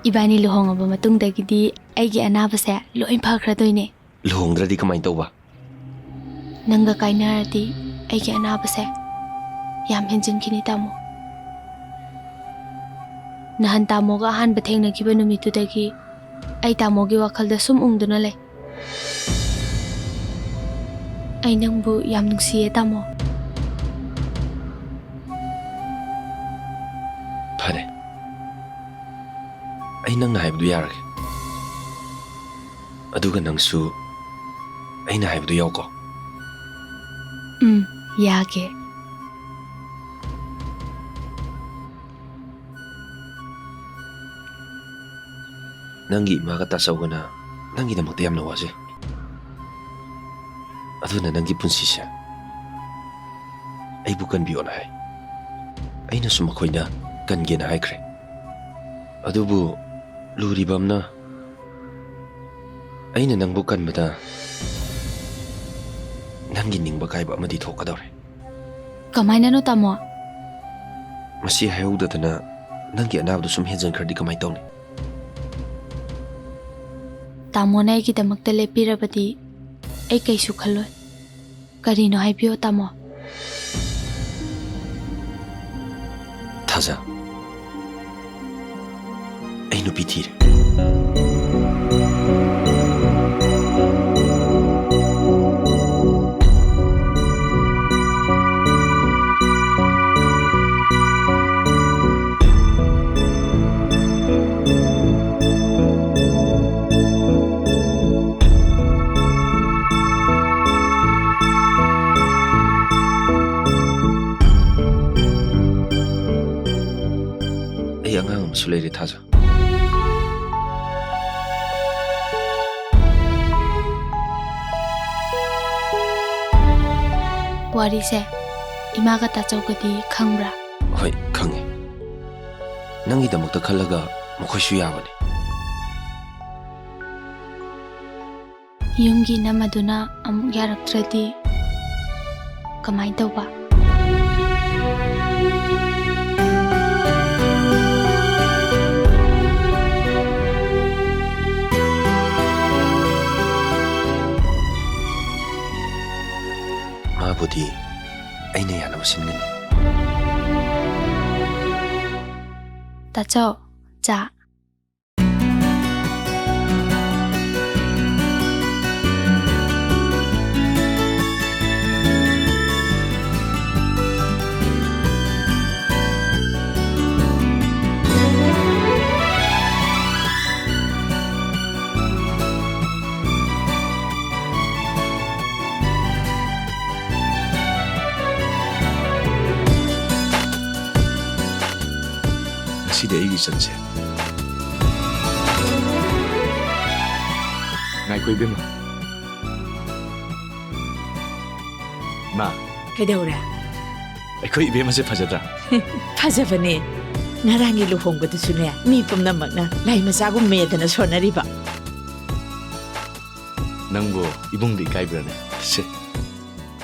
이반이 루홍어버 마뚱다기디 아이기 아나바세 로인 파크라도이네 luhongdradi kamay tawba nangga kainaradi aigi anabase yam henjinkhini tamo nahan tamoga ahanba thengnakiba numitudagi ai tamogi wakhalda sum ungduna lei ai nangbu yam nungsiye tamo fare ai nangna haibdu yarage aduga nangsu aina haibdu yawko yage nangi maga tasawgana nangi damakta yamna waje aduna nangi punsise ai bukan biona hai aina suma khoina kangena haikre adubu luribamna aina nangbu kanbada nangi ningba kaiba amadi thokadore kamaina no tamo masi hayudadana nangi anabdu sum henjan khardi kamai tawni tamo nai ki damakta lepirabadi ai kaisu khalloi karino haibio tamo thaja ai nupi thire Sulere thaja wari se imaga ta chawgadi khangbra hoi khange nangi damakta khallaga mokhoisu yabani yumgi namaduna amuk yaraktradi kamai tawba budi aina yana basingani tacho cha sida igi sanse ngai koi bema ma kaidaura akhoi bema se phajadra phajabane ngarangi luhongba sune mi pumnamakna lai masagu medana sonariba nangbo ibung di kai brane se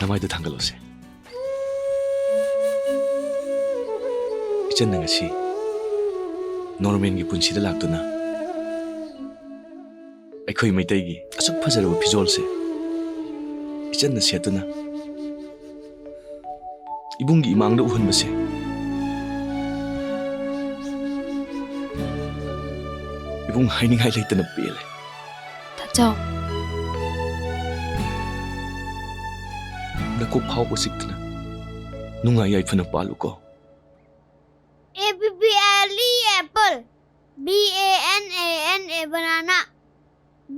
namai da thangalose ichen ngasi Norman gi punsi da laktuna akhoi maitai gi asuk phajaro phijol se ichen na setuna ibung gi imang da uhun base ibung haining hai leitana pele tacho na ko phau ko sikna nunga yai phana palu ko apple banana banana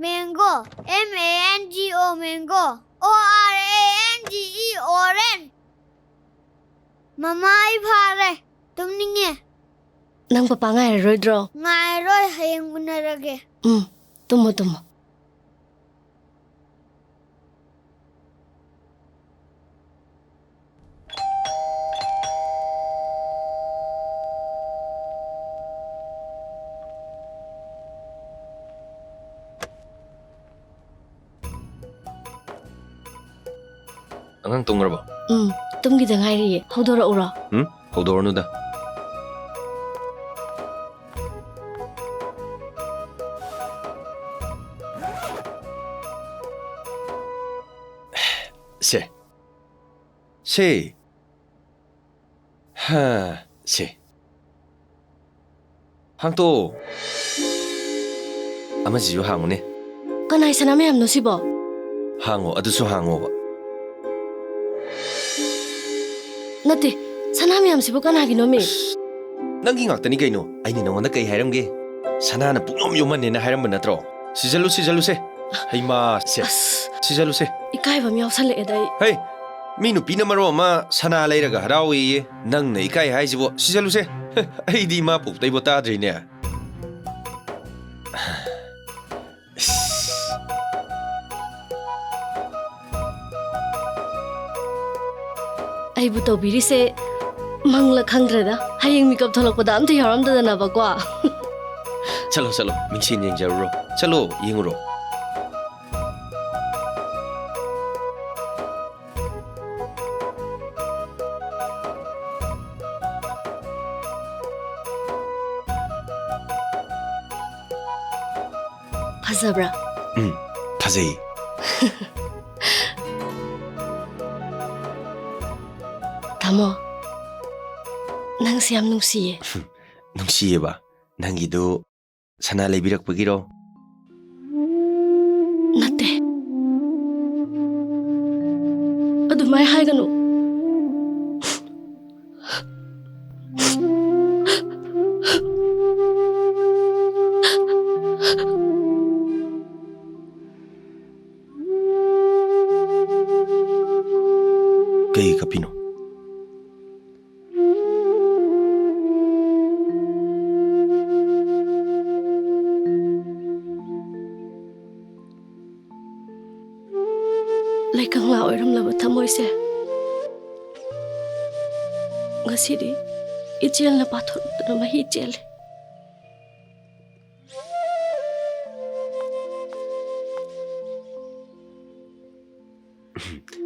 mango mango mango orange orange mama ai phare tum ninge nang papa ngai roidro ngai roi hayeng unarage tumo ꯑꯉꯥꯡ ꯇꯨꯝꯈ꯭ꯔꯕꯣ? ꯇꯨꯝꯒꯤꯗ ꯉꯥꯏꯔꯤꯌꯦ. ꯍꯧꯗꯣꯔꯛꯎꯔꯣ? ꯍꯧꯗꯣꯔꯅꯨꯗ. 세. 세. 항또 아마지요 항오네. Kanay sana mayam no sibo? 항오 아두수 항오바. Nate, sana mayam sibo kanagi no mi? ꯅꯪꯒꯤ ꯉꯥꯛꯇꯅꯤ ꯀꯩꯅꯣ. ꯑꯩꯅ ꯅꯉꯣꯟꯗ ꯀꯩ ꯍꯥꯏꯔꯝꯒꯦ? ꯁꯅꯥꯅ ꯄꯨꯡꯌꯣꯝ ꯌꯣꯝꯃꯟꯅꯦꯅ ꯍꯥꯏꯔꯝꯕ ꯅꯠꯇ꯭ꯔꯣ? ꯁꯤꯖꯜꯂꯨꯁꯦ. ꯍꯩꯃꯥ ꯁꯦ. ꯁꯤꯖꯜꯂꯨꯁꯦ. Ikaibam yawsalleeda ai. ꯍꯩ, ꯃꯤ ꯅꯨꯄꯤꯅ ꯃꯔꯣ ꯑꯃ ꯁꯅꯥ ꯂꯩꯔꯒ ꯍꯔꯥꯎꯏꯌꯦ. ꯅꯪꯅ ꯏꯀꯥꯏ ꯍꯥꯏꯁꯤꯕꯣ. ꯁꯤꯖꯜꯂꯨꯁꯦ. ꯑꯩꯗꯤ ꯏꯃꯥ ꯄꯣꯛꯇꯩꯕꯣ ꯇꯥꯗ꯭ꯔꯤꯅꯦ. Aibu tawbirise mangla khangdrada. Hayeng mikap tholakpada amta yaramdadana ba kwa. ꯆꯠꯂꯣ ꯃꯤꯡꯁꯦꯟ ꯌꯦꯡꯖꯔꯨꯔꯣ. ꯆꯠꯂꯣ ꯌꯦꯡꯉꯨꯔꯣ. Fazabra? fazei. Tamo, nang siyam nungsiye. Nungsiye ba? Nangido sana laibirakpagiro? Nate. Adumay hayganu. Kay kapino? Laikang la oiramlaba thamoise. Ngasidi ichel na pathorudna mahi chele.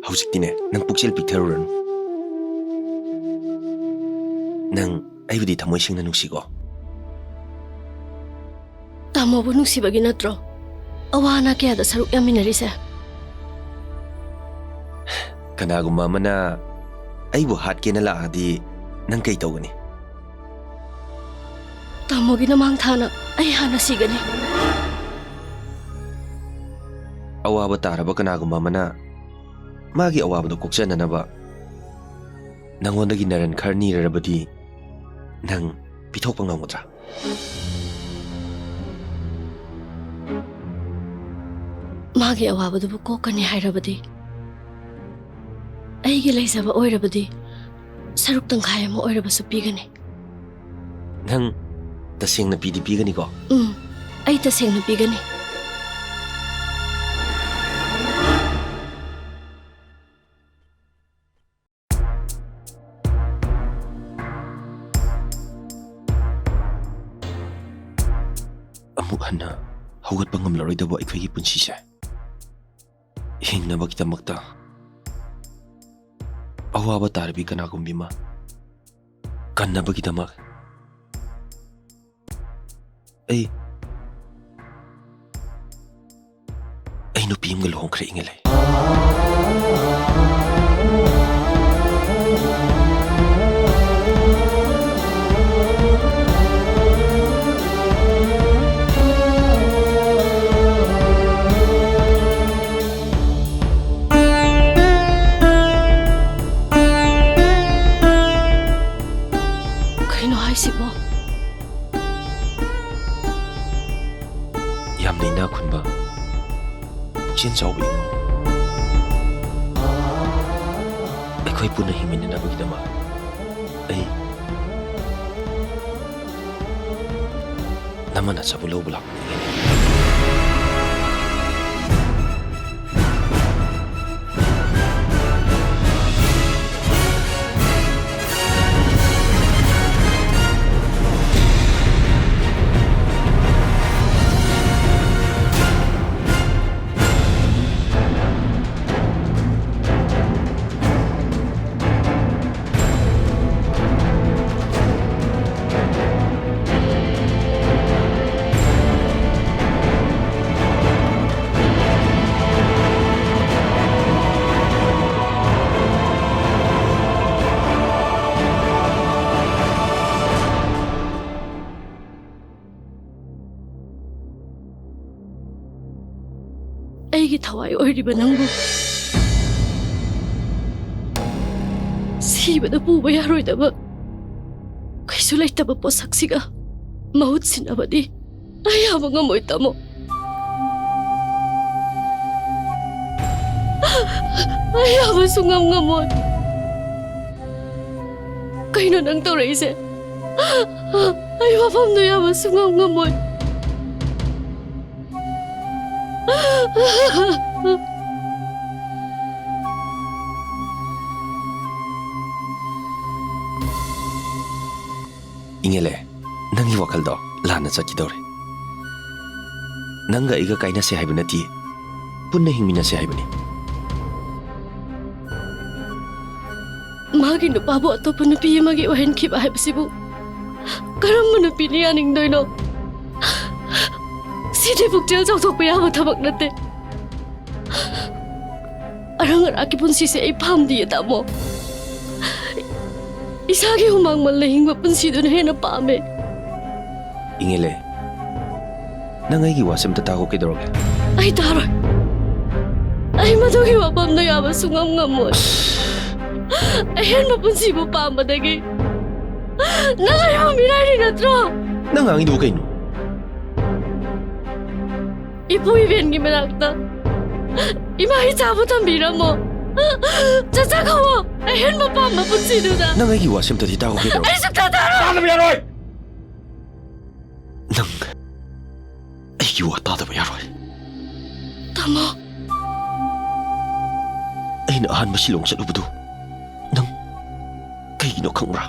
Haujiktine nang pukchel pitharuranu. Nang aibudi thamoi singna nungsigo. Tamo bu nungsibagi natro. Awana kaya da saruk yaminarise. Kanagumma amana aibu hatkena laadi nang kay tawgani? Tamo ginamang thana ay hana sigani. Awaba taraba kanagumma amana magi awabado kokchananaba nangondagi naran kharni rarabadi nang pithokpa ngamodra? Magi awabado bu kokani hairabadi. Aigi laisaba oirabadi saruk tangkhai ama oirabasu pigani. Nang tasengna pidi pigani ko? Ai tasengna pigani. Amuk hana hawgatpa ngamlaroidaba aikoigi punsise. Hingnabagidamagta awaba tarabi kanagumbima kannabagidamag ay nupi amga luhongkhre ingelay. Sibo. Yamna ina khunba pukchen chawbi mo. Akhoi puna himinna bagidama ai namana chabulo bulak. ꯑꯩꯒꯤ ꯊꯋꯥꯏ ꯑꯣꯏꯔꯤꯕ ꯅꯪꯕꯨ ꯁꯤꯕꯗ ꯄꯨꯕ ꯌꯥꯔꯣꯏꯗꯕ ꯀꯩꯁꯨ ꯂꯩꯇꯕ ꯄꯣꯠꯁꯛꯁꯤꯒ ꯃꯍꯨꯠ ꯁꯤꯟꯅꯕꯗꯤ ꯑꯩ ꯌꯥꯕ ꯉꯝꯃꯣꯏ ꯇꯥꯃꯣ ꯑꯩ ꯌꯥꯕ ꯁꯨꯡꯉꯝ ꯉꯝꯃꯣꯏ ꯀꯩꯅꯣ ꯅꯪ ꯇꯧꯔꯛꯏꯁꯦ ꯑꯩ ꯋꯥꯐꯝꯗꯣ ꯌꯥꯕ ꯁꯨꯡꯉꯝ ꯉꯝꯃꯣꯏ ꯏꯉꯦꯂꯦ ꯅꯪꯒꯤ ꯋꯥꯈꯜꯗꯣ ꯂꯥꯟꯅ ꯆꯠꯈꯤꯗꯧꯔꯦ ꯅꯪꯒ ꯑꯩꯒ ꯀꯥꯏꯅꯁꯦ ꯍꯥꯏꯕ ꯅꯠꯇꯦ ꯄꯨꯟꯅ ꯍꯤꯡꯃꯤꯟꯅꯁꯦ ꯍꯥꯏꯕꯅꯤ ꯃꯥꯒꯤ ꯅꯨꯄꯥꯕꯨ ꯑꯇꯣꯞꯄ ꯅꯨꯄꯤ ꯑꯃꯒꯤ ꯑꯣꯏꯍꯟꯈꯤꯕ ꯍꯥꯏꯕꯁꯤꯕꯨ ꯀꯔꯝꯕ ꯅꯨꯄꯤꯅ ꯌꯥꯅꯤꯡꯗꯣꯏꯅꯣ ꯁꯤꯗꯤ ꯄꯨꯛꯆꯦꯜ ꯆꯥꯎꯊꯣꯛꯄ ꯌꯥꯕ ꯊꯕꯛ ꯅꯠꯇꯦ ꯑꯔꯪ ꯑꯔꯥꯛꯀꯤ ꯄꯨꯟꯁꯤꯁꯦ ꯑꯩ ꯄꯥꯝꯗꯤꯌꯦ ꯇꯥꯃꯣ ꯏꯁꯥꯒꯤ ꯍꯨꯃꯥꯡ ꯃꯜꯂ ꯍꯤꯡꯕ ꯄꯨꯟꯁꯤꯗꯨꯅ ꯍꯦꯟꯅ ꯄꯥꯝꯃꯦ ꯏꯉꯦꯂꯦ ꯅꯪ ꯑꯩꯒꯤ ꯋꯥꯁꯦ ꯑꯝꯇ ꯇꯥꯈꯣ ꯀꯩꯗꯧꯔꯒꯦ ꯑꯩ ꯇꯥꯔꯣꯏ ꯑꯩ ꯃꯗꯨꯒꯤ ꯋꯥꯐꯝꯗꯣ ꯌꯥꯕ ꯁꯨꯡꯉꯝ ꯉꯝꯃꯣꯏ ꯑꯍꯦꯟꯕ ꯄꯨꯟꯁꯤꯕꯨ ꯄꯥꯝꯕꯗꯒꯤ ꯅꯪ ꯑꯩꯕꯨ ꯃꯤꯔꯥꯏꯔꯤ ꯅꯠꯇ꯭ꯔꯣ ꯅꯪ ꯉꯥꯡꯉꯤꯗꯨꯕꯨ ꯀꯩꯅꯣ ꯏꯄꯨ ꯏꯕꯦꯟꯒꯤ ꯃꯅꯥꯛꯇ ꯏꯃꯥ ꯏꯆꯥꯕꯨ ꯊꯝꯕꯤꯔꯝꯃꯣ ꯆꯠꯆꯈꯣ ꯑꯍꯦꯟꯕ ꯄꯥꯝꯕ ꯄꯨꯟꯁꯤꯗꯨꯗ ꯅꯪ ꯑꯩꯒꯤ ꯋꯥꯁꯦ ꯑꯝꯇꯗꯤ ꯇꯥꯈꯣ ꯀꯩꯗꯧꯔꯒꯦ ꯑꯩ ꯁꯨꯛꯇꯥ ꯇꯥꯔꯣꯏ ꯇꯥꯗꯕ ꯌꯥꯔꯣꯏ ꯅꯪ ꯑꯩꯒꯤ ꯋꯥ ꯇꯥꯗꯕ ꯌꯥꯔꯣꯏ ꯇꯥꯃꯣ ꯑꯩꯅ ꯑꯍꯥꯟꯕ ꯁꯤꯂꯣꯡ ꯆꯠꯂꯨꯕꯗꯨ ꯅꯪ ꯀꯩꯒꯤꯅꯣ ꯈꯪꯕ꯭ꯔꯥ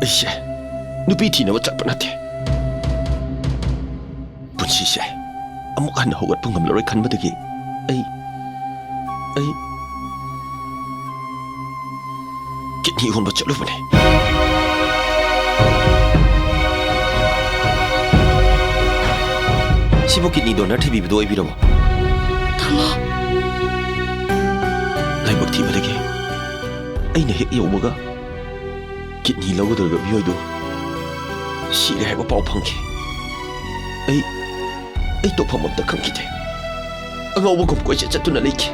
ꯑꯩꯁꯦ ꯅꯨꯄꯤ ꯊꯤꯅꯕ ꯆꯠꯄ ꯅꯠꯇꯦ ꯄꯨꯟꯁꯤꯁꯦ ꯑꯃꯨꯛ ꯍꯟꯅ ꯍꯧꯒꯠꯄ ꯉꯝꯂꯔꯣꯏ ꯈꯟꯕꯗꯒꯤ ꯑꯩ ꯀꯤꯗꯅꯤ ꯌꯣꯟꯕ ꯆꯠꯂꯨꯕꯅꯦ 시보 키드니 도너 TV도 오이비로모 타모 라이박 티바데게 아이나 핵 여우마가 키드니 러고들가 미어도 시레 해고 파오 펑키 아이 또 펌없다 컴키데 아가오버 겁고 이제 짰두나 레이키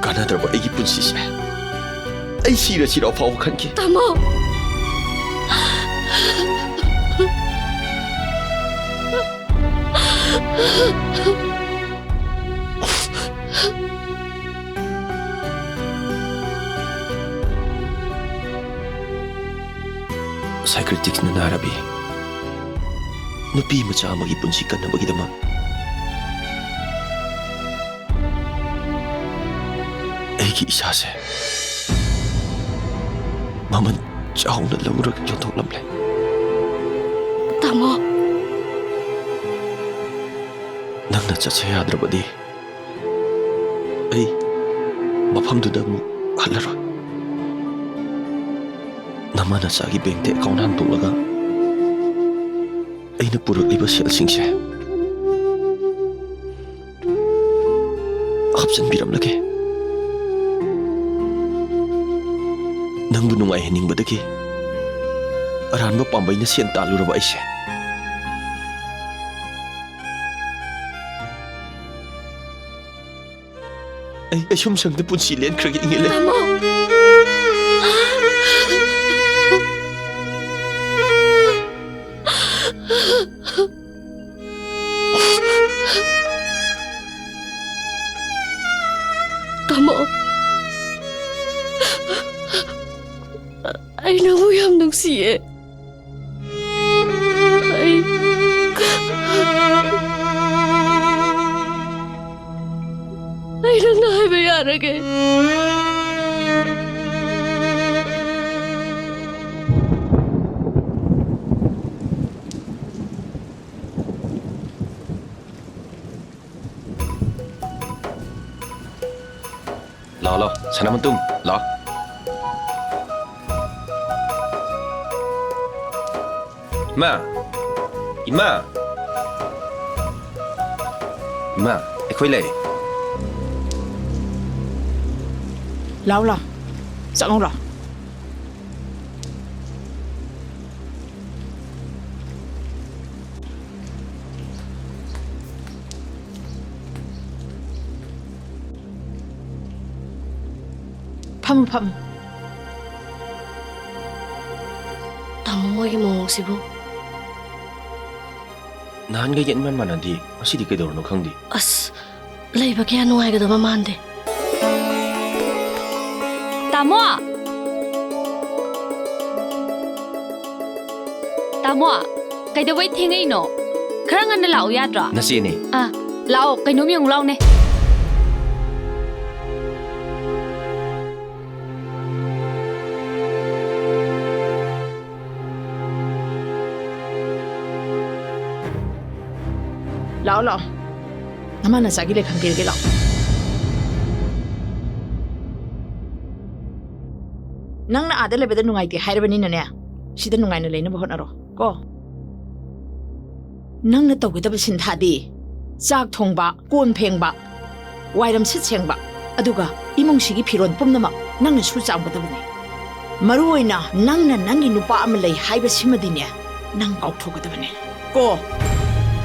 가나들과 애기 뿐시시 아이 시라 파오 칸키 타모 사이클틱스는 아랍이 누피 마차 아마기 뿐시 끝나버기다마 애기 이사세 마음은 짜오는 럼으로 견통남래 타모 ꯅꯪꯅ ꯆꯠꯁꯦ ꯌꯥꯗ꯭ꯔꯕꯗꯤ ꯑꯩ ꯃꯐꯝꯗꯨꯗ ꯑꯃꯨꯛ ꯍꯜꯂꯔꯣꯏ ꯅꯃꯥ ꯅꯆꯥꯒꯤ ꯕꯦꯡꯛꯇ ꯑꯦꯀꯥꯎꯟ ꯍꯥꯡꯗꯣꯛꯂꯒ ꯑꯩꯅ ꯄꯨꯔꯛꯂꯤꯕ ꯁꯦꯜꯁꯤꯡꯁꯦ ꯍꯥꯞꯆꯤꯟꯕꯤꯔꯝꯂꯒꯦ ꯅꯪꯕꯨ ꯅꯨꯡꯉꯥꯏꯍꯟꯅꯤꯡꯕꯗꯒꯤ ꯑꯔꯥꯟꯕ ꯄꯥꯝꯕꯩꯅ ꯁꯦꯟ ꯇꯥꯜꯂꯨꯔꯕ ꯑꯩꯁꯦ ꯑꯩ ꯁꯨꯝ ꯁꯪꯗ ꯄꯨꯟꯁꯤ ꯂꯦꯟꯈ꯭ꯔꯒꯦ ꯏꯉꯦꯂꯦ 타모 아이 너무 얌 눅시에 아이 랑 나이 왜 야르게 라 사나만 뚱 라. 마 이마 이마 에코일레 라울라 짱오라 ꯐꯝꯃꯨ ꯐꯝꯃꯨ ꯇꯥꯃꯣ ꯃꯣꯏꯒꯤ ꯃꯑꯣꯡꯁꯤꯕꯨ ꯅꯍꯥꯟꯒ ꯌꯦꯟꯃꯥꯟ ꯃꯥꯟꯅꯗꯤ ꯉꯁꯤꯗꯤ ꯀꯩꯗꯧꯔꯅꯣ ꯈꯪꯗꯦ ꯑꯁ ꯂꯩꯕ ꯀꯌꯥ ꯅꯨꯡꯉꯥꯏꯒꯗꯕ ꯃꯥꯟꯗꯦ ꯇꯥꯃꯣ ꯇꯥꯃꯣ ꯀꯩꯗꯧꯕꯩ ꯊꯦꯡꯉꯩꯅꯣ ꯈꯔ ꯉꯟꯅ ꯂꯥꯛꯎ ꯌꯥꯗ꯭ꯔꯣ ꯅꯆꯦꯅꯦ ꯂꯥꯛꯑꯣ ꯀꯩꯅꯣꯝ ꯌꯦꯡꯉꯨ ꯂꯥꯎꯅꯦ ꯂꯥꯛꯑꯣ ꯂꯥꯛꯑꯣ ꯅꯃꯥ ꯅꯆꯥꯒꯤ ꯂꯩꯈꯝ ꯄꯤꯔꯒꯦ ꯂꯥꯛꯑꯣ ꯅꯪꯅ ꯑꯥꯗ ꯂꯩꯕꯗ ꯅꯨꯡꯉꯥꯏꯇꯦ ꯍꯥꯏꯔꯕꯅꯤꯅꯅꯦ ꯁꯤꯗ ꯅꯨꯡꯉꯥꯏꯅ ꯂꯩꯅꯕ ꯍꯣꯠꯅꯔꯣ ꯀꯣ ꯅꯪꯅ ꯇꯧꯒꯗꯕ ꯁꯤꯟꯊꯥꯗꯤ ꯆꯥꯛ ꯊꯣꯡꯕ ꯀꯣꯟ ꯐꯦꯡꯕ ꯋꯥꯏꯔꯝ ꯁꯤꯠ ꯁꯦꯡꯕ ꯑꯗꯨꯒ ꯏꯃꯨꯡꯁꯤꯒꯤ ꯐꯤꯔꯣꯜ ꯄꯨꯝꯅꯃꯛ ꯅꯪꯅ ꯁꯨ ꯆꯥꯝꯒꯗꯕꯅꯤ ꯃꯔꯨꯑꯣꯏꯅ ꯅꯪꯅ ꯅꯪꯒꯤ ꯅꯨꯄꯥ ꯑꯃ ꯂꯩ ꯍꯥꯏꯕꯁꯤꯃꯗꯤꯅꯦ ꯅꯪ ꯀꯥꯎꯊꯣꯛꯀꯗꯕꯅꯤ ꯀꯣ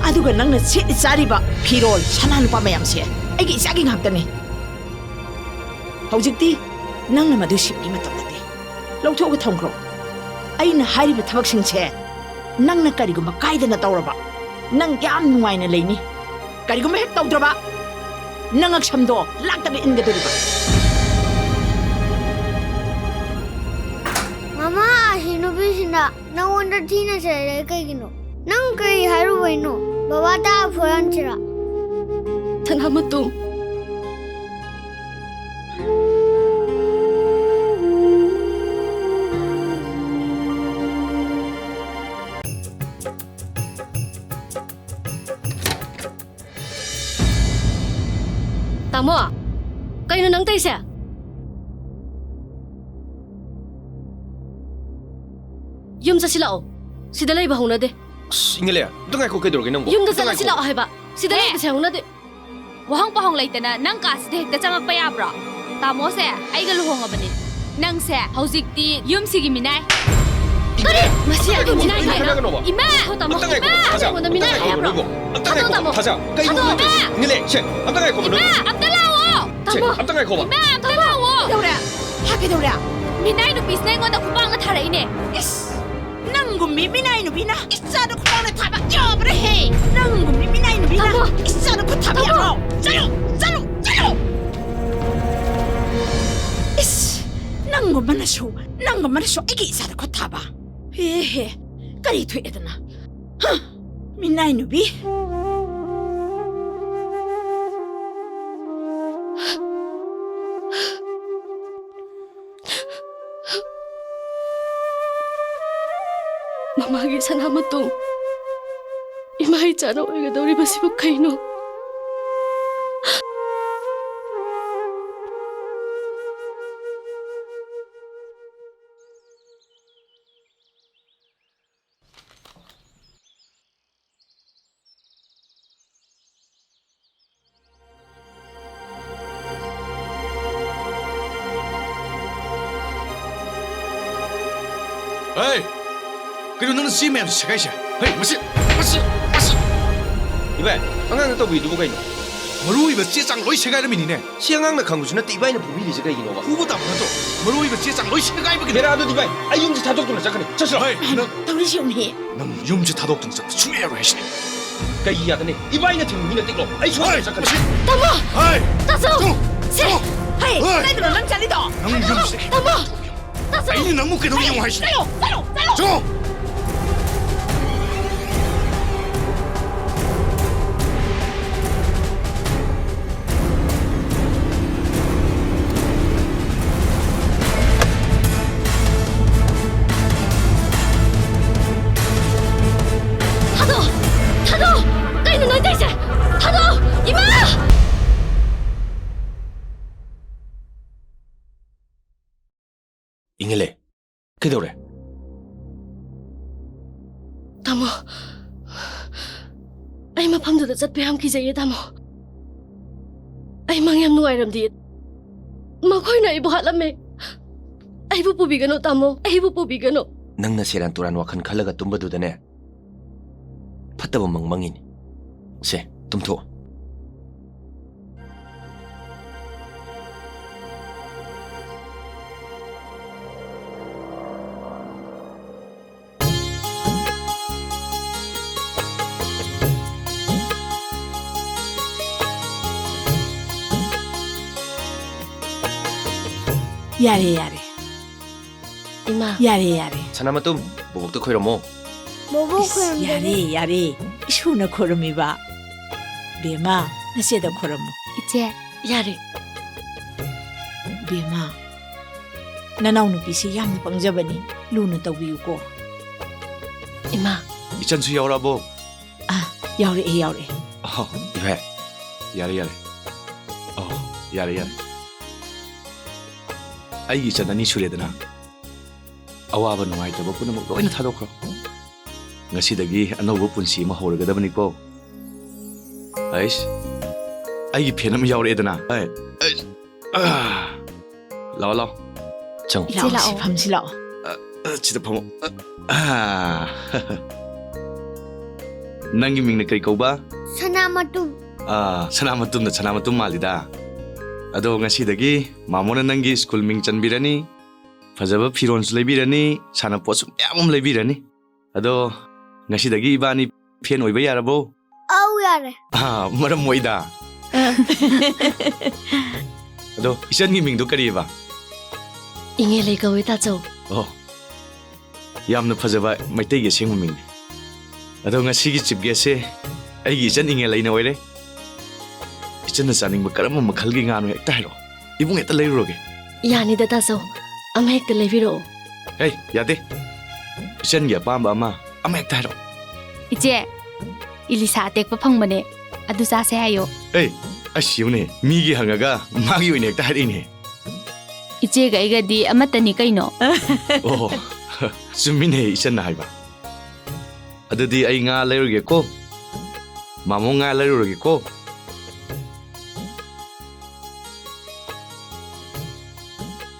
ꯑꯗꯨꯒ ꯅꯪꯅ ꯁꯦꯠꯂꯤ ꯆꯥꯔꯤꯕ ꯐꯤꯔꯣꯜ ꯁꯅꯥ ꯂꯨꯄꯥ ꯃꯌꯥꯝꯁꯦ ꯑꯩꯒꯤ ꯏꯆꯥꯒꯤ ꯉꯥꯛꯇꯅꯤ ꯍꯧꯖꯤꯛꯇꯤ ꯅꯪꯅ ꯃꯗꯨ ꯁꯤꯕꯒꯤ ꯃꯇꯝ ꯅꯠꯇꯦ ꯂꯧꯊꯣꯛꯑꯒ ꯊꯝꯈ꯭ꯔꯣ ꯑꯩꯅ ꯍꯥꯏꯔꯤꯕ ꯊꯕꯛꯁꯤꯡꯁꯦ ꯅꯪꯅ ꯀꯔꯤꯒꯨꯝꯕ ꯀꯥꯏꯗꯅ ꯇꯧꯔꯕ ꯅꯪ ꯌꯥꯝ ꯅꯨꯡꯉꯥꯏꯅ ꯂꯩꯅꯤ ꯀꯔꯤꯒꯨꯝꯕ ꯍꯦꯛ ꯇꯧꯗ꯭ꯔꯕ ꯅꯪ ꯉꯛꯁꯝꯗꯣ ꯂꯥꯛꯇꯅ ꯏꯟꯒꯗꯣꯔꯤꯕ ꯃꯃꯥ ꯑꯁꯤ ꯅꯨꯄꯤꯁꯤꯅ ꯅꯪꯉꯣꯟꯗ ꯊꯤꯅ ꯆꯩꯔꯦ ꯀꯩꯒꯤꯅꯣ ꯅꯪ ꯀꯔꯤ ꯍꯥꯏꯔꯨꯕꯩꯅꯣ ꯕꯕꯥ ꯇꯥ ꯐꯨꯍꯟꯁꯤꯔꯥ ꯁꯅꯥꯃꯇꯨꯝ Tamo, kayo nang tayo siya? Yung sa sila o, si Dalay ba hong na de? Ingale, ito nga ko kayo nang Yung da sila o hay ba? Si Dalay ba siya hong na de? Wahang pahong lay na nang kasdeh da changak payabra. Tamo se, ay galuhong nga banin. Nang se, hausik ti yung sige minay. Kari! Masya ang minay kaya na? Ima! Tamo, ima! Ako na minay kaya bro. Tamo, tamo. Tamo, ima! Ingale, siya, ang tangay ko ba? Ima! Abdalawo! Tamo! Ang tangay ko ba? Ima! Abdalawo! Daura! Hake Daura! Minay no bis na yung onda kupang at haray ne. Is! Nanggumi minay no bina! Isa na kupang na taba! Yobre he! Nanggumi minay no bina! Isa na kutabi ako! Salo! Salo! Salo! Is! Nangguma na siyo! Nangguma na siyo! Igi isa na kutaba! Hehe! Karito ito na! Huh! Minay no bi! Mamagi salamatong imahay chano ay gadawri basibok kayo no. Hey! Kaya nang si Mem sa kaya siya. Hey, masi! Iba, angang ito buhay kayo. Maruwi ba siya sang loy siya kaya namin ni? Siya ngang nakanggusto na tibay na pumili siya kayo ginawa. Hubo tama na to. Maruwi ba siya sang loy siya kaya ba ginawa? Merado tibay, ay yung sa tadok na siya kanil. Saslo! Hey! Tauri siya umihi. Nang yung sa tadok na siya, sumero siya. Kaya yata ni, ibay na tingin na tiklo. Ay, suwa siya kanil. Tamo! Hey! Taso! Si! Hey! Tayo na lang dyan ito! Nang yung siya. Tamo! Taso! Ay, nang mo kinong yung hash. Salo! Salo! Salo! So! Tado! Tado! Kayo nang tayo siya! Tado! Ima! Ingale, kayo re? Tamo, ay mapamdulat at piham kizay tamo. Ay mangyam nuwairam diit. Makoy na ibuhalam eh. Ay pupubigan o tamo, ay pupubigan o. Nang nasiran turan wakan kalaga tumbado da ne. Pataba mangmangin. Se, tumto. 야래 야래. 이마. 야래 야래. 사나마tum 보복도 kho이러모. 보복 야래 야래. 이슈나 코르미 봐. 베마 나세다 코르모. 이제 야래. 베마. 나나우 누피시 얌나 빵자바니 루나 tawbiuko. 이마. 이찬수 야오라보. 야오래 야오래. 이회. 야래 야래. 야래 야래. 아이기 이찬 아니 수레드나. 아와바 누가이타바 punamak loina thadokro. Ngasidagi anawba punsi ma hawragadabanikpo. Aish. Aigi phenam yaure dana. Ai. Lao lao. Chang. Lao si pham si lao. Chida phamo. Nangi mingna kai kauba? Sanamatum. Sanamatum na sanamatum malida. Ado ngasidagi mamona nangi school ming chanbirani. Fazaba fironsu leibirani, sanaposu mayamam leibirani. Ado ngasidagi ibani phian oiba yarabo? Au yare. Maram moida. Ado isangi mingdo kariba? Inge lei kawe ta chau. Yamna fazaba maitegi sengma ming. Ado ngasigi chief guest se aigi isan inge leina oire. Isan na chaningba karama makhalgi nganu hekta hairo. Ibung eta leiroge. Yani da ta chau. Ama hekta leibiro. Hey, yade. Isan ya pamba ama hekta hairo. 이제 일리사 아텍바 펑바네 아두 자세 하요. Hey, asyune migi hangaga magi oine hekta hairine. 이제가 이가디 아마타니 kaino. Sumine isan na haiba. Adadi ay nga leiroge ko. Mamo nga leiroge ko.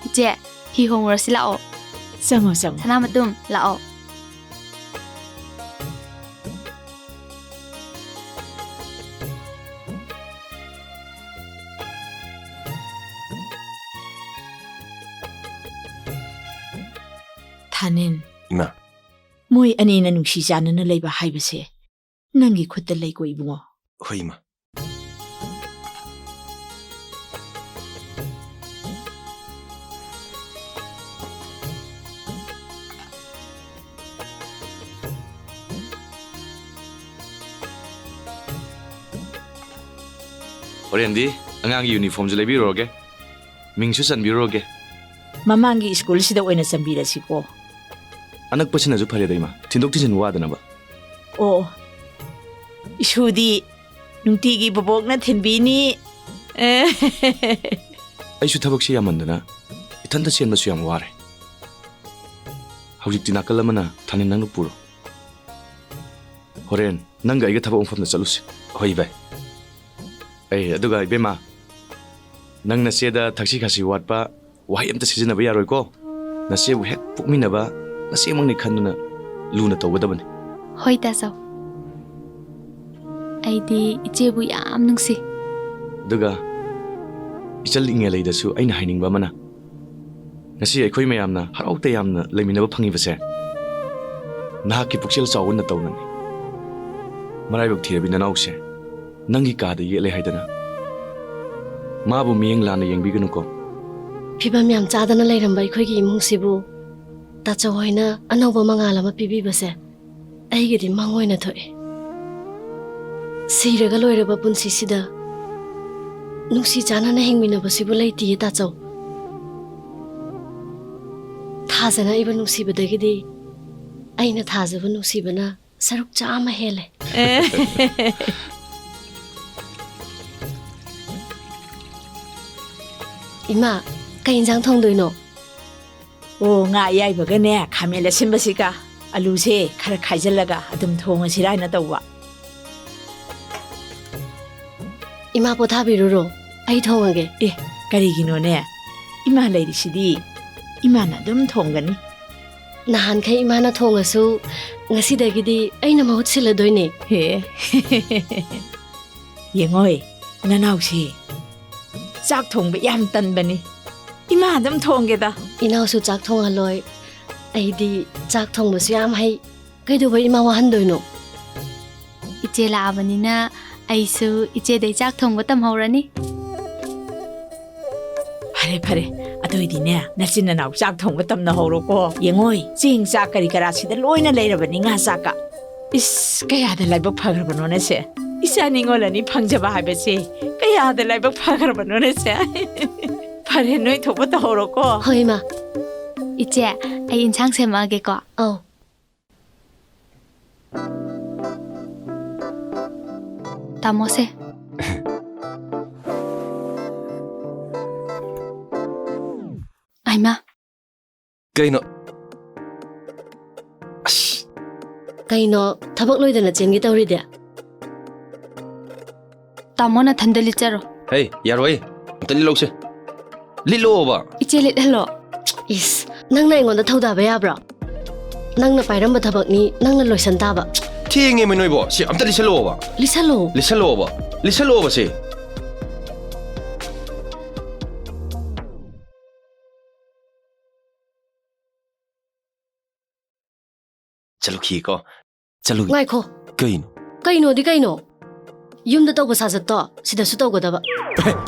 이제 희홍으로시 라오. 상어 상어. 사나마tum 라오. 타는 이마. 모이 아니나 누시지 않는 레이바 하이브세. 난기 콧대 레이고 이붕어. 호이마. Orendi, angangi uniform jalebi roge. Mingsu sanbiroge. 마망기 스쿨시다 오이나 sambi라시고. Anak pa sinaju pare daima. Tindok tisin wada na ba? 오. 이슈디 뭉티기 보복나 텐비니. Ay su tabak siya mandana. Itanda siyan masu yang ware. Hawjik tinakal lamana tanin nang nupuro. Horen, nang ga iga tabak umfam na salus. Hoi bay. Ay, aduga ibema. Nang nasiyada taksi kasi watpa wahayam ta sizina ba yaroy ko. Nasiya hek pukmina ba nasiya mang nikhan na luna tawadaban. Hoy tasaw. Aydi ijebu yam nungsi. Aduga ichal inge lay dasu ay nahining ba mana. Nasiya ako'y mayam na haraw tayam na laymin na ba pangibase. Nakakipuksil sa awan na tawnan. Marayabag tirabi na nausya. Nangi kada yele haidana. Mabu miyang lana yang bigano ko. Pibam yam chadana leiramba ikhoigi imungsibu ta chawoina anawba mangala ma pibibase aigidi mangoina thoe siraga loiraba punsi sida nungsi chana na hingmina basibu leiti ta chaw thajana iba nungsibadagidi aina thajaba nungsibana saruk chama hele Ima, kay injang thongdoino. 오, nga 야이버가네 카멜레 심바시가 알루세 카라 카이젤라가 아듬 통어시라이나 떠와. Ima pothabiru로 ai thongage. 에, 가리기노네. 이마 레이시디 이마나 좀 통가니. Nahan kay imana thongasu ngasidagidi aina mahut siladoine. 해. 영어이 나나우시. 짝 통배 얌 딴바니. 이마 좀 통게다. Inausu chak thongaloi. Aidi chak thongbasu yam hai. Kaiduba ima wahandoino. 이제 라아바니나 아이수 이제 내 짝통 못함 하오라니. 파레 파레 ꯑꯗꯨꯏꯗꯤꯅꯦ ꯅꯆꯤꯟ ꯅꯅꯥꯎ ꯆꯥꯛ ꯊꯣꯡꯕ ꯇꯝꯅꯍꯧꯔꯣꯀꯣ ꯌꯦꯡꯉꯣꯏ ꯆꯦꯡ ꯆꯥꯛ ꯀꯔꯤ ꯀꯔꯥ ꯁꯤꯗ ꯂꯣꯏꯅ ꯂꯩꯔꯕꯅꯤ ꯉꯥ ꯆꯥꯛꯀ ꯏꯁ ꯀꯌꯥꯗ ꯂꯥꯏꯕꯛ ꯐꯈ꯭ꯔꯕꯅꯣꯅꯦ ꯁꯦ 이사 닝올라니 방자바 하베시 그야 아들 라이브 파가르바 노네세 파레 너희 도보다 오로고 허이마 이제 아이 인상 셈하게고 다모세 아이마 그이노 ꯀꯩꯅꯣ ꯊꯕꯛ ꯂꯣꯏꯗꯅ ꯆꯦꯟꯒꯦ ꯇꯧꯔꯤꯗꯤ ꯇꯥꯃꯣꯅ ꯊꯟꯗ ꯂꯤꯠꯆꯔꯣ 헤이 야로이 ꯑꯝꯇ ꯂꯤꯠꯂꯧꯁꯦ ꯂꯤꯠꯂꯣꯕ 이제 ꯂꯤꯠꯍꯜꯂꯣ ꯏꯁ ꯅꯪꯅ ꯑꯩꯉꯣꯟꯗ ꯊꯧꯗꯥꯕ ꯌꯥꯕ꯭ꯔꯣ ꯅꯪꯅ ꯄꯥꯏꯔꯝꯕ ꯊꯕꯛꯅꯤ ꯅꯪꯅ ꯂꯣꯏꯁꯟ ꯇꯥꯕ ꯊꯦꯡꯉꯦꯃꯦ ꯅꯣꯏꯕꯣ ꯁꯤ ꯑꯝꯇ ꯂꯤꯠꯁꯜꯂꯣꯕ ꯂꯤꯠꯁꯜꯂꯣ ꯂꯤꯠꯁꯜꯂꯣꯕ ꯁꯤ ꯆꯠꯂꯨꯈꯤꯀꯣ ꯆꯠꯂꯨꯈꯤ ꯉꯥꯏꯈꯣ ꯀꯩꯅꯣ ꯀꯩꯅꯣꯗꯤ ꯀꯩꯅꯣ ꯌꯨꯝꯗ ꯇꯧꯕ ꯁꯥꯖꯠꯇꯣ ꯁꯤꯗꯁꯨ ꯇꯧꯒꯗꯕ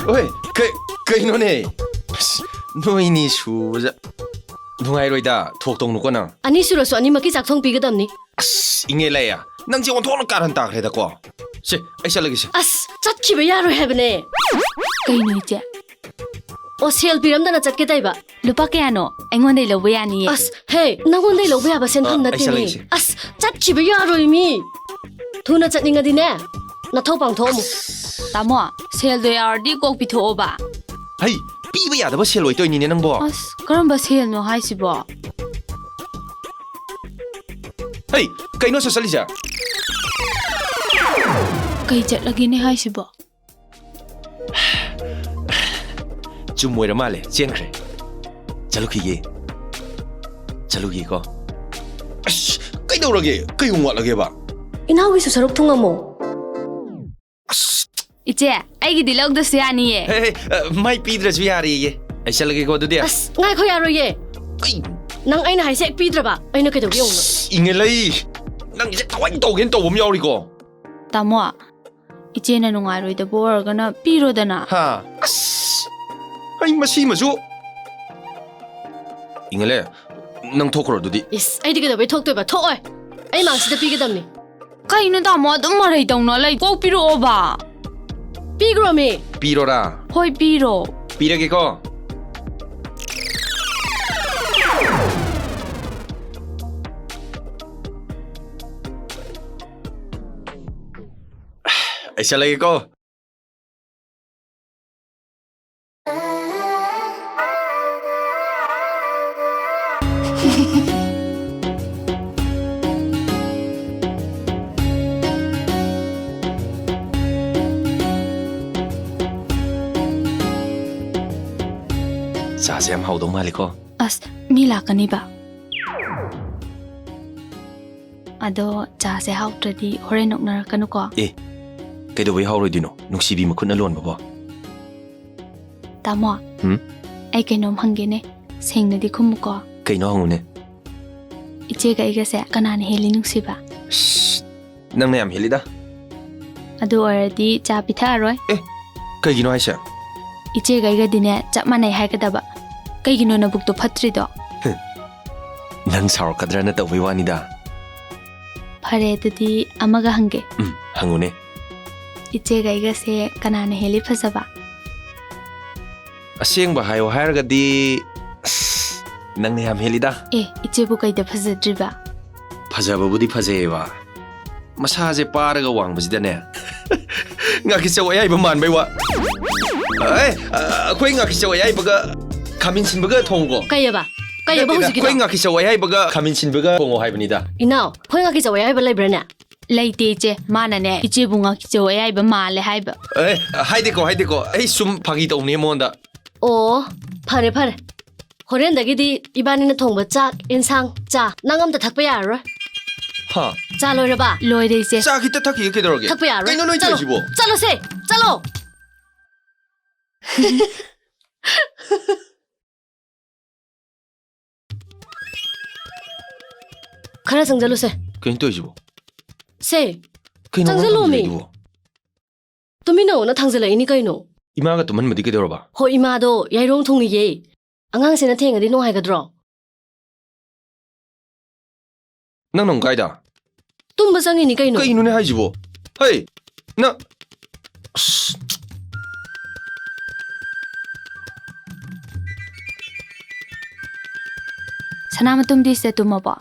ꯍꯣꯏ ꯀꯩꯅꯣꯅꯦ ꯅꯣꯏꯅꯤ ꯁꯨꯕꯗ ꯅꯨꯡꯉꯥꯏꯔꯣꯏꯗ ꯊꯣꯛꯇꯧꯅꯨꯀꯣ ꯅꯪ ꯑꯅꯤ ꯁꯨꯔꯁꯨ ꯑꯅꯤꯃꯛꯀꯤ ꯆꯥꯛꯊꯣꯡ ꯄꯤꯒꯗꯕꯅꯤ ꯑꯁ ꯏꯪꯉꯦ ꯂꯩꯌꯥ ꯅꯪꯁꯦ ꯑꯣꯟꯊꯣꯛꯅ ꯀꯥꯔꯟ ꯇꯥꯈ꯭ꯔꯦꯗꯀꯣ ꯁꯦ ꯑꯩ ꯆꯠꯂꯒꯦꯁꯦ ꯑꯁ ꯆꯠꯈꯤꯕ ꯌꯥꯔꯣꯏ ꯍꯥꯏꯕꯅꯦ ꯀꯩꯅꯣ 이제 ꯑꯣ ꯁꯦꯜ ꯄꯤꯔꯝꯗꯅ ꯆꯠꯀꯦ ꯇꯩꯕ ꯂꯨꯄꯥ ꯀꯌꯥꯅꯣ ꯑꯩꯉꯣꯟꯗꯩ ꯂꯧꯕ ꯌꯥꯅꯤꯌꯦ ꯑꯁ ꯍꯦ ꯅꯪꯉꯣꯟꯗꯩ ꯂꯧꯕ ꯌꯥꯕ ꯁꯦꯟꯐꯝ ꯅꯠꯇꯦꯅꯦ ꯑꯁ ꯆꯠꯈꯤꯕ ꯌꯥꯔꯣꯏ ꯃꯤ ꯊꯨꯅ ꯆꯠꯅꯤꯡꯉꯗꯤꯅꯦ ꯅꯊꯧ ꯄꯥꯡꯊꯣꯛꯑꯝꯃꯨ ꯇꯥꯃꯣ ꯁꯦꯜꯗꯣ ꯌꯥꯎꯔꯗꯤ ꯀꯣꯛ ꯄꯤꯊꯣꯛꯑꯣꯕ ꯍꯩ ꯄꯤꯕ ꯌꯥꯗꯕ ꯁꯦꯜ ꯑꯣꯏꯇꯣꯏꯅꯤꯅꯦ ꯅꯪꯕꯣ ꯑꯁ ꯀꯔꯝꯕ ꯁꯦꯜꯅꯣ ꯍꯥꯏꯁꯤꯕꯣ ꯍꯩ ꯀꯩꯅꯣ ꯆꯠꯂꯤꯁꯦ ꯀꯩ ꯆꯠꯂꯒꯦꯅꯦ ꯍꯥꯏꯁꯤꯕꯣ ꯆꯨꯝ ꯑꯣꯏꯔ ꯃꯥꯜꯂꯦ ꯆꯦꯟꯈ꯭ꯔꯦ ꯆꯠꯂꯨꯈꯤꯀꯣ ꯑꯁ ꯀꯩꯗꯧꯔꯒꯦ ꯀꯩ ꯋꯥꯠꯂꯒꯦꯕ ꯏꯅꯥꯎꯒꯤꯁꯨ ꯁꯔꯨꯛ ꯊꯨꯡꯉꯝꯃꯣ 이제 ꯑꯩꯒꯤꯗꯤ ꯂꯧꯗꯁꯨ ꯌꯥꯅꯤꯌꯦ ꯃꯥꯏ ꯄꯤꯗ꯭ꯔꯁꯨ ꯌꯥꯔꯦꯌꯦ ꯑꯩ ꯆꯠꯂꯒꯦꯀꯣ ꯑꯗꯨꯗꯤ ꯑꯁ ꯉꯥꯏꯈꯣ ꯌꯥꯔꯣꯏꯌꯦ ꯅꯪ ꯑꯩꯅ ꯍꯥꯏꯁꯦ ꯍꯦꯛ ꯄꯤꯗ꯭ꯔꯕ ꯑꯩꯅ ꯀꯩꯗꯧꯒꯦ ꯌꯦꯡꯉꯨꯅꯣ ꯏꯪꯉꯦ ꯂꯩ ꯅꯪꯒꯤꯁꯦ ꯊꯋꯥꯏ ꯇꯧꯒꯦꯅ ꯇꯧꯕ ꯑꯃ ꯌꯥꯎꯔꯤꯀꯣ ꯇꯥꯃꯣ 이제는 ꯅꯨꯡꯉꯥꯏꯔꯣꯏꯗꯕ ꯑꯣꯏꯔꯒꯅ ꯄꯤꯔꯣꯗꯅ ꯍꯥ ꯑꯁ ꯑꯩ ꯃꯁꯤꯃꯁꯨ ꯏꯪꯉꯦꯂꯦ ꯅꯪ ꯊꯣꯛꯈ꯭ꯔꯣ ꯑꯗꯨꯗꯤ ꯏꯁ ꯑꯩꯗꯤ ꯀꯩꯗꯧꯕꯩ ꯊꯣꯛꯇꯣꯏꯕ ꯊꯣꯛꯑꯣꯏ ꯑꯩ ꯃꯥꯡꯁꯤꯗ ꯄꯤꯒꯗꯕꯅꯤ ꯀꯩꯅꯣ ꯇꯥꯃꯣ ꯑꯗꯨꯝ ꯃꯔꯩ ꯇꯧꯅ ꯂꯩ ꯀꯣꯛ ꯄꯤꯔꯛꯑꯣꯕ ꯄꯤꯈ꯭ꯔꯣꯃꯤ ꯄꯤꯔꯣꯔꯥ ꯍꯣꯏ ꯄꯤꯔꯣ ꯄꯤꯔꯒꯦꯀꯣ ꯑꯩ ꯆꯠꯂꯒꯦꯀꯣ ꯆꯥꯁꯦ ꯌꯥꯝ ꯍꯥꯎꯗꯧ ꯃꯥꯜꯂꯤꯀꯣ ꯑꯁ ꯃꯤ ꯂꯥꯛꯀꯅꯤꯕ ꯑꯗꯣ ꯆꯥꯁꯦ ꯍꯥꯎꯇ꯭ꯔꯗꯤ ꯍꯣꯔꯦꯟ ꯅꯣꯛꯅꯔꯛꯀꯅꯨꯀꯣ ꯑꯦ ꯀꯩꯗꯧꯕꯩ ꯍꯥꯎꯔꯣꯏꯗꯣꯏꯅꯣ ꯅꯨꯡꯁꯤꯕꯤ ꯃꯈꯨꯠꯅ ꯂꯣꯟꯕꯕꯣ ꯇꯥꯃꯣ ꯑꯩ ꯀꯩꯅꯣꯝ ꯍꯪꯒꯦꯅꯦ ꯁꯦꯡꯅꯗꯤ ꯈꯨꯝꯃꯨꯀꯣ ꯀꯩꯅꯣ ꯍꯪꯉꯨꯅꯦ ꯏꯆꯦꯒ ꯑꯩꯒꯁꯦ ꯀꯅꯥꯅ ꯍꯦꯜꯂꯤ ꯅꯨꯡꯁꯤꯕ ꯅꯪꯅ ꯌꯥꯝ ꯍꯦꯜꯂꯤꯗ ꯑꯗꯨ ꯑꯣꯏꯔꯗꯤ ꯆꯥ ꯄꯤꯊꯛꯑꯔꯣꯏ ꯀꯩꯒꯤꯅꯣ ꯍꯥꯏꯁꯦ 이제가 이거디네 짭만해 할까다봐 그이기노 나북도 파트리도 난 사올까드라나 떠보이 와니다 파레드디 아마가 한게 항우네 이제가 이것에 가나네 헬리 파사바 아시행바 하요 하여가디 낭네 함 헬리다 에 이제부 가이다 파사드리바 파자바부디 파제와 마사제 빠르가 왕부지다네 ngaki chawa yai ba man bai wa ai khoi ngaki chawa yai baga khamin sin baga thonggo kayaba hujiki khoi ngaki chawa yai baga khamin sin baga thongo hai bani da inaw khoi ngaki chawa yai ba lai brana leite je mana ne iche bunga ki chawa yai ba male hai ba haide ko ai sum phagi tawne monda oh phare horen dagidi ibani na thongba chak insang cha nangam ta thakpa yaroi ha cha loiraba loire je cha kita thaki ke dorge thakpa yaroi kaino noi chaibo chalo se chalo khara changjalu se kain toijibo se kaino changjalu mi tumino na thangjala ini kaino ima ga tuman madi ke dorba ho ima do yairong thungi ye ꯑꯉꯥꯡꯁꯤꯅ ꯊꯦꯡꯉꯗꯤ ꯅꯨꯡꯉꯥꯏꯒꯗ꯭ꯔꯣ? ꯅꯪ ꯅꯪ ꯀꯥꯏꯗ? ꯇꯨꯝꯕ ꯆꯪꯉꯤꯅꯤ ꯀꯩꯅꯣ? ꯀꯩꯅꯣꯅꯦ ꯍꯥꯏꯁꯤꯕꯣ? ꯍꯩ ꯅꯪ ꯁꯅꯥꯃꯇꯨꯝꯗꯤ ꯁꯤꯗ ꯇꯨꯝꯃꯕꯣ?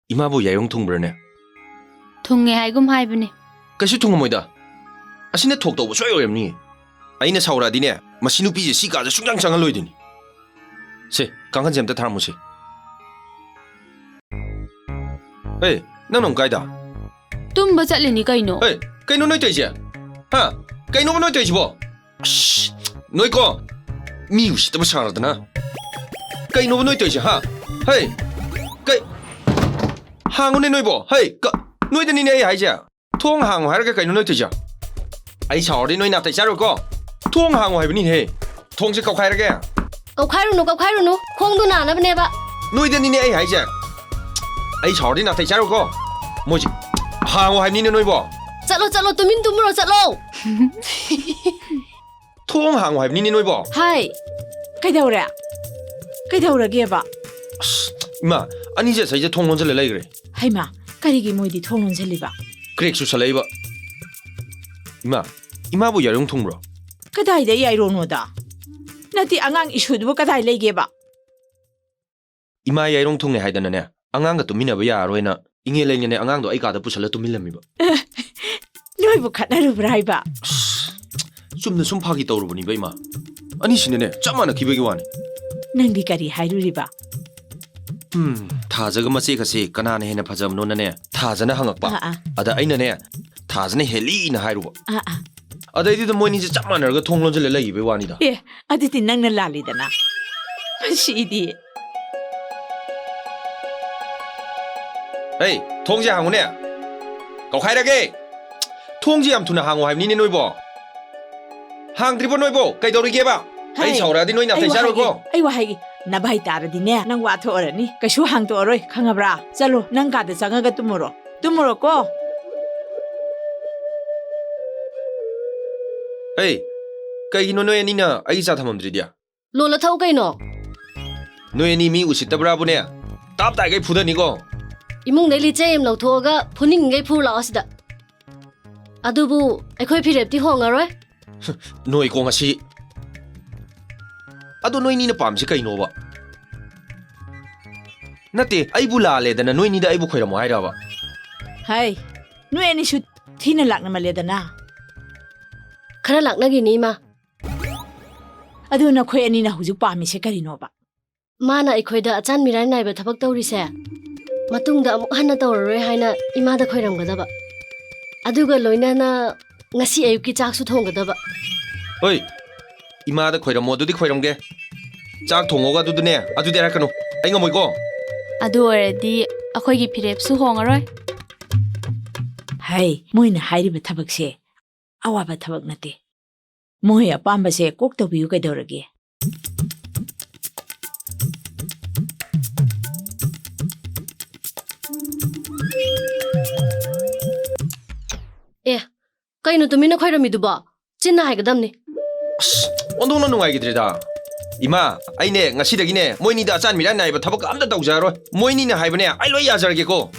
이마부 야용 통브러네. ꯊꯨꯡꯉꯦ ꯍꯥꯏꯒꯨꯝ ꯍꯥꯏꯕꯅꯦ. 그시 통모이다. 아시네 톡도 소요 어렵니? 아이네 사오라디네. 마시 누피지 시가자 숭장장을 로이드니. 세 강한 잼다 타라무시. 에이 너는 가이다. tumba ꯆꯠꯂꯤꯅꯤ ꯀꯩꯅꯣ? 에이 그이노 너희 되지? 하 그이노 너희 되지 뭐? 씨 너희 거 미우시도 상하더나. 그이노 너희 되지 하? 헤이 그 항원에 너희 뭐? 헤이 그 너희들 니네 하이지? 통항 하르게 그이노 너희 되지? 아이 사오리 너희 나한테 자르고 통항 하이브니 해. 통지 거 하르게. ꯀꯧꯈꯥꯏꯔꯨꯅꯨ ꯈꯣꯡꯗꯨ ꯅꯥꯅꯕꯅꯦꯕ. 너희들 니네 아이 하이지? 아이 사오리 나한테 자르고 뭐지? 항 하이브니 너희 뭐? ꯆꯠꯂꯣ ꯇꯨꯃꯤꯟ ꯇꯨꯝꯃꯨꯔꯣ ꯆꯠꯂꯣ. 통항 하이브니 너희 뭐? 하이 그이다우라게봐. 이마 아니 이제 이제 통론질 내려 그래. 하이마 까리기 모이디 통론질리바. 그래 수살레이바. 이마부 야용 통브러. 그다이데 야이로노다. 나티 앙앙 이슈도 그다이 레게바. 이마 야용 통네 하이다나네. 앙앙가 또 미나바 야로이나 잉에 레냐네 앙앙도 아이가다 부살라 또 밀람미바. 너희부 카나루브라 하이바. 좀더 숨파기 떠오르보니까 이마. 아니 신네네 짬마나 기백이 와네. 낭디 까리 하이루리바. 타자가 마세가세 까나네 해나 파자म 노나네. 타자나 항악바. 아다 아이나네. 타자네 헬리나 하이루바. 아다이디도 뭐니지 짬마나가 통론질 내려 입에 와니다. 예, 아디티 낭나 랄리다나. 마시디. 에이, 통지 항우네. 거카이라게. 통지 암투나 항우 하이니 노이보. 항드리보 노이보. 까이도리게 봐. 아이 사오라디 노이 나타이 자르고. 아이와 하이기. 나바이 따라디네. 낭 와토 어라니. 까슈 항도 어로이 강아브라. 잘로 낭 가드 장아가 뚜무로고. 에이, 까이기노 노에니나 아이 자타멈드리디야. 롤러 타오 ꯀꯩꯅꯣ? 노에니미 우시다브라보네. 답다이게 푸더니고. 이몽ꯗꯩ ꯂꯤꯆꯩ ꯑꯃ ꯂꯧꯊꯣꯛꯑꯒ ꯐꯨꯅꯤꯡꯉꯩ ꯐꯨ ꯂꯥꯛꯑꯣ ꯁꯤꯗ. ꯑꯗꯨꯕꯨ ꯑꯩꯈꯣꯏ ꯐꯤꯔꯦꯞꯇꯤ ꯍꯣꯡꯉꯔꯣꯏ. 노이 공아시. 아도 노이니나 빰시 까이노바. 나때 아이부 라레다나 노이니다 아이부 코이라모 하이라바. 하이, 노에니 슈 티나 락나 말레다나. खरा लाखनागिनी मा अदुना खोय अनिना हुजु पामिसे करिनोबा माना अखोयदा अचान मिराय नायबा थबक तौरिसे मतुंगदा अमुक हन्ना तौररोय हाइना इमादा खोयरमगदबा अदुगा लोइनाना ngasi ayuki chaksu thonggadaba ओइ इमादा खोइरमो अदुदि खोइरमगे चाक थोंगोगा अदुदने अदुदि राखनो आइ ngमोइको अदु अरदि अखोइगी फिरेपसु होंगरोय हाय मोइना हाइरिबा थबकसे अवाबा थबक नते मोहे अपाम्बसे कोक तौबियु कैदौरगे ए कइनो तुमिना खोइरमिदुबा चिन्ना हाइगदमनि 온동는 누가이기드리다 이마 아이네 ngasidagi네 모이니다 짠 미란 나이바 타박 암다 다우자로 모이니네 하이버네 아이로 야자르게고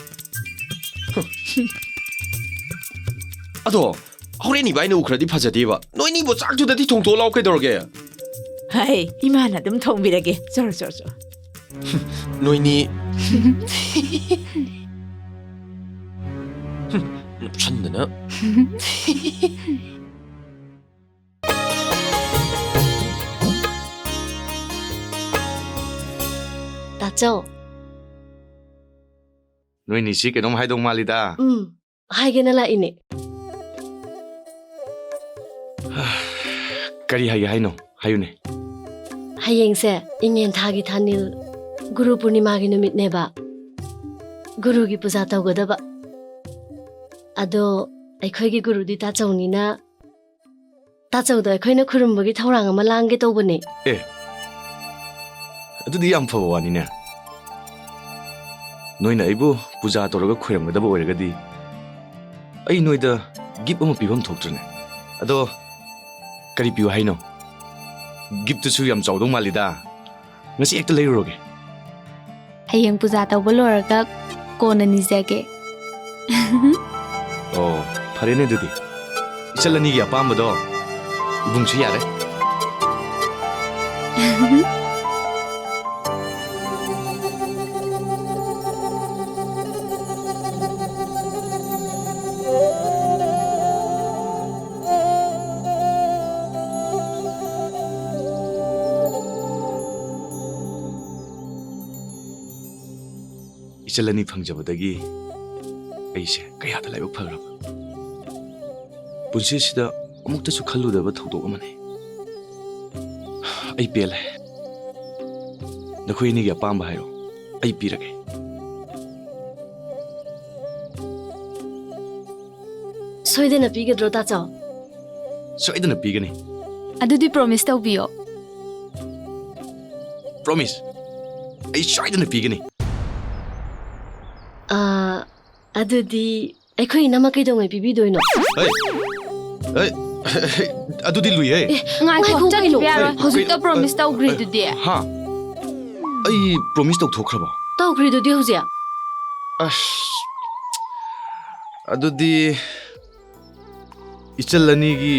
아도 호레니 바이네 우크라디 파자디바 노이니 뭐 짝주다디 통토 라오케 더게 하이 이마나 좀 통비라게 저저저 노이니 미쳤네 ताचो नोइनी सी केनोम हाइदों मालिदा हाइगेना लाइने करी हाइगे हाइनो हायुने हयेंसे इंगेन थागी थानिल गुरु पूर्णिमा गी नुमितनेबा गुरु गी पूजा तौगदबा अदो अखोइगी गुरुदी ताचौनिना ताचौदो अखोइना खुरुमबगी थौरांग अमा लांगे तौबने ए अदुदी याम फबा वानिने नोइना आइबु पूजा तौरगा खोइरमगदबा ओइरगदी आई नोइदा गिफ्ट अमा पिबम थोक्ट्रने अदो करी पिउ हाइनो ꯒꯤꯐꯇꯨꯁꯨ ꯌꯥꯝ ꯆꯥꯎꯗꯧ ꯃꯥꯜꯂꯤꯗ ꯉꯁꯤ ꯍꯦꯛꯇ ꯂꯩꯔꯨꯔꯒꯦ ꯍꯌꯦꯡ ꯄꯨꯖꯥ ꯇꯧꯕ ꯂꯣꯏꯔꯒ ꯀꯣꯟꯅ ꯅꯤꯖꯒꯦ ꯑꯣ ꯐꯔꯦꯅꯦ ꯑꯗꯨꯗꯤ ꯏꯆꯜ ꯑꯅꯤꯒꯤ ꯑꯄꯥꯝꯕꯗꯣ ꯏꯕꯨꯡꯁꯨ ꯌꯥꯔꯦ 이철란이 방자보다기 아이세 그야다 라이브 파그라바 분시시다 어묵다수 칼루다바 더도가만해 아이 벨레 너코이니기 아빠amba 하이로 아이 삐라게 소이데나 비게드로 따져 소이데나 삐가니 ꯑꯗꯨꯗꯤ ꯄ꯭ꯔꯣꯃꯤꯁ ꯇꯧꯕꯤꯌꯣ 프로미스 아이 소이데나 삐가니 ꯑꯗꯨꯗꯤ ꯑꯩꯈꯣꯏ ꯅꯃ ꯀꯩꯗꯧꯉꯩ ꯄꯤꯕꯤꯗꯣꯏꯅꯣ ꯑꯩ ꯑꯗꯨꯗꯤ ꯂꯨꯏꯍꯦ ꯉꯥꯏꯈꯣ ꯆꯠꯈꯤꯕ ꯌꯥꯔꯣꯏ ꯍꯧꯖꯤꯛꯇ ꯄ꯭ꯔꯣꯃꯤꯁ ꯇꯧꯈ꯭ꯔꯤꯗꯨꯗꯤ ꯍꯥ ꯑꯩ ꯄ꯭ꯔꯣꯃꯤꯁ ꯇꯧꯊꯣꯛꯈ꯭ꯔꯕꯣ ꯇꯧꯈ꯭ꯔꯤꯗꯨꯗꯤ ꯍꯧꯖꯤꯛ ꯑꯁ ꯑꯗꯨꯗꯤ ꯏꯆꯜ ꯑꯅꯤꯒꯤ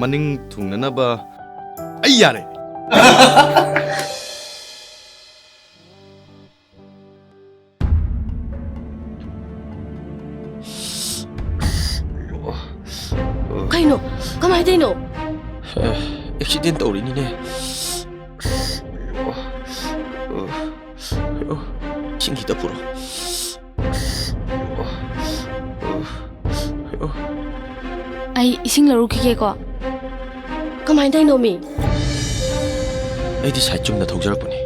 ꯃꯅꯤꯡ ꯊꯨꯡꯅꯅꯕ ꯑꯩ ꯌꯥꯔꯦ ꯀꯩꯅꯣ ꯀꯃꯥꯏꯅ ꯇꯧꯔꯤꯅꯣ 액시덴트 어린이네 신기다 불어 ꯑꯩ ꯏꯁꯤꯡ ꯂꯧꯔꯨꯈꯤꯒꯦꯀꯣ ꯀꯃꯥꯏꯅ ꯇꯧꯔꯤꯅꯣ ꯃꯤ ꯑꯩꯗꯤ ꯁꯥꯏꯠ ꯆꯨꯝꯅ ꯊꯧꯖꯔꯛꯄꯅꯤ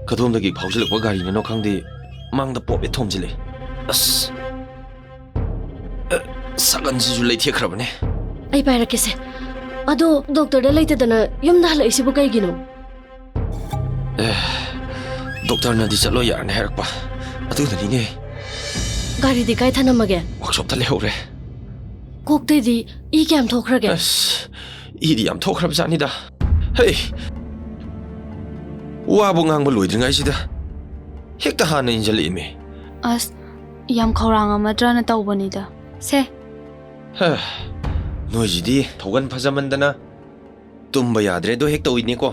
ꯀꯗꯣꯝꯗꯒꯤ ꯐꯥꯎꯖꯤꯜꯂꯛꯄ ꯒꯥꯔꯤꯅꯅꯣ ꯈꯪꯗꯦ ꯃꯥꯡꯗ ꯄꯣꯞ ꯍꯦꯛ ꯊꯣꯝꯖꯤꯜꯂꯦ ꯑꯁ ꯁꯥꯒꯟꯁꯤꯁꯨ ꯂꯩꯊꯦꯛꯈ꯭ꯔꯕꯅꯦ ꯑꯩ ꯄꯥꯏꯔꯛꯀꯦꯁꯦ ꯑꯗꯣ ꯗꯣꯛꯇꯔꯗ ꯂꯩꯇꯗꯅ ꯌꯨꯝꯗ ꯍꯜꯂꯛꯏꯁꯤꯕꯨ ꯀꯩꯒꯤꯅꯣ ꯗꯣꯛꯇꯔꯅꯗꯤ ꯆꯠꯂꯣ ꯌꯥꯔꯅꯤ ꯍꯥꯏꯔꯛꯄ ꯑꯗꯨꯅꯅꯤꯅꯦ ꯒꯥꯔꯤꯗꯤ ꯀꯥꯏ ꯊꯅꯝꯃꯒꯦ ꯋꯥꯛꯁꯣꯞꯇ ꯂꯩꯍꯧꯔꯦ ꯀꯣꯛꯇꯩꯗꯤ ꯏ ꯀꯌꯥꯝ ꯊꯣꯛꯈ꯭ꯔꯒꯦ ꯑꯁ 이리 ꯌꯥꯝ ꯊꯣꯛꯈ꯭ꯔꯕꯖꯥꯠꯅꯤꯗ ꯍꯦ 와보 ꯉꯥꯡꯕ ꯂꯣꯏꯗ꯭ꯔꯤꯉꯩꯁꯤꯗ ꯍꯦꯛꯇ ꯍꯥꯟꯅ ꯏꯟꯖꯜꯂꯛꯏꯃꯦ ꯑꯁ ꯌꯥꯝ ꯈꯧꯔꯥꯡꯉꯝꯃꯗ꯭ꯔꯅ ꯇꯧꯕꯅꯤꯗ ꯁꯦ ꯅꯣꯏꯁꯤꯗꯤ ꯊꯧꯒꯟ ꯐꯖꯃꯟꯗꯅ ꯇꯨꯝꯕ ꯌꯥꯗ꯭ꯔꯦꯗꯣ ꯍꯦꯛ ꯇꯧꯏꯅꯤꯀꯣ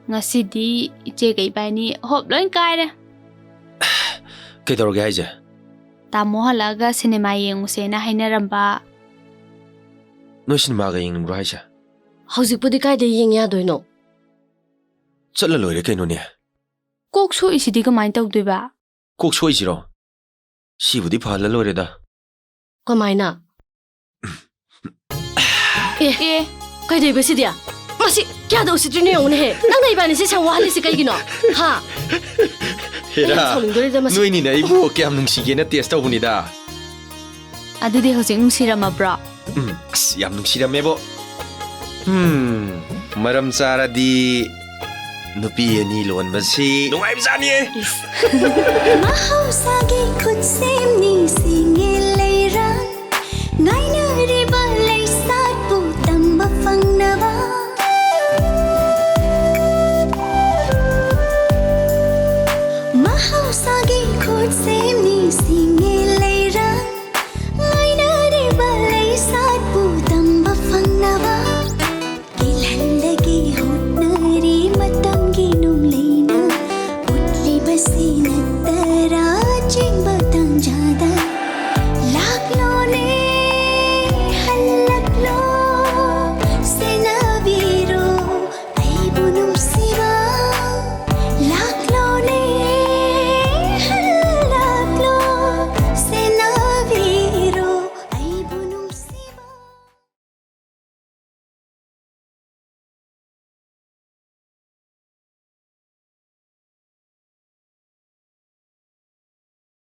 ꯉꯁꯤꯗꯤ ꯏꯆꯦꯒ ꯏꯕꯥꯏꯅꯤ ꯍꯣꯞ ꯂꯣꯏ ꯀꯥꯏꯔꯦ ꯀꯩꯗꯧꯔꯒꯦ ꯍꯥꯏꯁꯦ ꯇꯥꯃꯣ ꯍꯜꯂꯛꯑꯒ ꯁꯤꯅꯦꯃꯥ ꯌꯦꯡꯉꯨꯁꯦꯅ ꯍꯥꯏꯅꯔꯝꯕ ꯅꯣꯏ ꯁꯤꯅꯦꯃꯥꯒ ꯌꯦꯡꯅꯤꯡꯕ꯭ꯔꯣ ꯍꯥꯏꯁꯦ ꯍꯧꯖꯤꯛꯄꯨꯗꯤ ꯀꯥꯏꯗ ꯌꯦꯡ ꯌꯥꯗꯣꯏꯅꯣ ꯆꯠꯂ ꯂꯣꯏꯔꯦ ꯀꯩꯅꯣꯅꯦ ꯀꯣꯛ ꯁꯣꯛꯏꯁꯤꯗꯤ ꯀꯃꯥꯏꯅ ꯇꯧꯗꯣꯏꯕ ꯀꯣꯛ ꯁꯣꯏꯁꯤꯔꯣ ꯁꯤꯕꯨꯗꯤ ꯐꯍꯜꯂ ꯂꯣꯏꯔꯦꯗ ꯀꯃꯥꯏꯅ ꯑꯦ ꯀꯩꯗꯧꯕꯁꯤꯗꯤ ꯃꯁꯤ ꯀꯌꯥꯗ ꯎꯁꯤꯠꯇ꯭ꯔꯤꯅꯣ ꯌꯦꯡꯉꯨꯅꯦꯍꯦ ꯅꯪꯅ ꯏꯕꯥꯅꯤꯁꯦ ꯁꯪ ꯋꯥꯍꯜꯂꯤꯁꯤ ꯀꯩꯒꯤꯅꯣ ꯍꯥ ꯍꯦꯔꯥ ꯅꯣꯏꯅꯤꯅ ꯑꯩꯕꯨ ꯀꯌꯥꯝ ꯅꯨꯡꯁꯤꯒꯦꯅ ꯇꯦꯁ ꯇꯧꯕꯅꯤꯗ ꯑꯗꯨꯗꯤ ꯍꯧꯖꯤꯛ ꯅꯨꯡꯁꯤꯔꯝꯃꯕ꯭ꯔꯣ ꯑꯁ ꯌꯥꯝ ꯅꯨꯡꯁꯤꯔꯝꯃꯦꯕꯣ ꯃꯔꯝ ꯆꯥꯔꯗꯤ नुपी अनी लोनबसी नुंगाइबजानी महौसागी खुद सेमनी सिंग